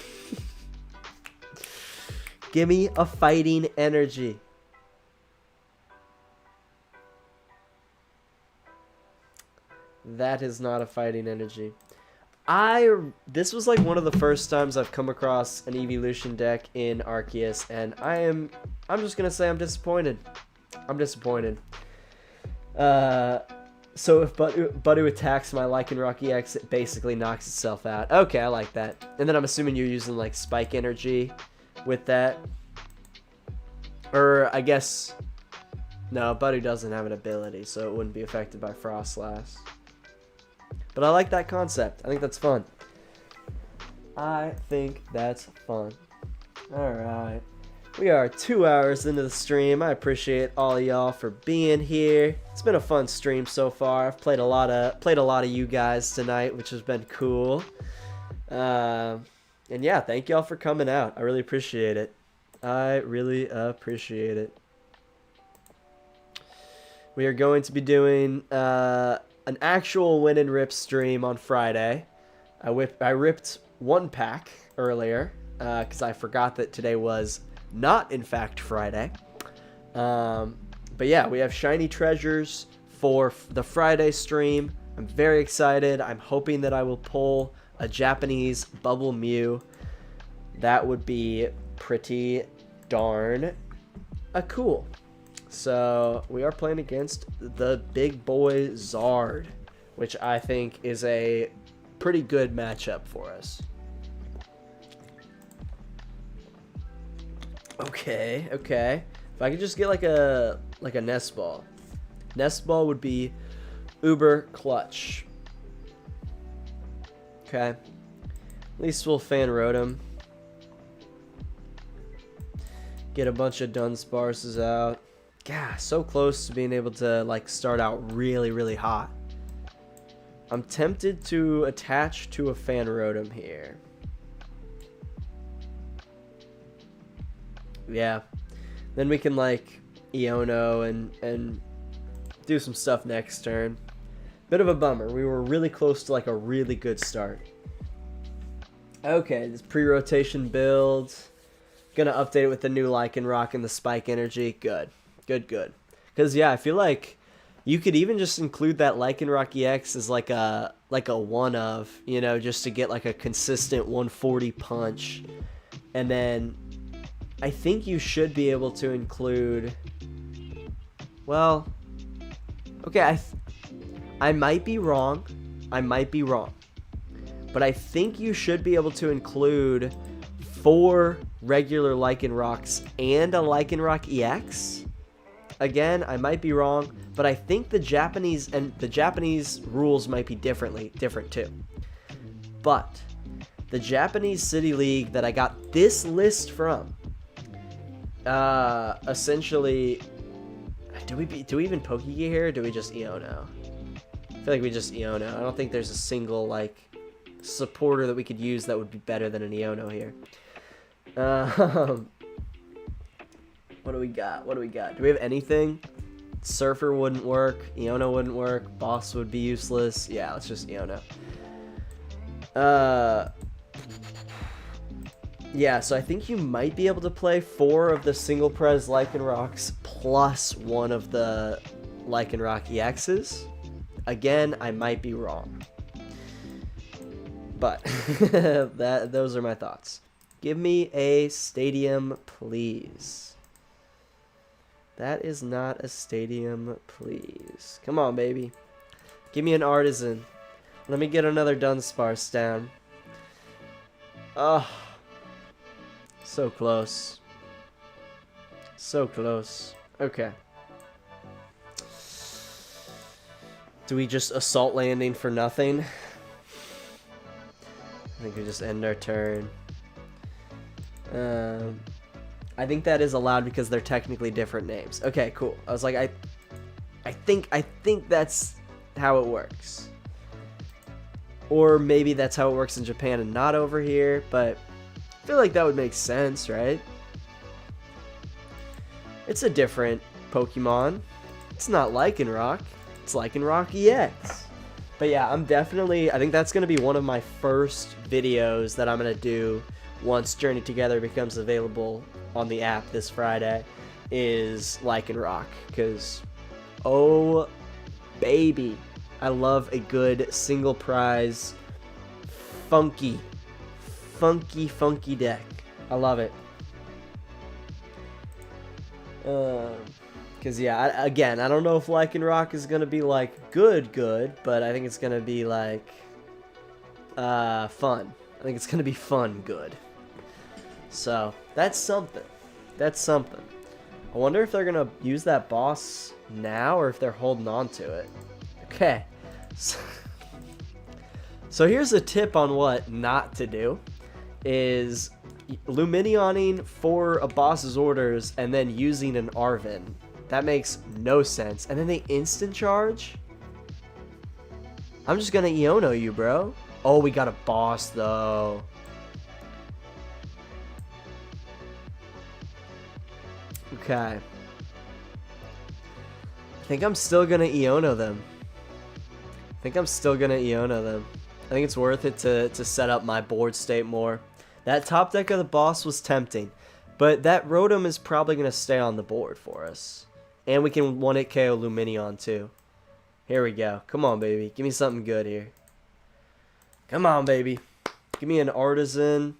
Give me a Fighting Energy. That is not a Fighting Energy. This was like one of the first times I've come across an Evolution deck in Arceus, and I'm just gonna say I'm disappointed. I'm disappointed. So if Badu attacks my Lycanroc EX, it basically knocks itself out. Okay, I like that. And then I'm assuming you're using like Spike Energy with that. Or I guess no, Badu doesn't have an ability, so it wouldn't be affected by Frostlass. But I like that concept. I think that's fun. I think that's fun. Alright. We are 2 hours into the stream. I appreciate all of y'all for being here. It's been a fun stream so far. I've played a lot of you guys tonight, which has been cool. And yeah, thank y'all for coming out. I really appreciate it. I really appreciate it. We are going to be doing an actual win and rip stream on Friday. I ripped one pack earlier because I forgot that today was not in fact Friday. But yeah, we have shiny treasures for the Friday stream. I'm very excited. I'm hoping that I will pull a Japanese Bubble Mew. That would be pretty darn cool. So we are playing against the big boy Zard, which I think is a pretty good matchup for us. Okay. If I could just get like a Nest Ball. Nest Ball would be uber clutch. Okay. At least we'll Fan Rotom. Get a bunch of Dunsparces out. God, so close to being able to like start out really, really hot. I'm tempted to attach to a Fan Rotom here. Yeah. Then we can like Iono and do some stuff next turn. Bit of a bummer. We were really close to like a really good start. Okay, this pre-rotation build. Gonna update it with the new Lycanroc and the Spike Energy. Good. Because yeah, I feel like you could even just include that Lycanroc EX as like a one of, you know, just to get like a consistent 140 punch. And then I think you should be able to include, well, okay, I might be wrong. But I think you should be able to include 4 regular Lycanrocs and a Lycanroc EX. Again, I might be wrong, but I think the Japanese rules might be different too. But the Japanese City League that I got this list from, essentially, do we even Pokégear here, or do we just Iono? I feel like we just Iono. I don't think there's a single, like, supporter that we could use that would be better than an Iono here. What do we got? What do we got? Do we have anything? Surfer wouldn't work. Iono wouldn't work. Boss would be useless. Yeah, let's just Iono. Yeah, so I think you might be able to play 4 of the single Prez Lycanrocs plus 1 of the Lycanroc EXs. Again, I might be wrong. But those are my thoughts. Give me a stadium, please. That is not a stadium, please. Come on, baby. Give me an Artazon. Let me get another Dunsparce down. Oh. So close. So close. Okay. Do we just assault landing for nothing? I think we just end our turn. I think that is allowed because they're technically different names. Okay, cool. I was like, I think that's how it works. Or maybe that's how it works in Japan and not over here, but I feel like that would make sense, right? It's a different Pokemon. It's not Lycanroc. It's Lycanroc EX. But yeah, I think that's going to be one of my first videos that I'm going to do once Journey Together becomes available on the app this Friday, is Lycanroc. Because, oh baby, I love a good single prize, funky deck. I love it. Because yeah, again, I don't know if Lycanroc is gonna be like good, but I think it's gonna be like fun. I think it's gonna be fun good. So that's something. That's something. I wonder if they're gonna use that boss now or if they're holding on to it. Okay. So here's a tip on what not to do. Is Luminioning for a boss's orders and then using an Arven. That makes no sense. And then they instant charge? I'm just gonna Iono you, bro. Oh, we got a boss, though. Okay. I think I'm still gonna Iono them. I think it's worth it to set up my board state more. That top deck of the boss was tempting, but that Rotom is probably going to stay on the board for us. And we can 1-hit KO Luminion too. Here we go. Come on, baby. Give me something good here. Come on, baby. Give me an Artazon.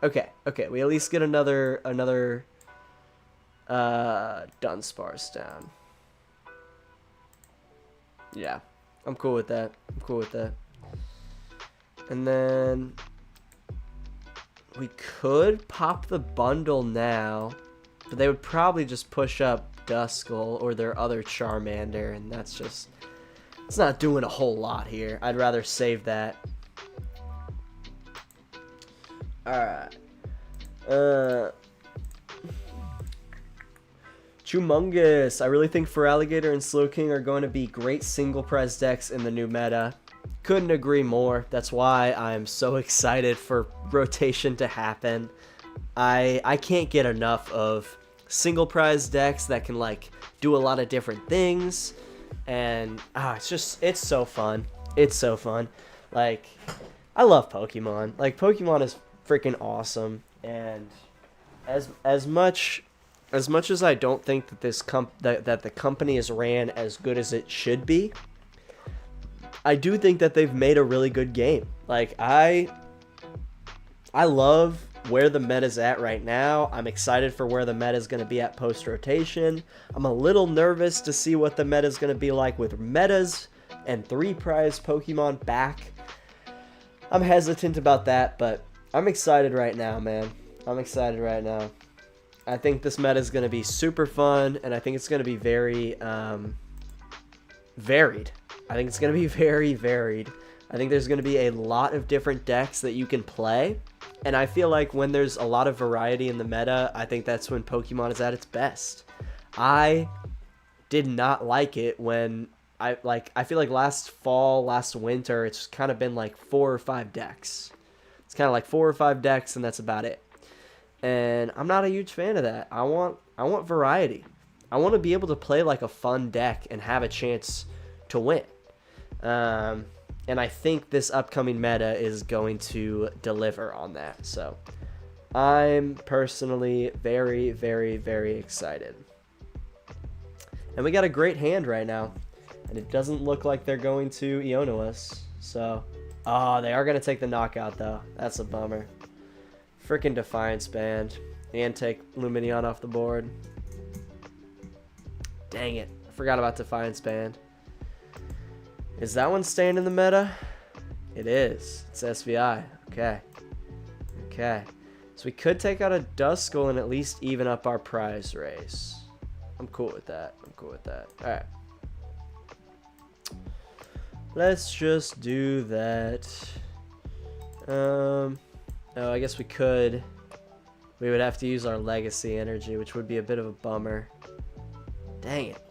Okay, we at least get another Dunsparce down. Yeah, I'm cool with that. And then we could pop the bundle now, but they would probably just push up Duskull or their other Charmander, and that's just, it's not doing a whole lot here. I'd rather save that. Alright. Humongous. I really think Feraligatr and Slowking are going to be great single prize decks in the new meta. Couldn't agree more. That's why I'm so excited for rotation to happen. I can't get enough of single prize decks that can like do a lot of different things, and it's so fun. It's so fun. Like, I love Pokemon. Like, Pokemon is freaking awesome, and as much as I don't think that that the company is ran as good as it should be, I do think that they've made a really good game. Like, I love where the meta's at right now. I'm excited for where the meta's going to be at post-rotation. I'm a little nervous to see what the meta's going to be like with metas and 3-prize Pokemon back. I'm hesitant about that, but I'm excited right now, man. I'm excited right now. I think this meta is going to be super fun, and I think it's going to be very varied. I think it's going to be very varied. I think there's going to be a lot of different decks that you can play, And I feel like when there's a lot of variety in the meta, I think that's when Pokemon is at its best. I did not like it when I feel like last fall, last winter, it's kind of been like 4 or 5 decks. It's kind of like 4 or 5 decks, and that's about it. And I'm not a huge fan of that. I want variety. I want to be able to play like a fun deck and have a chance to win. And I think this upcoming meta is going to deliver on that. So I'm personally very, very, very excited. And we got a great hand right now. And it doesn't look like they're going to Iono us. So, oh, they are going to take the knockout, though. That's a bummer. Freaking Defiance Band. And take Lumineon off the board. Dang it. I forgot about Defiance Band. Is that one staying in the meta? It is. It's SVI. Okay. Okay. So we could take out a Duskull and at least even up our prize race. I'm cool with that. I'm cool with that. Alright. Let's just do that. Oh, I guess we could. We would have to use our Legacy Energy, which would be a bit of a bummer. Dang it.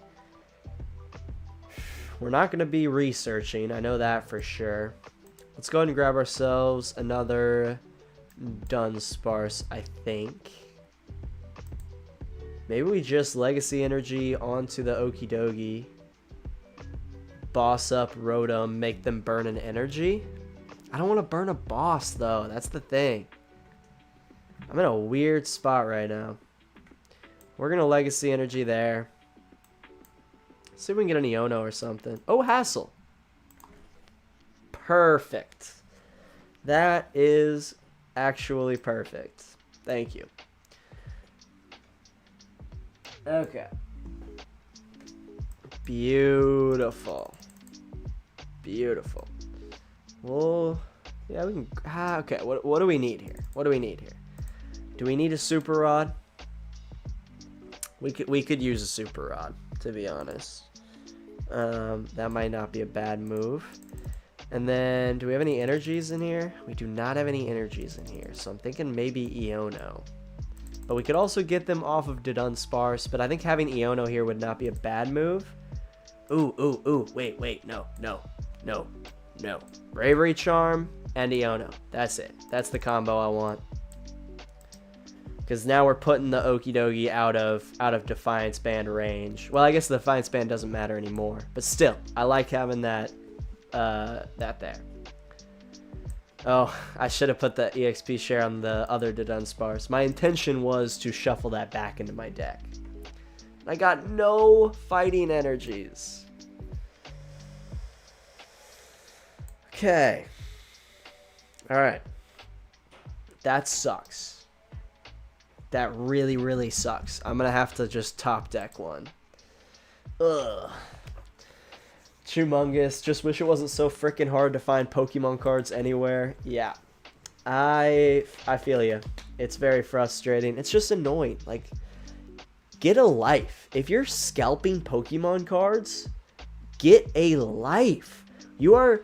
We're not going to be researching. I know that for sure. Let's go ahead and grab ourselves another Dunsparce, I think. Maybe we just Legacy Energy onto the Okidogi. Boss up Rotom, make them burn an energy. I don't want to burn a boss, though. That's the thing. I'm in a weird spot right now. We're going to Legacy Energy there. See if we can get an Iono or something. Oh, Hassel. Perfect. That is actually perfect. Thank you. Okay. Beautiful. Beautiful. Well, yeah, we can... okay, what do we need here? What do we need here? Do we need a Super Rod? We could use a Super Rod, to be honest. That might not be a bad move. And then, do we have any energies in here? We do not have any energies in here, so I'm thinking maybe Iono. But we could also get them off of Dudunsparce, but I think having Iono here would not be a bad move. Ooh, wait, no. Bravery Charm and Iono. That's it. That's the combo I want. Because now we're putting the Okidogi out of Defiance Band range. Well, I guess the Defiance Band doesn't matter anymore. But still, I like having that there. Oh, I should have put the EXP share on the other Dudunsparce. My intention was to shuffle that back into my deck. I got no fighting energies. Okay. Alright. That sucks. That really, really sucks. I'm gonna have to just top deck one. Ugh. Humongous. Just wish it wasn't so freaking hard to find Pokemon cards anywhere. Yeah. I feel you. It's very frustrating. It's just annoying. Like, get a life. If you're scalping Pokemon cards, get a life. You are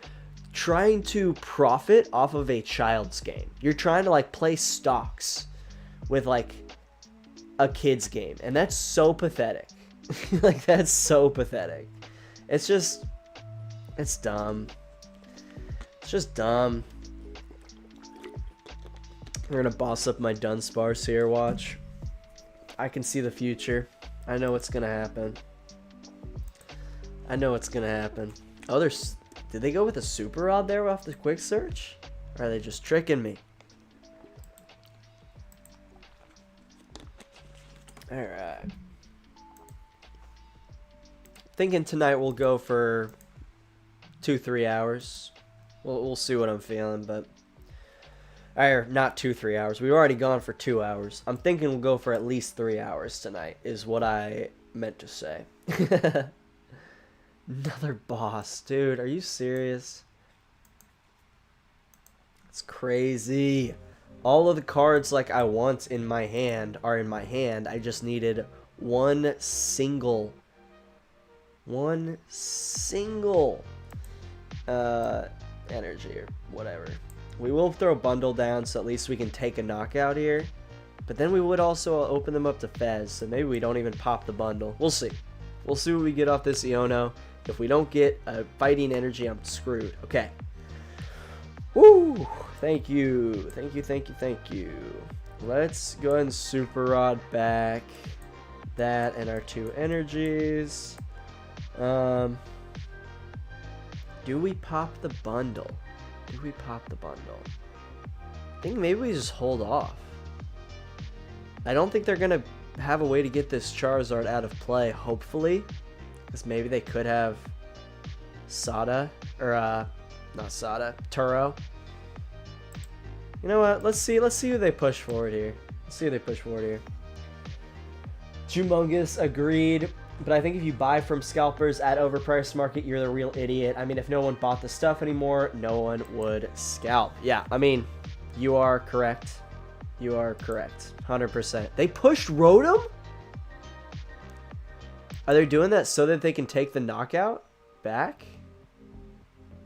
trying to profit off of a child's game. You're trying to, like, play stocks with, like, a kid's game. And that's so pathetic. Like, that's so pathetic. It's just... it's dumb. It's just dumb. We're gonna boss up my Dunsparce here, watch. I can see the future. I know what's gonna happen. I know what's gonna happen. Oh, there's... did they go with a Super Rod there off the quick search? Or are they just tricking me? Alright. Thinking tonight we'll go for 2-3 hours. We'll see what I'm feeling, but... or not 2-3 hours. We've already gone for 2 hours. I'm thinking we'll go for at least 3 hours tonight, is what I meant to say. Another boss. Dude, are you serious? It's crazy. All of the cards like I want in my hand are in my hand. I just needed one single energy or whatever. We will throw bundle down so at least we can take a knockout here. But then we would also open them up to Fez, so maybe we don't even pop the bundle. We'll see. We'll see what we get off this Iono. If we don't get a fighting energy, I'm screwed. Okay. Woo! Thank you. Thank you, thank you, thank you. Let's go ahead and Super Rod back that and our 2 energies. Do we pop the bundle? Do we pop the bundle? I think maybe we just hold off. I don't think they're going to have a way to get this Charizard out of play, hopefully. Because maybe they could have Sada, or, not Sada, Turo. You know what? Let's see who they push forward here. Let's see who they push forward here. Humongous agreed. But I think if you buy from scalpers at overpriced market, you're the real idiot. I mean, if no one bought the stuff anymore, no one would scalp. Yeah, I mean, you are correct. You are correct. 100%. They pushed Rotom? Are they doing that so that they can take the knockout back?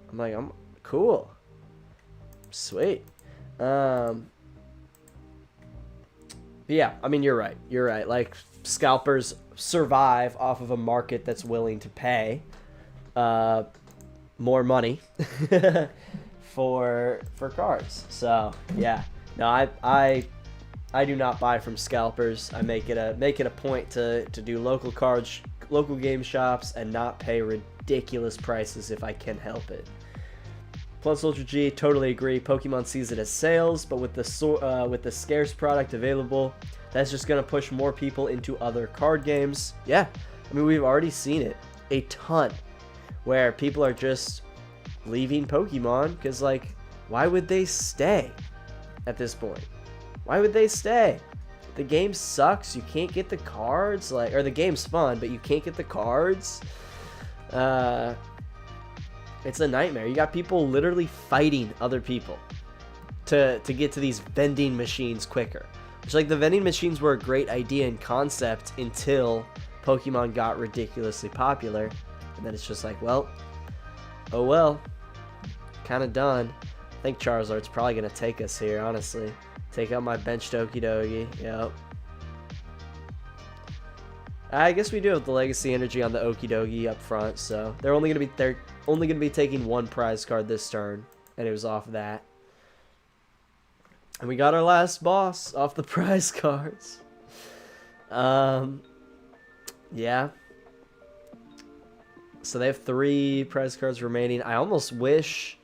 I'm like, I'm cool. Sweet. But yeah, I mean, you're right. You're right. Like, scalpers survive off of a market that's willing to pay more money for cards. So yeah, no, I do not buy from scalpers. I make it a point to do local game shops and not pay ridiculous prices if I can help it. Plus Ultra G, totally agree. Pokemon sees it as sales, but with the scarce product available, that's just gonna push more people into other card games. Yeah, I mean, we've already seen it a ton, where people are just leaving Pokemon because, like, why would they stay at this point? Why would they stay? The game sucks. You can't get the cards, like, or the game's fun, but you can't get the cards. It's a nightmare. You got people literally fighting other people to get to these vending machines quicker. Which, like, the vending machines were a great idea and concept until Pokemon got ridiculously popular. And then it's just like, well, oh well. Kind of done. I think Charizard's probably going to take us here, honestly. Take out my benched Okidogi. Yep. I guess we do have the Legacy Energy on the Okidogi up front, so they're only going to be taking 1 prize card this turn, and it was off that. And we got our last boss off the prize cards. Yeah. So they have 3 prize cards remaining. I almost wish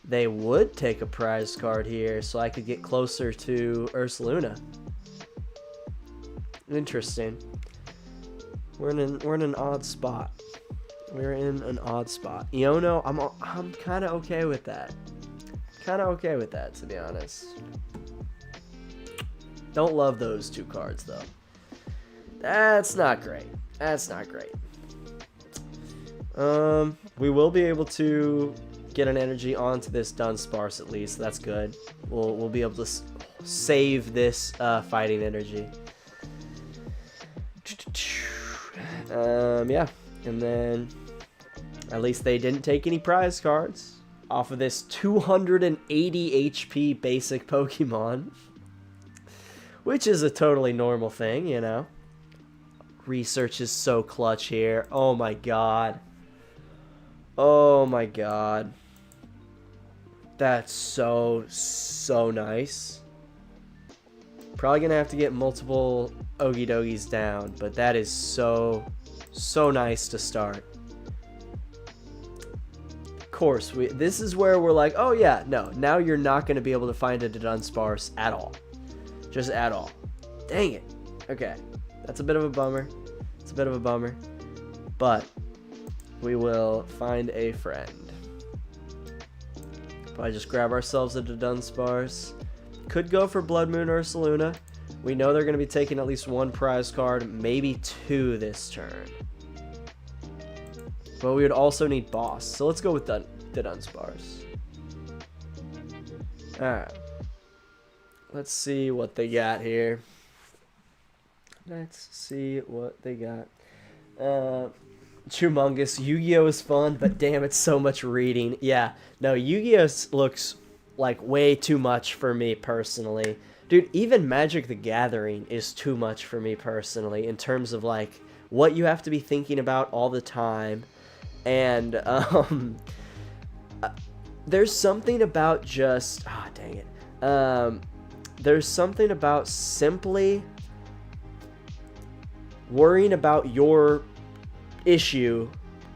they would take a prize card here so I could get closer to Ursaluna. Interesting. We're in an odd spot. We're in an odd spot. Iono, I'm kind of okay with that. Kind of okay with that, to be honest. Don't love those 2 cards, though. That's not great. That's not great. We will be able to get an energy onto this Dunsparce at least. That's good. We'll be able to save this fighting energy. Yeah. And then at least they didn't take any prize cards off of this 280 HP basic Pokemon. Which is a totally normal thing, you know. Research is so clutch here. Oh my god. Oh my god. That's so nice. Probably gonna have to get multiple Okidogis down, but that is so nice to start. Of course, this is where we're like, oh yeah, no, now you're not gonna be able to find a Dudunsparce at all. Just at all. Dang it. Okay. That's a bit of a bummer. It's a bit of a bummer. But we will find a friend. Probably just grab ourselves a Dudunsparce. Could go for Bloodmoon Ursaluna. We know they're going to be taking at least 1 prize card, maybe 2 this turn. But we would also need boss. So let's go with Dudunsparce. Alright. Let's see what they got here. Let's see what they got. Humongous. Yu-Gi-Oh is fun, but damn, it's so much reading. Yeah, no, Yu-Gi-Oh looks like way too much for me personally. Dude, even Magic the Gathering is too much for me personally in terms of like what you have to be thinking about all the time. And there's something about just, dang it. There's something about simply worrying about your issue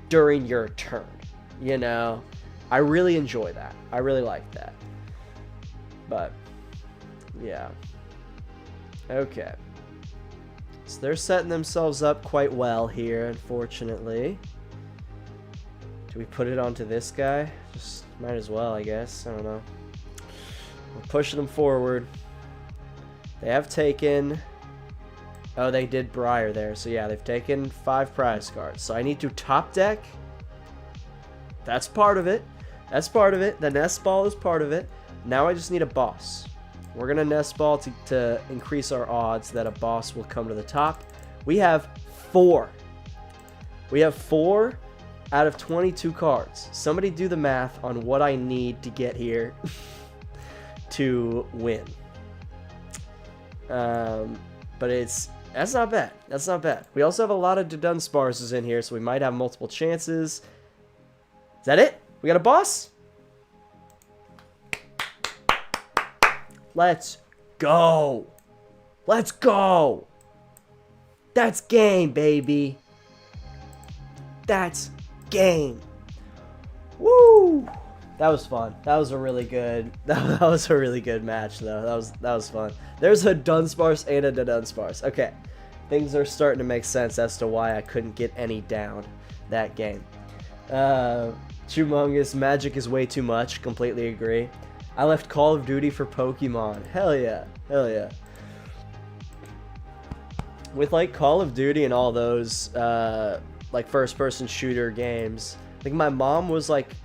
during your turn, you know? I really enjoy that. I really like that. But, yeah. Okay. So they're setting themselves up quite well here, unfortunately. Do we put it onto this guy? Just might as well, I guess. I don't know. We're pushing them forward. They have taken... Oh, they did Briar there. So yeah, they've taken 5 prize cards. So I need to top deck. That's part of it. That's part of it. The Nest Ball is part of it. Now I just need a boss. We're going to Nest Ball to increase our odds that a boss will come to the top. We have 4. We have 4 out of 22 cards. Somebody do the math on what I need to get here to win. But that's not bad. That's not bad. We also have a lot of Dudunsparces in here, so we might have multiple chances. Is that it? We got a boss? Let's go. Let's go. That's game, baby. That's game. Woo! That was fun. That was a really good. That was a really good match, though. That was fun. There's a Dunsparce and a Dudunsparce. Okay, things are starting to make sense as to why I couldn't get any down that game. Humongous Magic is way too much. Completely agree. I left Call of Duty for Pokemon. Hell yeah. Hell yeah. With like Call of Duty and all those like first-person shooter games, I think my mom was like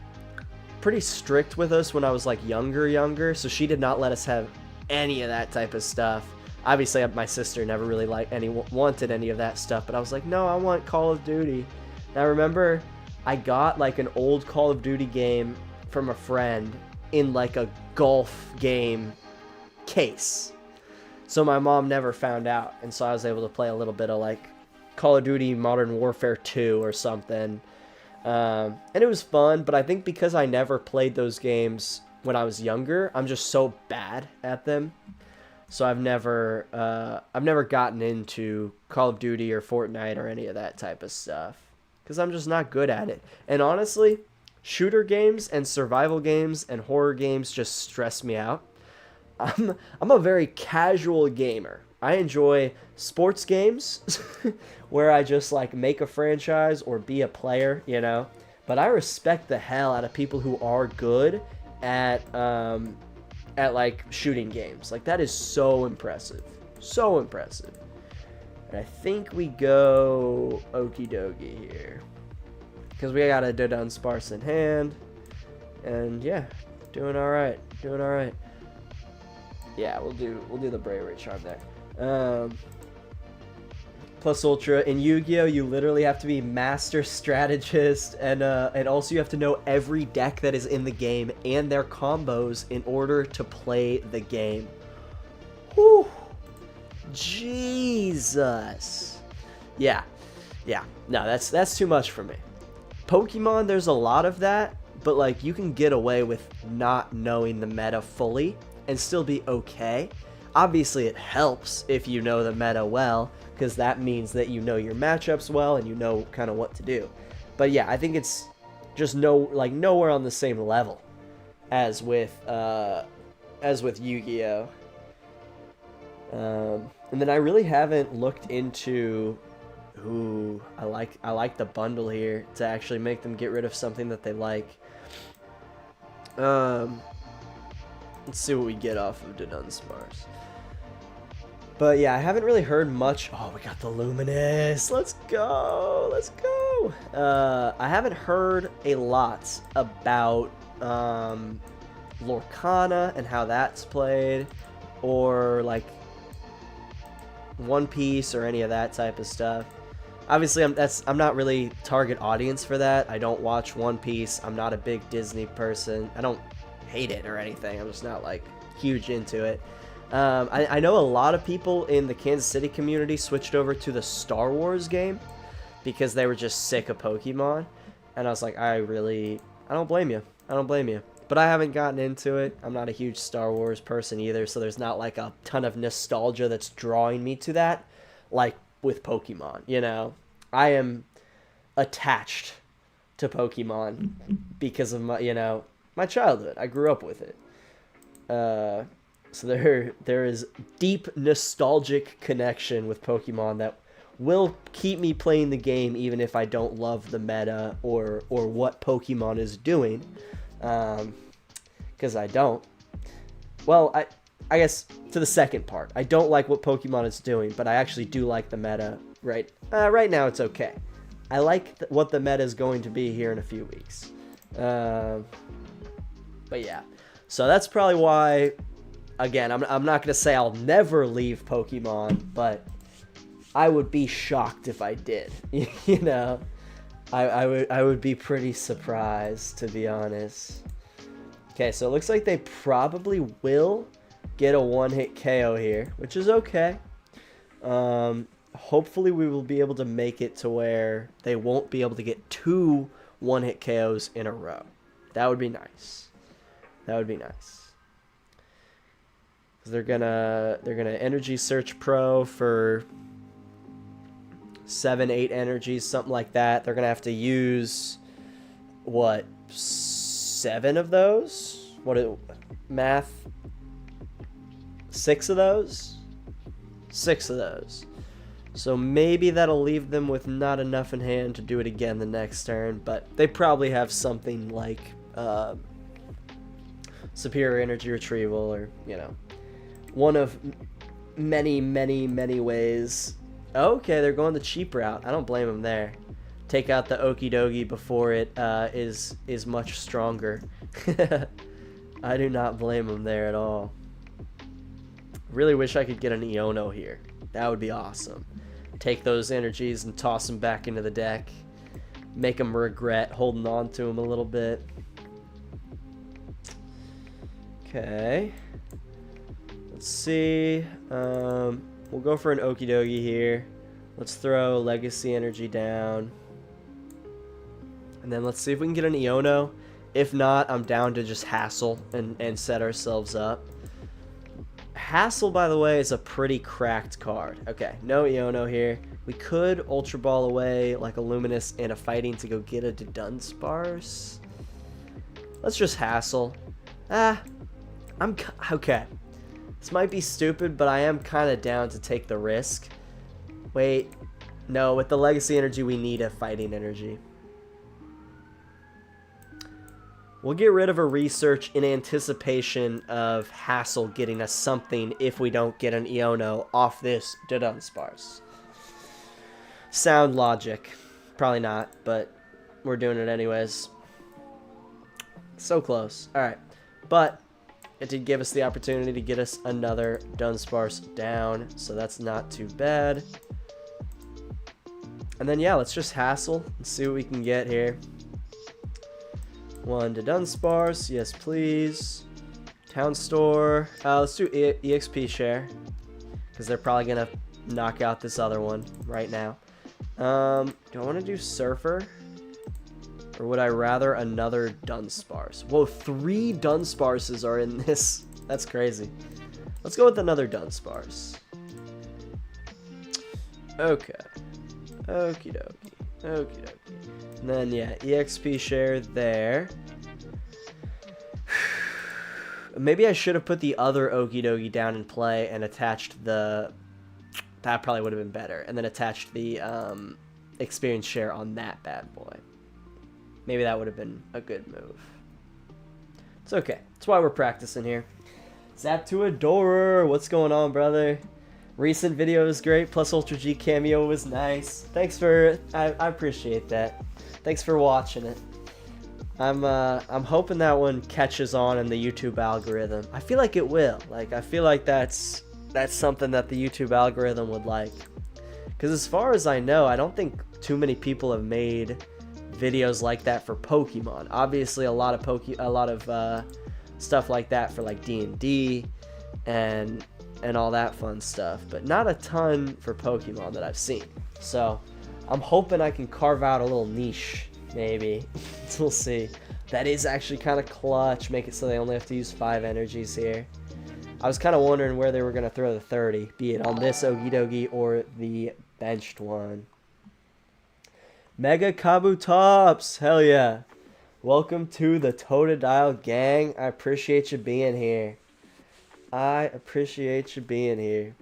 pretty strict with us when I was like younger, so she did not let us have any of that type of stuff. Obviously, my sister never really wanted any of that stuff, but I was like, no, I want Call of Duty. And I remember I got like an old Call of Duty game from a friend in like a golf game case, so my mom never found out, and so I was able to play a little bit of like Call of Duty Modern Warfare 2 or something, and it was fun. But I think because I never played those games when I was younger, I'm just so bad at them, so I've never gotten into Call of Duty or Fortnite or any of that type of stuff because I'm just not good at it. And honestly, shooter games and survival games and horror games just stress me out. I'm a very casual gamer. I enjoy sports games where I just like make a franchise or be a player, you know. But I respect the hell out of people who are good at like shooting games. Like that is so impressive. So impressive. And I think we go Okidogi here, because we got a Dudunsparce in hand, and yeah, doing all right, doing all right. Yeah, we'll do the Bravery Charm there. Plus Ultra in Yu-Gi-Oh, you literally have to be master strategist, and also you have to know every deck that is in the game and their combos in order to play the game. Whew. Jesus. Yeah. No, that's too much for me. Pokemon, there's a lot of that, but like you can get away with not knowing the meta fully and still be okay. Obviously it helps if you know the meta well, because that means that you know your matchups well and you know kind of what to do. But yeah, I think it's just nowhere on the same level as with Yu-Gi-Oh. And then I really haven't looked into. Ooh, I like the bundle here to actually make them get rid of something that they like. Let's see what we get off of Dudunsparce. But yeah, I haven't really heard much. Oh, we got the Luminous. Let's go. Let's go. I haven't heard a lot about Lorcana and how that's played, or like One Piece or any of that type of stuff. Obviously, I'm not really target audience for that. I don't watch One Piece. I'm not a big Disney person. I don't hate it or anything. I'm just not like huge into it. I know a lot of people in the Kansas City community switched over to the Star Wars game because they were just sick of Pokemon. And I was like, I don't blame you. I don't blame you. But I haven't gotten into it. I'm not a huge Star Wars person either, so there's not like a ton of nostalgia that's drawing me to that, like with Pokemon, you know? I am attached to Pokemon because of my, you know, my childhood. I grew up with it. So there is deep nostalgic connection with Pokemon that will keep me playing the game even if I don't love the meta or what Pokemon is doing. Because I don't. Well, I guess to the second part. I don't like what Pokemon is doing, but I actually do like the meta. Right now it's okay. I like what the meta is going to be here in a few weeks. But yeah. So that's probably why, again, I'm not going to say I'll never leave Pokemon, but I would be shocked if I did. You know? I would be pretty surprised, to be honest. Okay, so it looks like they probably will get a one-hit KO here, which is okay. Hopefully we will be able to make it to where they won't be able to get 2 one-hit KOs in a row. That would be nice. That would be nice. They're gonna Energy Search Pro for 7-8 energies, something like that. They're gonna have to use what, 7 of those? Math? 6 of those? 6 of those. So maybe that'll leave them with not enough in hand to do it again the next turn, but they probably have something like Superior Energy Retrieval, or, you know, one of many, many, many ways. Okay, they're going the cheap route. I don't blame them there. Take out the Okidogi before it is much stronger. I do not blame them there at all. Really wish I could get an Iono here. That would be awesome. Take those energies and toss them back into the deck. Make them regret holding on to them a little bit. Okay. Let's see. We'll go for an Okidogi here. Let's throw Legacy Energy down. And then let's see if we can get an Iono. If not, I'm down to just Hassel and set ourselves up. Hassel, by the way, is a pretty cracked card. Okay, no Iono here. We could Ultra Ball away like a Luminous and a Fighting to go get a Dudunsparce. Let's just Hassel. Okay. This might be stupid, but I am kind of down to take the risk. Wait, no, with the Legacy Energy, we need a Fighting Energy. We'll get rid of a Research in anticipation of Hassel getting us something if we don't get an Iono off this Dudunsparce. Sound logic. Probably not, but we're doing it anyways. So close. Alright. But it did give us the opportunity to get us another Dunsparce down, so that's not too bad. And then, yeah, let's just Hassel and see what we can get here. 1 Dudunsparce, yes please. Town Store, let's do EXP share, because they're probably going to knock out this other one right now. Do I want to do Surfer? Or would I rather another Dunsparce? Whoa, 3 Dunsparces are in this. That's crazy. Let's go with another Dunsparce. Okay. Okie dokie. Okie dokie. And then, yeah, EXP share there. Maybe I should have put the other Okidogi down in play and attached the... That probably would have been better. And then attached the experience share on that bad boy. Maybe that would have been a good move. It's okay. That's why we're practicing here. Zap to Adorer. What's going on, brother? Recent video was great. Plus Ultra G cameo was nice. Thanks for... I appreciate that. Thanks for watching it. I'm hoping that one catches on in the YouTube algorithm. I feel like it will. Like, I feel like that's something that the YouTube algorithm would like. Because as far as I know, I don't think too many people have made videos like that for Pokemon. Obviously, a lot of stuff like that for like D&D and all that fun stuff, but not a ton for Pokemon that I've seen. So I'm hoping I can carve out a little niche, maybe. We'll see. That is actually kind of clutch. Make it so they only have to use 5 energies here. I was kind of wondering where they were going to throw the 30, be it on this Okidogi or the benched one. Mega Kabutops! Hell yeah. Welcome to the Totodile gang. I appreciate you being here. I appreciate you being here.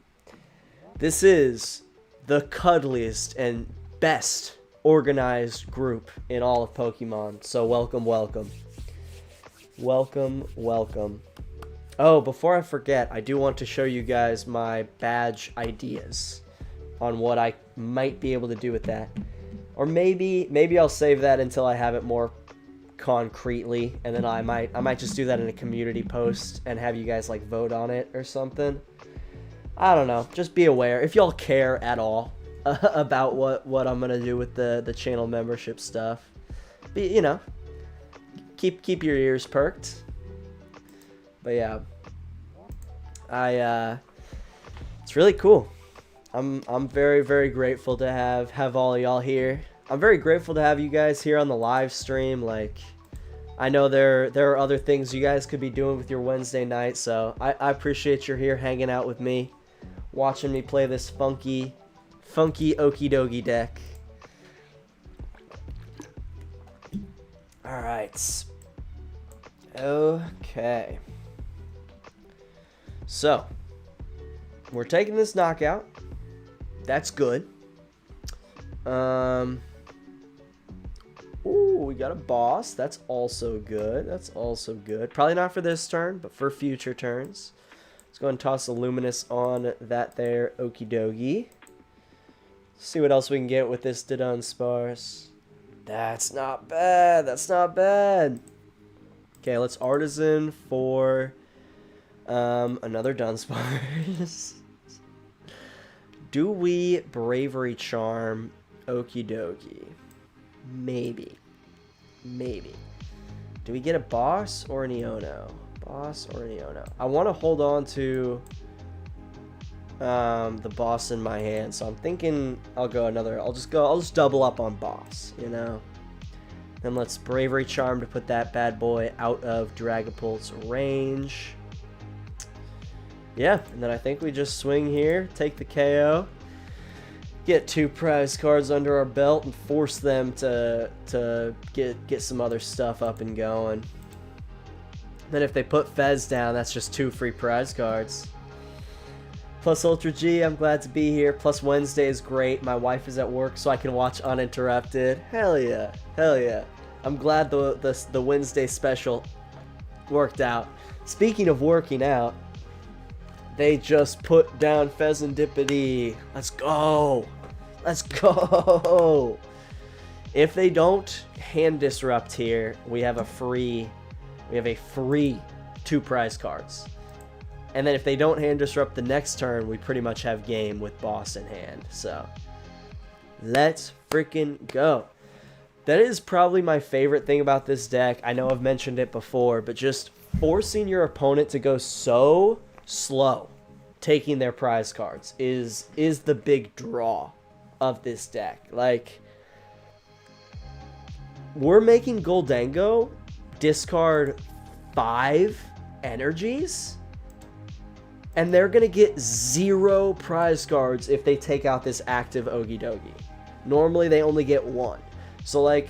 This is the cuddliest and best organized group in all of Pokemon. So welcome, welcome. Welcome, welcome. Oh, before I forget, I do want to show you guys my badge ideas on what I might be able to do with that. Or maybe I'll save that until I have it more concretely, and then I might just do that in a community post and have you guys like vote on it or something. I don't know. Just be aware if y'all care at all about what I'm gonna do with the channel membership stuff. Be, you know, keep your ears perked. But yeah, it's really cool. I'm very, very grateful to have all of y'all here. I'm very grateful to have you guys here on the live stream. Like, I know there are other things you guys could be doing with your Wednesday night, so I appreciate you're here hanging out with me, watching me play this funky Okidogi deck. All right. Okay. So, we're taking this knockout. That's good. Ooh, we got a boss. That's also good. That's also good. Probably not for this turn, but for future turns. Let's go ahead and toss a Luminous on that there Okidogi. See what else we can get with this Dudunsparce. That's not bad. That's not bad. Okay, let's Artazon for another Dunsparce. Do we Bravery Charm Okidogi? Maybe. Do we get a boss or an Iono? Boss or an Iono? I want to hold on to the boss in my hand, so I'm thinking I'll just double up on boss, you know? Then let's Bravery Charm to put that bad boy out of Dragapult's range. Yeah, and then I think we just swing here, take the KO, get 2 prize cards under our belt, and force them to get some other stuff up and going. Then if they put Fez down, that's just 2 free prize cards. Plus Ultra G, I'm glad to be here. Plus Wednesday is great. My wife is at work, so I can watch uninterrupted. Hell yeah. Hell yeah. I'm glad the Wednesday special worked out. Speaking of working out, they just put down Pheasantipity. Let's go. Let's go. If they don't hand disrupt here, we have a free 2 prize cards. And then if they don't hand disrupt the next turn, we pretty much have game with boss in hand. So let's freaking go. That is probably my favorite thing about this deck. I know I've mentioned it before, but just forcing your opponent to go so slow taking their prize cards is the big draw of this deck. Like, we're making Goldango discard 5 energies, and they're gonna get 0 prize cards if they take out this active Okidogi. Normally they only get 1. So like,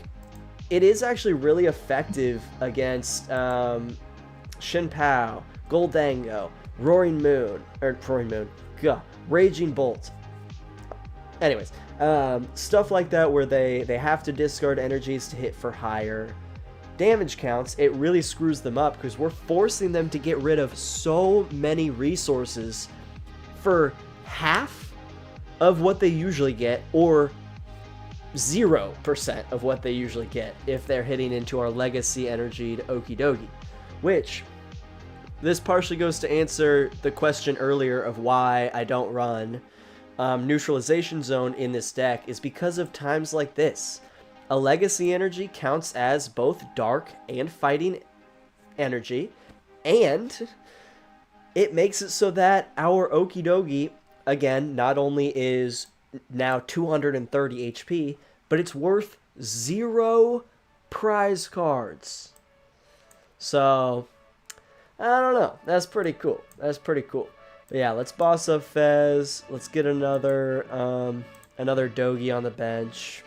it is actually really effective against Shinpao, Goldango, Raging Bolt. Anyways, stuff like that where they have to discard energies to hit for higher damage counts. It really screws them up because we're forcing them to get rid of so many resources for half of what they usually get, or 0% of what they usually get if they're hitting into our Legacy Energy Okidogi, which this partially goes to answer the question earlier of why I don't run Neutralization Zone in this deck, is because of times like this. A Legacy Energy counts as both Dark and Fighting Energy, And it makes it so that our Okidogi, again, not only is now 230 HP, but it's worth 0 prize cards. So, I don't know. That's pretty cool. That's pretty cool. But yeah, let's boss up Fez. Let's get another Dogi on the bench.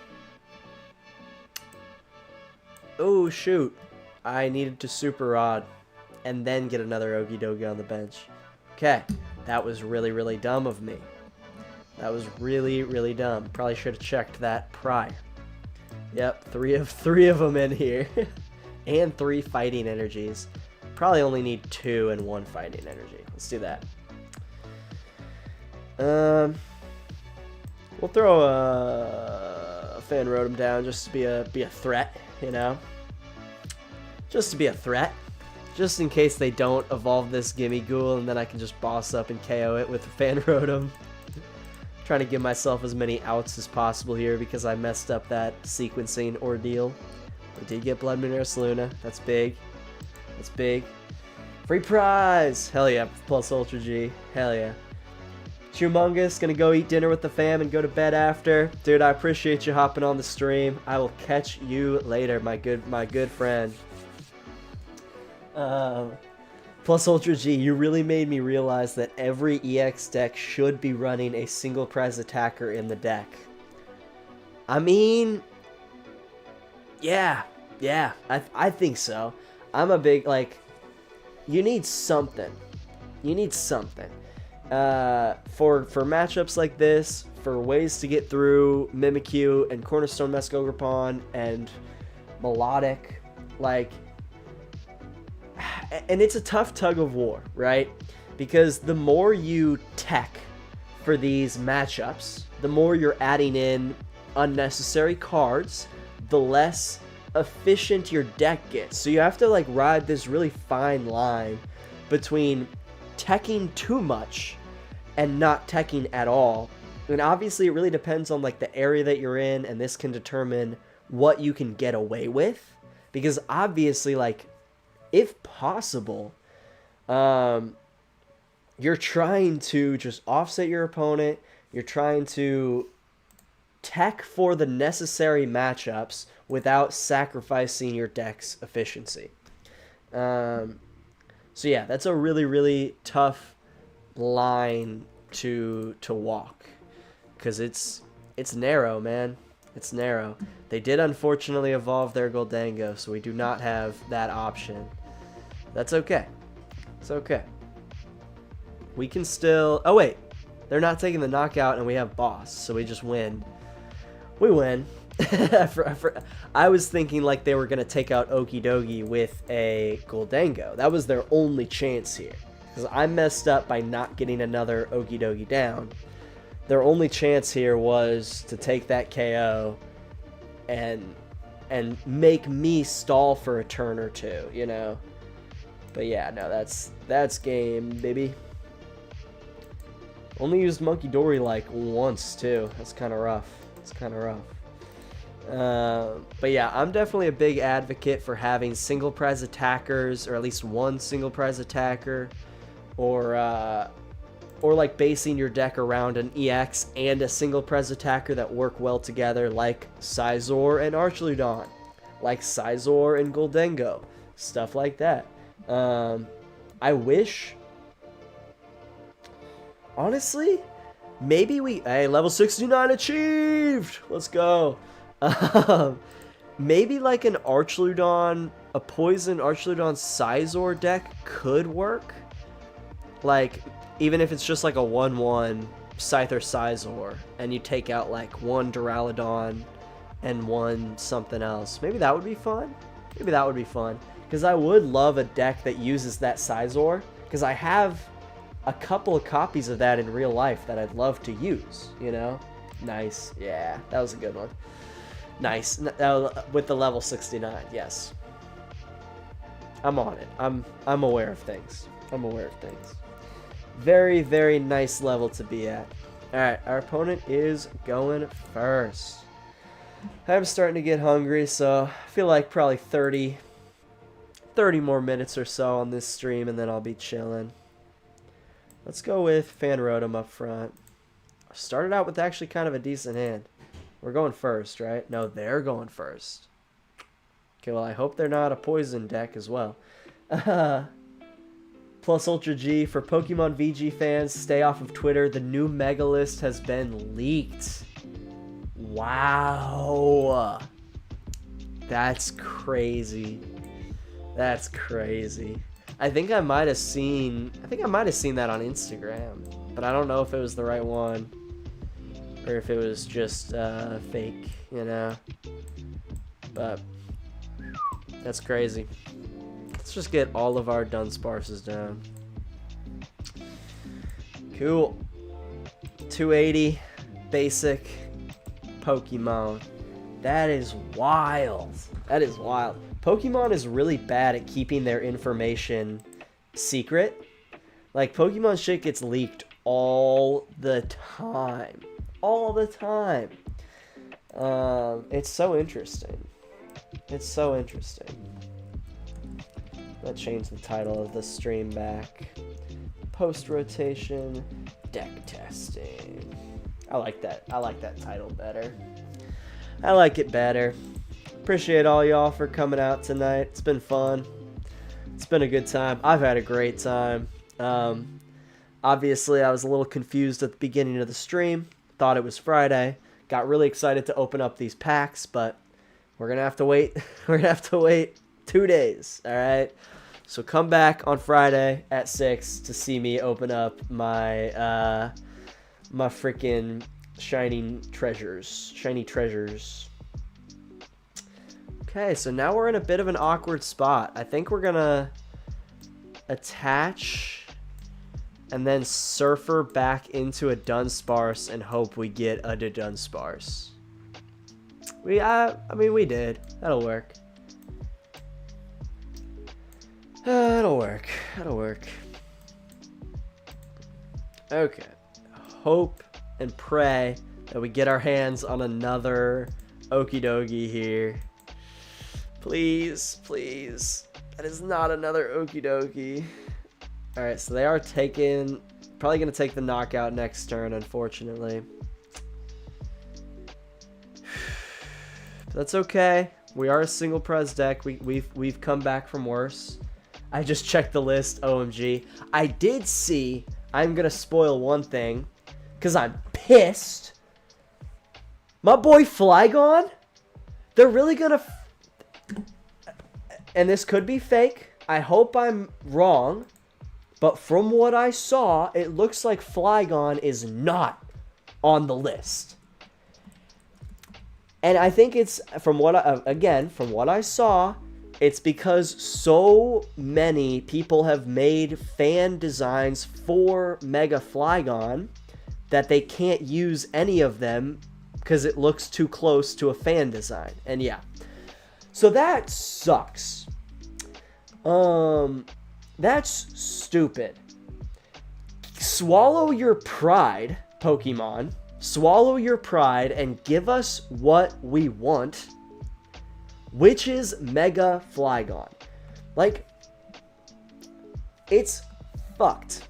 Oh, shoot. I needed to Super Rod and then get another Okidogi on the bench. Okay. That was really, really dumb of me. That was really, really dumb. Probably should have checked that prior. Yep, three of them in here. And 3 fighting energies. Probably only need 2 and 1 fighting energy. Let's do that. We'll throw a Fan Rotom down just to be a threat, you know? Just to be a threat. Just in case they don't evolve this Gimme Ghoul, and then I can just boss up and KO it with Fan Rotom. Trying to give myself as many outs as possible here because I messed up that sequencing ordeal. We did get Bloodmoon Ursaluna. That's big. That's big. Free prize! Hell yeah, plus Ultra G. Hell yeah. Humongous, gonna go eat dinner with the fam and go to bed after. Dude, I appreciate you hopping on the stream. I will catch you later, my good friend. Plus Ultra G, you really made me realize that every EX deck should be running a single prize attacker in the deck. I mean, yeah, I think so. I'm a big, like, you need something. You need something. For matchups like this, for ways to get through Mimikyu and Cornerstone Mescograpon and Melodic, like, and it's a tough tug of war, right? Because the more you tech for these matchups, the more you're adding in unnecessary cards, the less efficient your deck gets. So you have to like ride this really fine line between teching too much and not teching at all. And obviously it really depends on like the area that you're in, and this can determine what you can get away with. Because obviously, like, if possible, you're trying to just offset your opponent. You're trying to tech for the necessary matchups without sacrificing your deck's efficiency. So yeah, that's a really, really tough line to walk, because it's narrow, man. It's narrow. They did unfortunately evolve their Goldango, so we do not have that option. That's okay. It's okay. We can still... Oh, wait. They're not taking the knockout, and we have boss, so we just win. We win. I was thinking like they were going to take out Okidogi with a Goldango. That was their only chance here. Because I messed up by not getting another Okidogi down. Their only chance here was to take that KO and make me stall for a turn or two, you know? But yeah, no, that's game, baby. Only used Monkey Dory like once too. That's kind of rough. It's kind of rough. But yeah, I'm definitely a big advocate for having single prize attackers, or at least one single prize attacker, or like basing your deck around an EX and a single prize attacker that work well together, like Scizor and Archaludon, like Scizor and Goldango, stuff like that. I wish, honestly, maybe hey, level 69 achieved! Let's go. Maybe like an Archaludon, a poison Archaludon Scizor deck could work. Like, even if it's just like a 1-1 Scyther Scizor, and you take out like one Duraludon and one something else. Maybe that would be fun. Maybe that would be fun. Because I would love a deck that uses that Scizor, because I have a couple of copies of that in real life that I'd love to use, you know? Nice. Yeah, that was a good one. Nice. With the level 69, yes. I'm on it. I'm aware of things. I'm aware of things. Very, very nice level to be at. Alright, our opponent is going first. I'm starting to get hungry, so I feel like probably 30 30 more minutes or so on this stream, and then I'll be chilling. Let's go with Fan Rotom up front. Started out with actually kind of a decent hand. We're going first, right? No, they're going first. Okay, well, I hope they're not a poison deck as well. Plus Ultra G. For Pokemon VG fans, stay off of Twitter. The new Mega List has been leaked. Wow. That's crazy. That's crazy. I think I might have seen that on Instagram, but I don't know if it was the right one or if it was just fake, you know. But that's crazy. Let's just get all of our Dunsparces down. Cool. 280 basic Pokemon. That is wild. That is wild. Pokemon is really bad at keeping their information secret. Like, Pokemon shit gets leaked all the time. All the time. It's so interesting. It's so interesting. Let's change the title of the stream back. Post-rotation deck testing. I like that. I like that title better. I like it better. Appreciate all y'all for coming out tonight. It's been fun. It's been a good time. I've had a great time. Obviously, I was a little confused at the beginning of the stream. Thought it was Friday. Got really excited to open up these packs, but we're going to have to wait. We're going to have to wait 2 days, all right? So come back on Friday at 6 to see me open up my my freaking shiny treasures. Okay, so now we're in a bit of an awkward spot. I think we're gonna attach and then Surfer back into a Dunsparce and hope we get a Dudunsparce. I mean, we did. That'll work. That'll work. That'll work. Okay. Hope and pray that we get our hands on another Okidogi here. Please, please. That is not another Okidogi. Alright, so they are probably going to take the knockout next turn, unfortunately. But that's okay. We are a single pres deck. We've come back from worse. I just checked the list, OMG. I did see, I'm going to spoil one thing, because I'm pissed. My boy Flygon? They're really going to... And this could be fake. I hope I'm wrong. But from what I saw, it looks like Flygon is not on the list. And I think it's, from what I saw, it's because so many people have made fan designs for Mega Flygon that they can't use any of them because it looks too close to a fan design. And yeah. So that sucks. That's stupid. Swallow your pride, Pokemon. Swallow your pride and give us what we want, which is Mega Flygon. Like, it's fucked.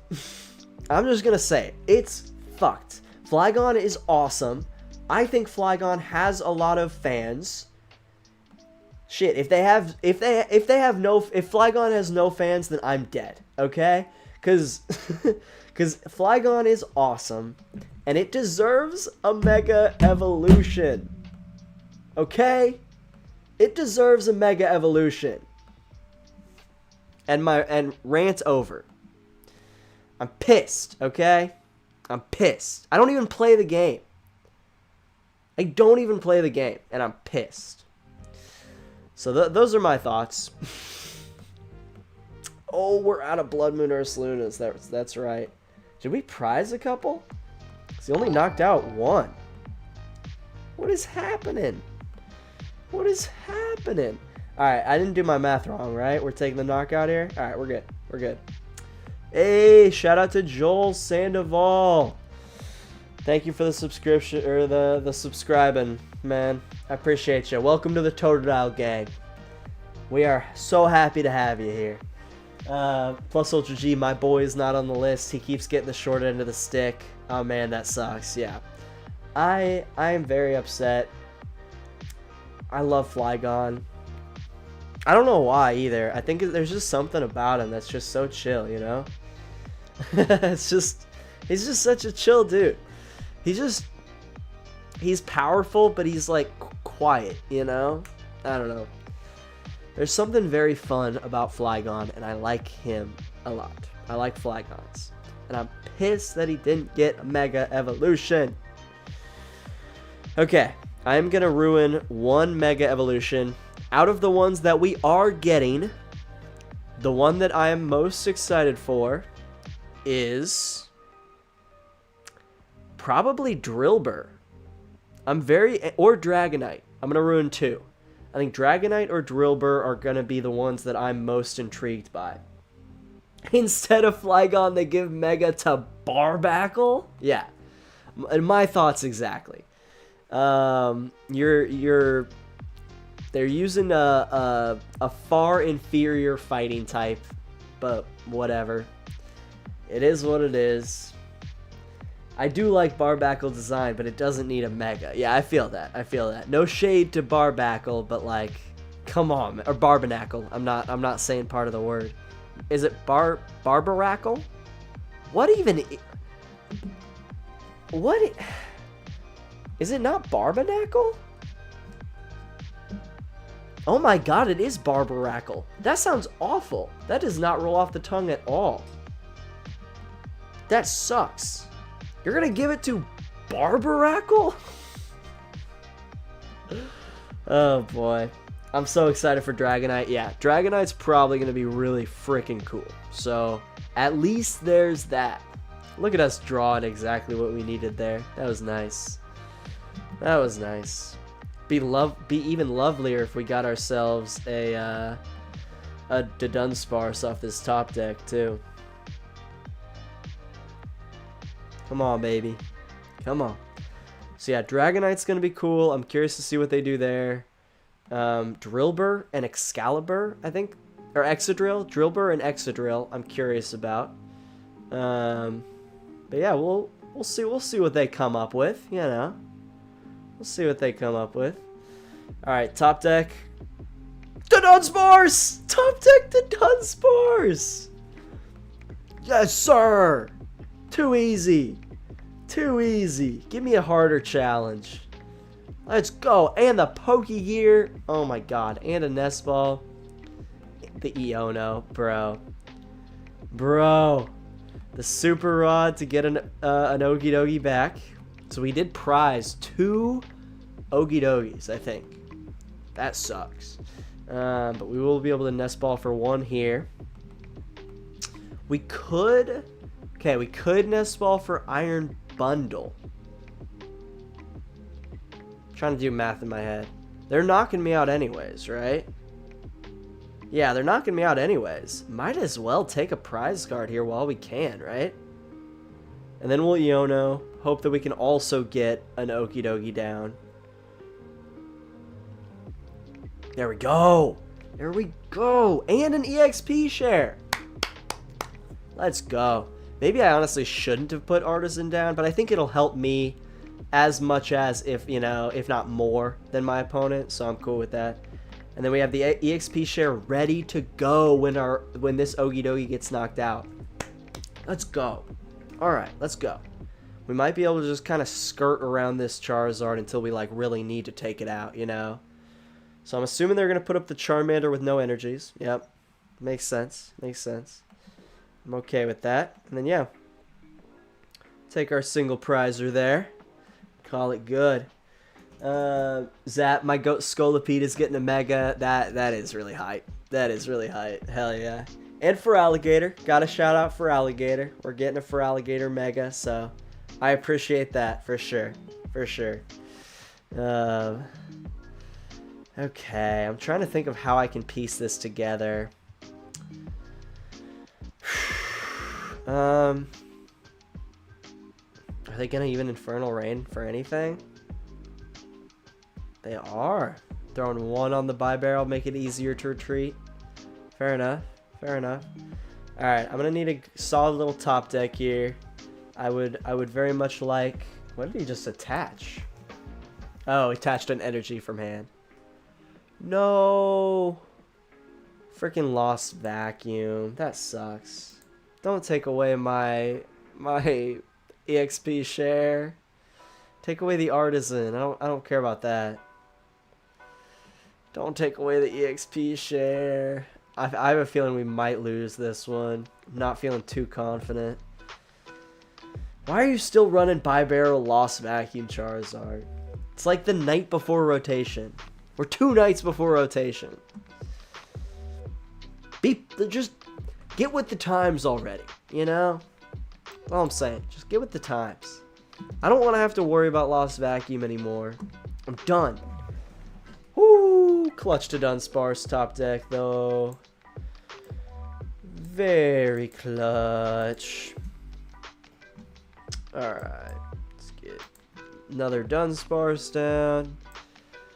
I'm just gonna say it. It's fucked. Flygon is awesome. I think Flygon has a lot of fans. Shit, if Flygon has no fans, then I'm dead, okay? Cause Flygon is awesome, and it deserves a Mega Evolution. Okay? It deserves a Mega Evolution. And rant over. I'm pissed, okay? I'm pissed. I don't even play the game. I don't even play the game, and I'm pissed. So those are my thoughts. Oh, we're out of Bloodmoon Ursalunas. That's right. Did we prize a couple? Because he only knocked out one. What is happening? What is happening? Alright, I didn't do my math wrong, right? We're taking the knockout here? Alright, we're good. We're good. Hey, shout out to Joel Sandoval. Thank you for the subscription, or the subscribing, man. I appreciate you. Welcome to the Totodile gang. We are so happy to have you here. Plus Ultra G, my boy, is not on the list. He keeps getting the short end of the stick. Oh man, that sucks. Yeah, I am very upset. I love Flygon. I don't know why either. I think there's just something about him that's just so chill, you know? He's just such a chill dude. He's powerful, but he's like quiet, you know? I don't know. There's something very fun about Flygon, and I like him a lot. I like Flygons. And I'm pissed that he didn't get a Mega Evolution. Okay, I'm going to ruin one Mega Evolution. Out of the ones that we are getting, the one that I am most excited for is probably Drillbur. Or Dragonite. I'm going to ruin two. I think Dragonite or Drillbur are going to be the ones that I'm most intrigued by. Instead of Flygon, they give Mega to Barbackle? Yeah. My thoughts exactly. They're using a far inferior fighting type, but whatever. It is what it is. I do like Barbackle design, but it doesn't need a Mega. Yeah, I feel that. No shade to Barbackle, but like, come on, or Barbanackle. I'm not saying part of the word. Is it Barbarackle? Is it not Barbanackle? Oh my god, it is Barbarackle. That sounds awful. That does not roll off the tongue at all. That sucks. You're gonna give it to Barbarackle? Oh boy. I'm so excited for Dragonite. Yeah, Dragonite's probably gonna be really freaking cool. So, at least there's that. Look at us drawing exactly what we needed there. That was nice. That was nice. Be even lovelier if we got ourselves a Dudunsparce off this top deck too. Come on, baby. Come on. So yeah, Dragonite's gonna be cool. I'm curious to see what they do there. Drillbur and Excalibur, I think, or Exadrill. Drillbur and Exadrill, I'm curious about. But yeah, we'll see what they come up with. You know, we'll see what they come up with. All right, top deck. Dudunsparce! Top deck Dudunsparce! Yes, sir! Too easy. Too easy. Give me a harder challenge. Let's go. And the Pokégear. Oh my god. And a Nest Ball. The Iono, bro. Bro. The Super Rod to get an Okidogi back. So we did prize 2 Okidogis, I think. That sucks. But we will be able to Nest Ball for 1 here. We could... Okay, we could Nest Ball for Iron Bundle. I'm trying to do math in my head. They're knocking me out anyways, right? Yeah, they're knocking me out anyways. Might as well take a prize card here while we can, right? And then we'll Iono. Hope that we can also get an Okidogi down. There we go. There we go. And an EXP share. Let's go. Maybe I honestly shouldn't have put Artazon down, but I think it'll help me as much as, if not more than my opponent, so I'm cool with that. And then we have the EXP share ready to go when this Okidogi gets knocked out. Let's go. All right, let's go. We might be able to just kind of skirt around this Charizard until we like really need to take it out, you know? So I'm assuming they're going to put up the Charmander with no energies. Yep. Makes sense. Makes sense. I'm okay with that. And then, yeah. Take our single prizer there. Call it good. Zap, my goat Scolipede is getting a Mega. That is really hype. That is really hype. Hell yeah. And for Alligator. Got a shout out for Alligator. We're getting a for Alligator Mega, so I appreciate that for sure. For sure. Okay, I'm trying to think of how I can piece this together. Are they gonna even Infernal Rain for anything? They are. Throwing 1 on the buy barrel, make it easier to retreat. Fair enough. Fair enough. Alright, I'm going to need a solid little top deck here. I would very much like... What did he just attach? Oh, he attached an energy from hand. No. Freaking lost vacuum. That sucks. Don't take away my EXP share. Take away the Artazon. I don't care about that. Don't take away the EXP share. I have a feeling we might lose this one. I'm not feeling too confident. Why are you still running buy barrel lost vacuum Charizard? It's like the night before rotation. We're 2 nights before rotation. Just get with the times already, you know? That's all I'm saying. Just get with the times. I don't want to have to worry about lost vacuum anymore. I'm done. Woo! Clutch to Dunsparce top deck, though. Very clutch. Alright. Let's get another Dunsparce down.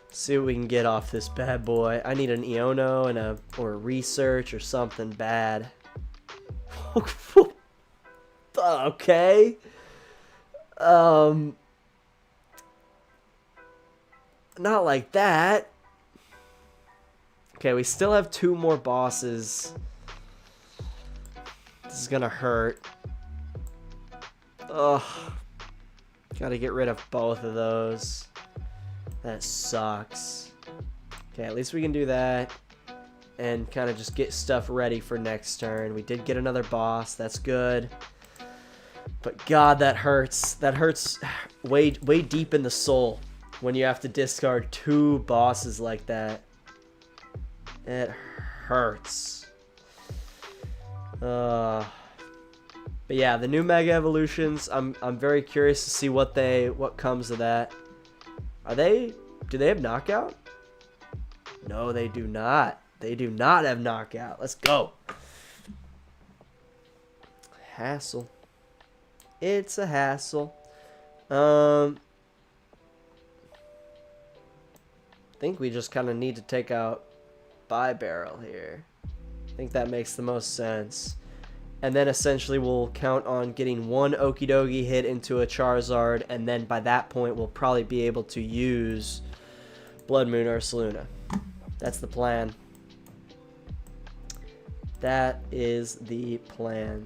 See what we can get off this bad boy. I need an Iono and or a research or something bad. Okay. Not like that. Okay, we still have 2 more bosses. This is gonna hurt. Ugh. Gotta get rid of both of those. That sucks. Okay, at least we can do that. And kind of just get stuff ready for next turn. We did get another boss. That's good. But God, that hurts. That hurts way deep in the soul when you have to discard 2 bosses like that. It hurts. But yeah, the new Mega Evolutions, I'm very curious to see what comes of that. Do they have knockout? No, they do not. They do not have knockout. Let's go. Hassel. It's a hassle. I think we just kind of need to take out buy barrel here. I think that makes the most sense. And then essentially we'll count on getting 1 Okidogi hit into a Charizard, and then by that point we'll probably be able to use Bloodmoon Ursaluna. That's the plan. That is the plan.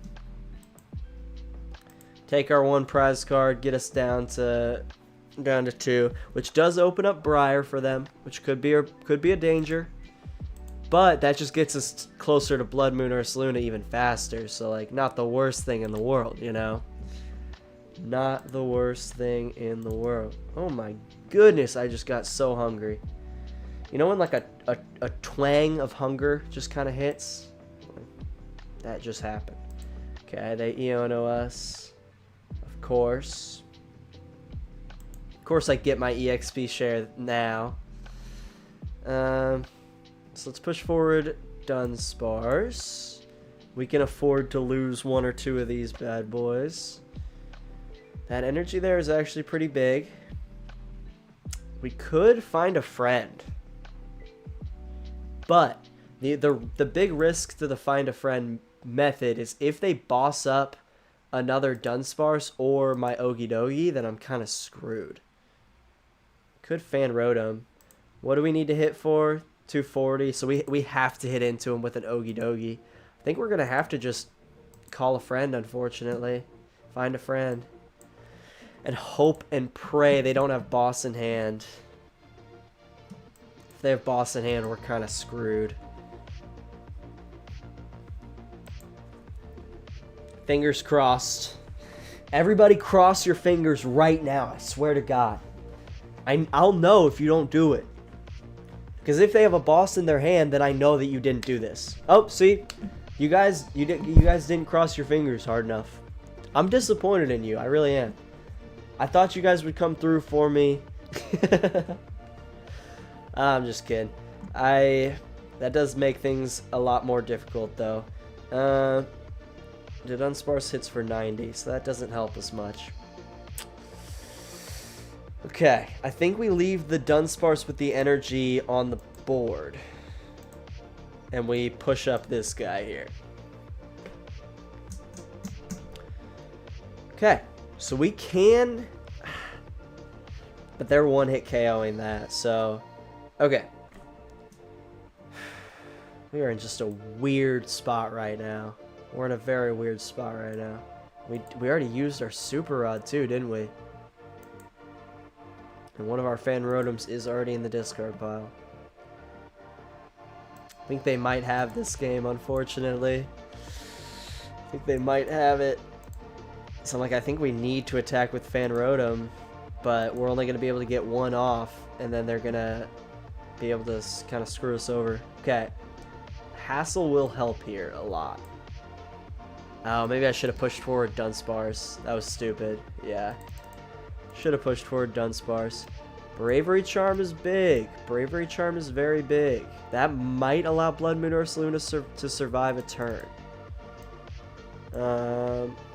Take our 1 prize card, get us down to 2, which does open up Briar for them, which could be a danger. But that just gets us closer to Bloodmoon Ursaluna even faster. So, like, not the worst thing in the world, you know? Not the worst thing in the world. Oh my goodness, I just got so hungry. You know when, like, a twang of hunger just kind of hits? That just happened. Okay, they Iono us. Of course. Of course I get my EXP share now. So let's push forward Dunsparce. We can afford to lose 1 or 2 of these bad boys. That energy there is actually pretty big. We could find a friend. But the big risk to the find a friend method is if they boss up another Dunsparce or my Okidogi, then I'm kind of screwed. Could Fan Rotom. What do we need to hit for? 240, so we have to hit into him with an Okidogi. I think we're gonna have to just call a friend, unfortunately. Find a friend. And hope and pray they don't have boss in hand. If they have boss in hand, we're kind of screwed. Fingers crossed. Everybody cross your fingers right now, I swear to God. I'll know if you don't do it. Because if they have a boss in their hand, then I know that you didn't do this. Oh, see? You guys didn't cross your fingers hard enough. I'm disappointed in you. I really am. I thought you guys would come through for me. I'm just kidding. That does make things a lot more difficult, though. Dudunsparce hits for 90, so that doesn't help us much. Okay, I think we leave the Dunsparce with the energy on the board. And we push up this guy here. Okay, so we can... But they're one-hit KOing that, so... Okay. We are in just a weird spot right now. We're in a very weird spot right now. We already used our Super Rod too, didn't we? And one of our Fan Rotoms is already in the discard pile. I think they might have this game, unfortunately. I think they might have it. So I'm like, I think we need to attack with Fan Rotom, but we're only going to be able to get one off, and then they're going to be able to kind of screw us over. Okay. Hassel will help here a lot. Oh, maybe I should have pushed forward Dunsparce. That was stupid. Yeah. Should have pushed forward Dunsparce. Bravery Charm is big. Bravery Charm is very big. That might allow Bloodmoon Ursaluna to survive a turn.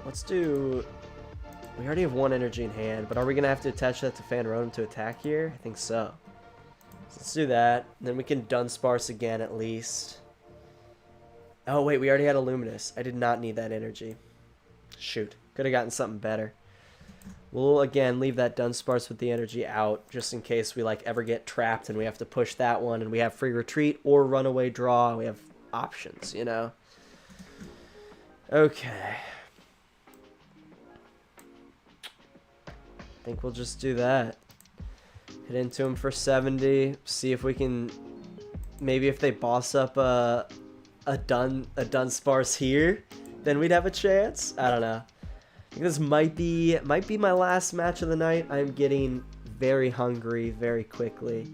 Let's do... We already have one energy in hand, but are we going to have to attach that to Fan Rotom to attack here? I think so. Let's do that. Then we can Dunsparce again at least. Oh, wait, we already had a Luminous. I did not need that energy. Shoot. Could have gotten something better. We'll, again, leave that Dunsparce with the energy out, just in case we, like, ever get trapped and we have to push that one and we have free retreat or runaway draw. We have options, you know? Okay. I think we'll just do that. Hit into him for 70. See if we can... Maybe if they boss up a Dunsparce here, then we'd have a chance. I don't know. I think this might be my last match of the night. I'm getting very hungry very quickly.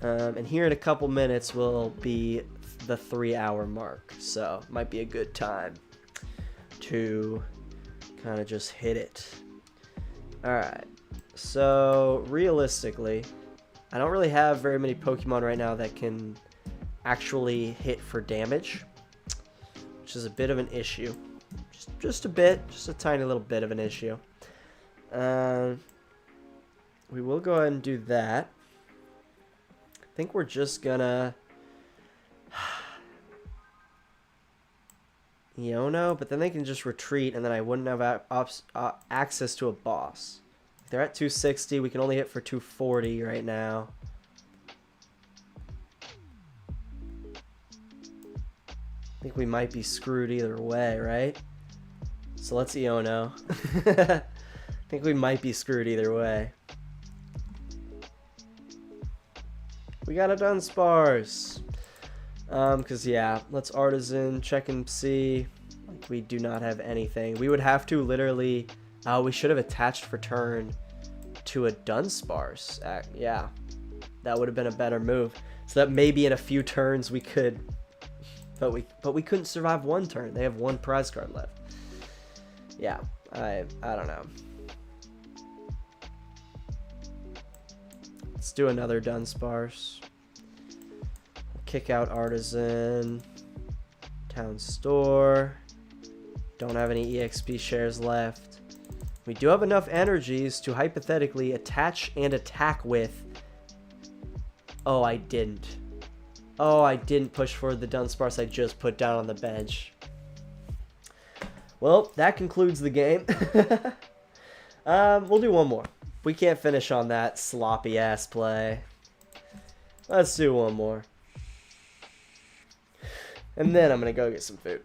And here in a couple minutes will be the 3-hour mark. So might be a good time to kind of just hit it. Alright. So realistically, I don't really have very many Pokemon right now that can actually hit for damage, which is a bit of an issue. Just a bit, just a tiny little bit of an issue. We will go ahead and do that. I think we're just gonna Iono, but then they can just retreat, and then I wouldn't have access to a boss. They're at 260. We can only hit for 240 right now. I think we might be screwed either way, right? So let's Iono. I think we might be screwed either way. We got a Dunsparce. Because, yeah, let's Artazon, check and see. Like, we do not have anything. We would have to literally... we should have attached for turn to a Dunsparce. Yeah, that would have been a better move. So that maybe in a few turns we could... But we couldn't survive one turn. They have one prize card left. Yeah, I don't know. Let's do another Dunsparce. Kick out Artazon. Town Store. Don't have any EXP shares left. We do have enough energies to hypothetically attach and attack with... Oh, I didn't. Oh, I didn't push for the Dunsparce I just put down on the bench. Well, that concludes the game. We'll do one more. We can't finish on that sloppy-ass play. Let's do one more. And then I'm going to go get some food.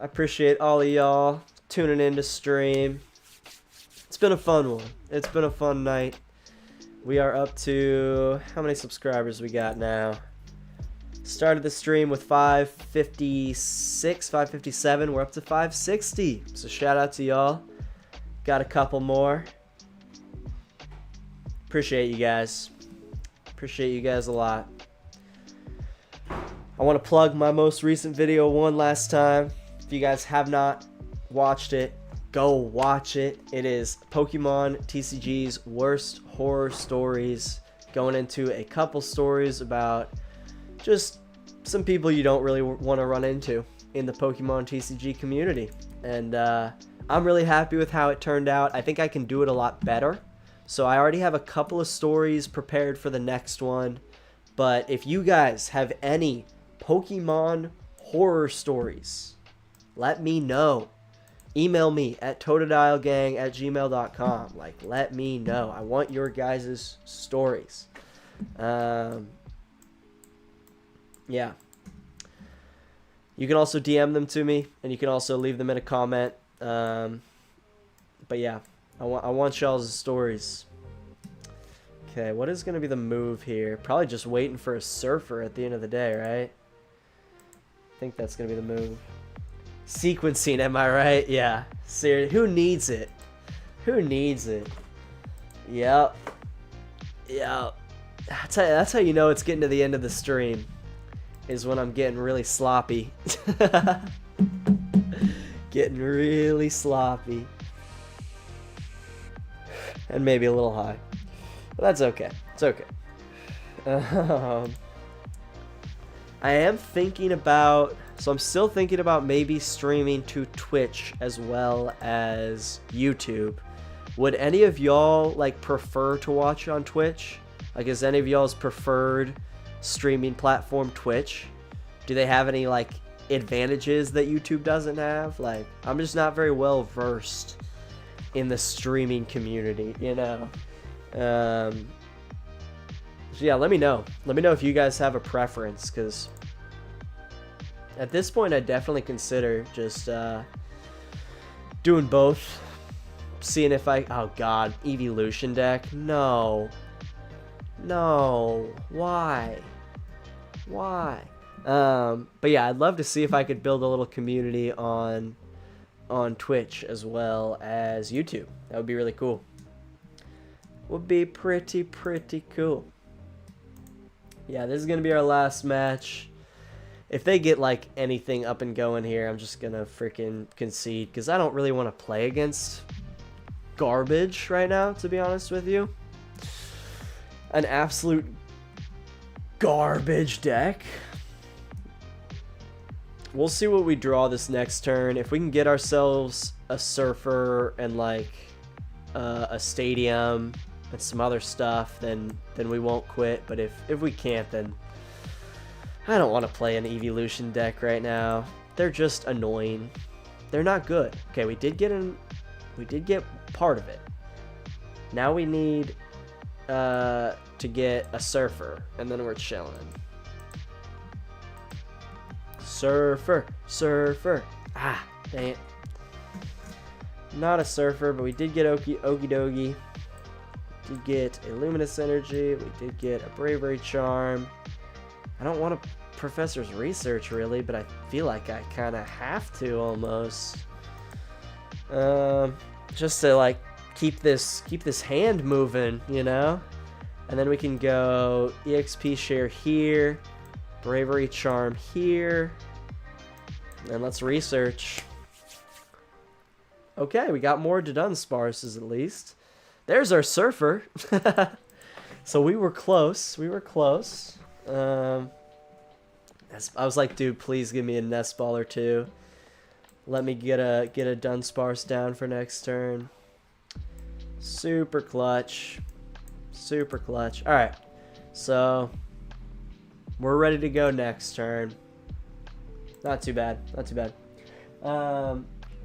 I appreciate all of y'all tuning in to stream. It's been a fun one. It's been a fun night. We are up to... How many subscribers we got now? Started the stream with 556, 557. We're up to 560. So shout out to y'all. Got a couple more. Appreciate you guys. Appreciate you guys a lot. I want to plug my most recent video one last time. If you guys have not watched it, go watch it. It is Pokemon TCG's worst horror stories. Going into a couple stories about just some people you don't really want to run into in the Pokemon TCG community. And I'm really happy with how it turned out. I think I can do it a lot better. So I already have a couple of stories prepared for the next one. But if you guys have any Pokemon horror stories, let me know. Email me at totodialgang@gmail.com. Like, let me know. I want your guys' stories. Yeah. You can also DM them to me, and you can also leave them in a comment. But yeah, I want y'all's stories. Okay, what is going to be the move here? Probably just waiting for a Surfer at the end of the day, right? I think that's going to be the move. Sequencing, am I right? Yeah. Seriously, who needs it? Who needs it? Yep. Yep. That's how you know it's getting to the end of the stream. Is when I'm getting really sloppy. Getting really sloppy. And maybe a little high. But that's okay. It's okay. I am thinking about... So I'm still thinking about maybe streaming to Twitch as well as YouTube. Would any of y'all like prefer to watch on Twitch? Like, is any of y'all's preferred streaming platform Twitch? Do they have any like advantages that YouTube doesn't have? Like, I'm just not very well versed in the streaming community, you know. So yeah, let me know. Let me know if you guys have a preference, because at this point, I definitely consider just doing both. Seeing if I... Oh, God. Evolution deck? No. No. Why? Why? But yeah, I'd love to see if I could build a little community on Twitch as well as YouTube. That would be really cool. Would be pretty cool. Yeah, this is going to be our last match. If they get, like, anything up and going here, I'm just going to freaking concede. Because I don't really want to play against garbage right now, to be honest with you. An absolute garbage deck. We'll see what we draw this next turn. If we can get ourselves a Surfer and, like, a Stadium and some other stuff, then we won't quit. But if we can't, then... I don't want to play an Evolution deck right now. They're just annoying. They're not good. Okay, we did get part of it. Now we need to get a Surfer, and then we're chilling. Surfer. Ah, dang it. Not a Surfer, but we did get Okidogi. We did get a Luminous Energy. We did get a Bravery Charm. I don't want to Professor's Research, really, but I feel like I kind of have to, almost. Just to, like, keep this hand moving, you know? And then we can go EXP Share here, Bravery Charm here, and let's research. Okay, we got more Dudunsparces at least. There's our Surfer. So we were close. We were close. I was like, dude, please give me a Nest Ball or two. Let me get a Dunsparce down for next turn. Super clutch. Super clutch. All right. So we're ready to go next turn. Not too bad. Not too bad.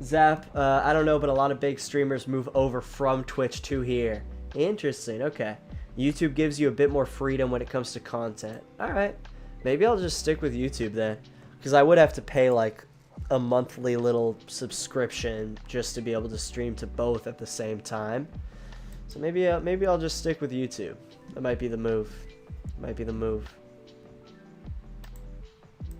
Zap, I don't know, but a lot of big streamers move over from Twitch to here. Interesting. Okay. YouTube gives you a bit more freedom when it comes to content. All right. Maybe I'll just stick with YouTube then, because I would have to pay like a monthly little subscription just to be able to stream to both at the same time. So maybe I'll just stick with YouTube. That might be the move. Might be the move.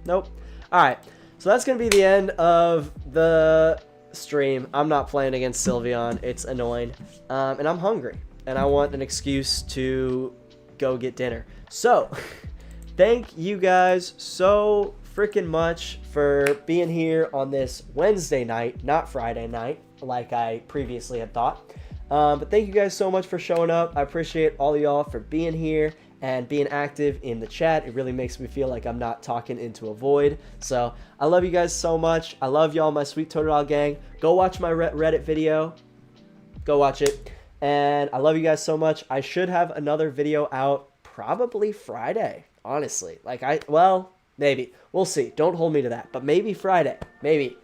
Nope. All right. So that's going to be the end of the stream. I'm not playing against Sylveon. It's annoying. And I'm hungry. And I want an excuse to go get dinner. So, thank you guys so freaking much for being here on this Wednesday night, not Friday night, like I previously had thought. But thank you guys so much for showing up. I appreciate all of y'all for being here and being active in the chat. It really makes me feel like I'm not talking into a void. So I love you guys so much. I love y'all, my sweet Totodile gang. Go watch my Reddit video. Go watch it. And I love you guys so much. I should have another video out probably Friday, honestly. Like, well, maybe. We'll see. Don't hold me to that. But maybe Friday. Maybe.